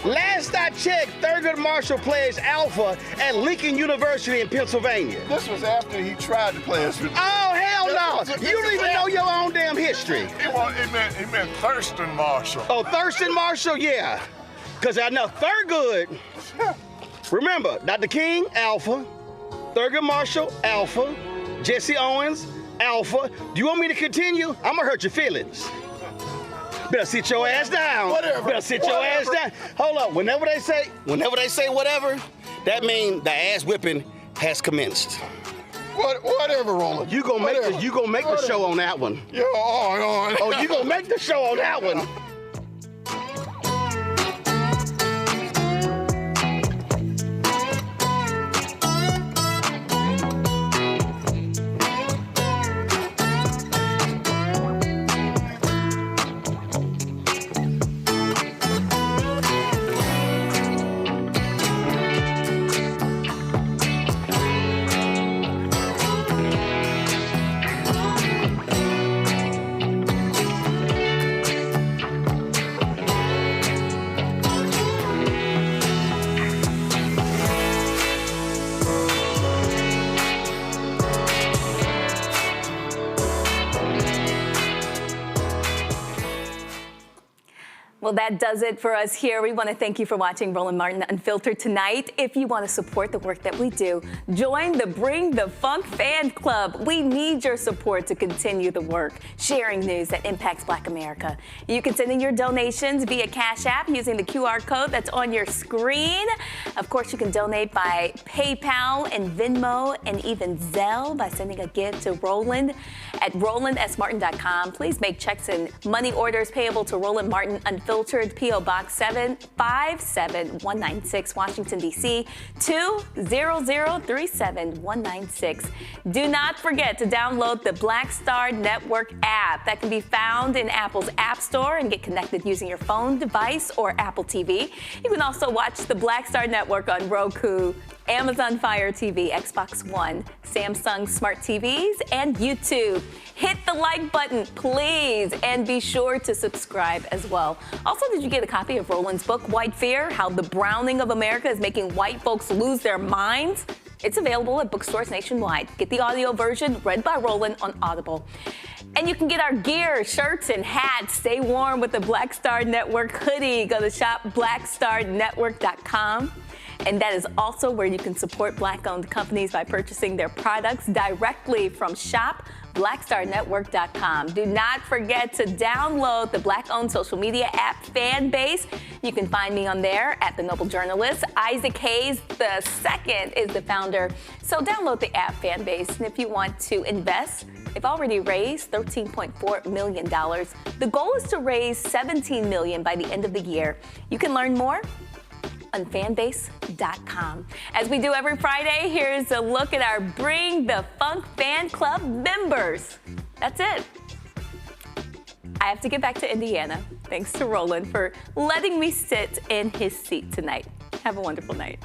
Last I checked, Thurgood Marshall plays Alpha at Lincoln University in Pennsylvania. This was after he tried to play us. Oh, hell no. You don't even know your own damn history. He meant Thurston Marshall. Oh, Thurston Marshall, yeah. Because I know Thurgood. Remember, Dr. King, Alpha. Thurgood Marshall, Alpha. Jesse Owens, Alpha. Do you want me to continue? I'm gonna hurt your feelings. Better sit your ass down. Better sit your ass down. Hold up. Whenever they say whatever, that means the ass whipping has commenced. Whatever, Roland. You gonna make the show on that one. Yeah, Oh, you gonna make the show on that one. Well, that does it for us here. We want to thank you for watching Roland Martin Unfiltered tonight. If you want to support the work that we do, join the Bring the Funk fan club. We need your support to continue the work, sharing news that impacts Black America. You can send in your donations via Cash App using the QR code that's on your screen. Of course, you can donate by PayPal and Venmo and even Zelle by sending a gift to Roland at rolandsmartin.com. Please make checks and money orders payable to Roland Martin Unfiltered, P.O. Box 757196, Washington, D.C. 20037-196. Do not forget to download the Black Star Network app that can be found in Apple's App Store and get connected using your phone device or Apple TV. You can also watch the Black Star Network on Roku, Amazon Fire TV, Xbox One, Samsung Smart TVs, and YouTube. Hit the like button, please, and be sure to subscribe as well. Also, did you get a copy of Roland's book, White Fear? How the Browning of America is Making White Folks Lose Their Minds? It's available at bookstores nationwide. Get the audio version read by Roland on Audible. And you can get our gear, shirts, and hats. Stay warm with the Black Star Network hoodie. Go to shopblackstarnetwork.com. And that is also where you can support Black-owned companies by purchasing their products directly from shopblackstarnetwork.com. Do not forget to download the Black-owned social media app Fanbase. You can find me on there at The Noble Journalist. Isaac Hayes II is the founder. So download the app Fanbase. And if you want to invest, they've already raised $13.4 million. The goal is to raise $17 million by the end of the year. You can learn more on fanbase.com. As we do every Friday, here's a look at our Bring the Funk fan club members. That's it. I have to get back to Indiana. Thanks to Roland for letting me sit in his seat tonight. Have a wonderful night.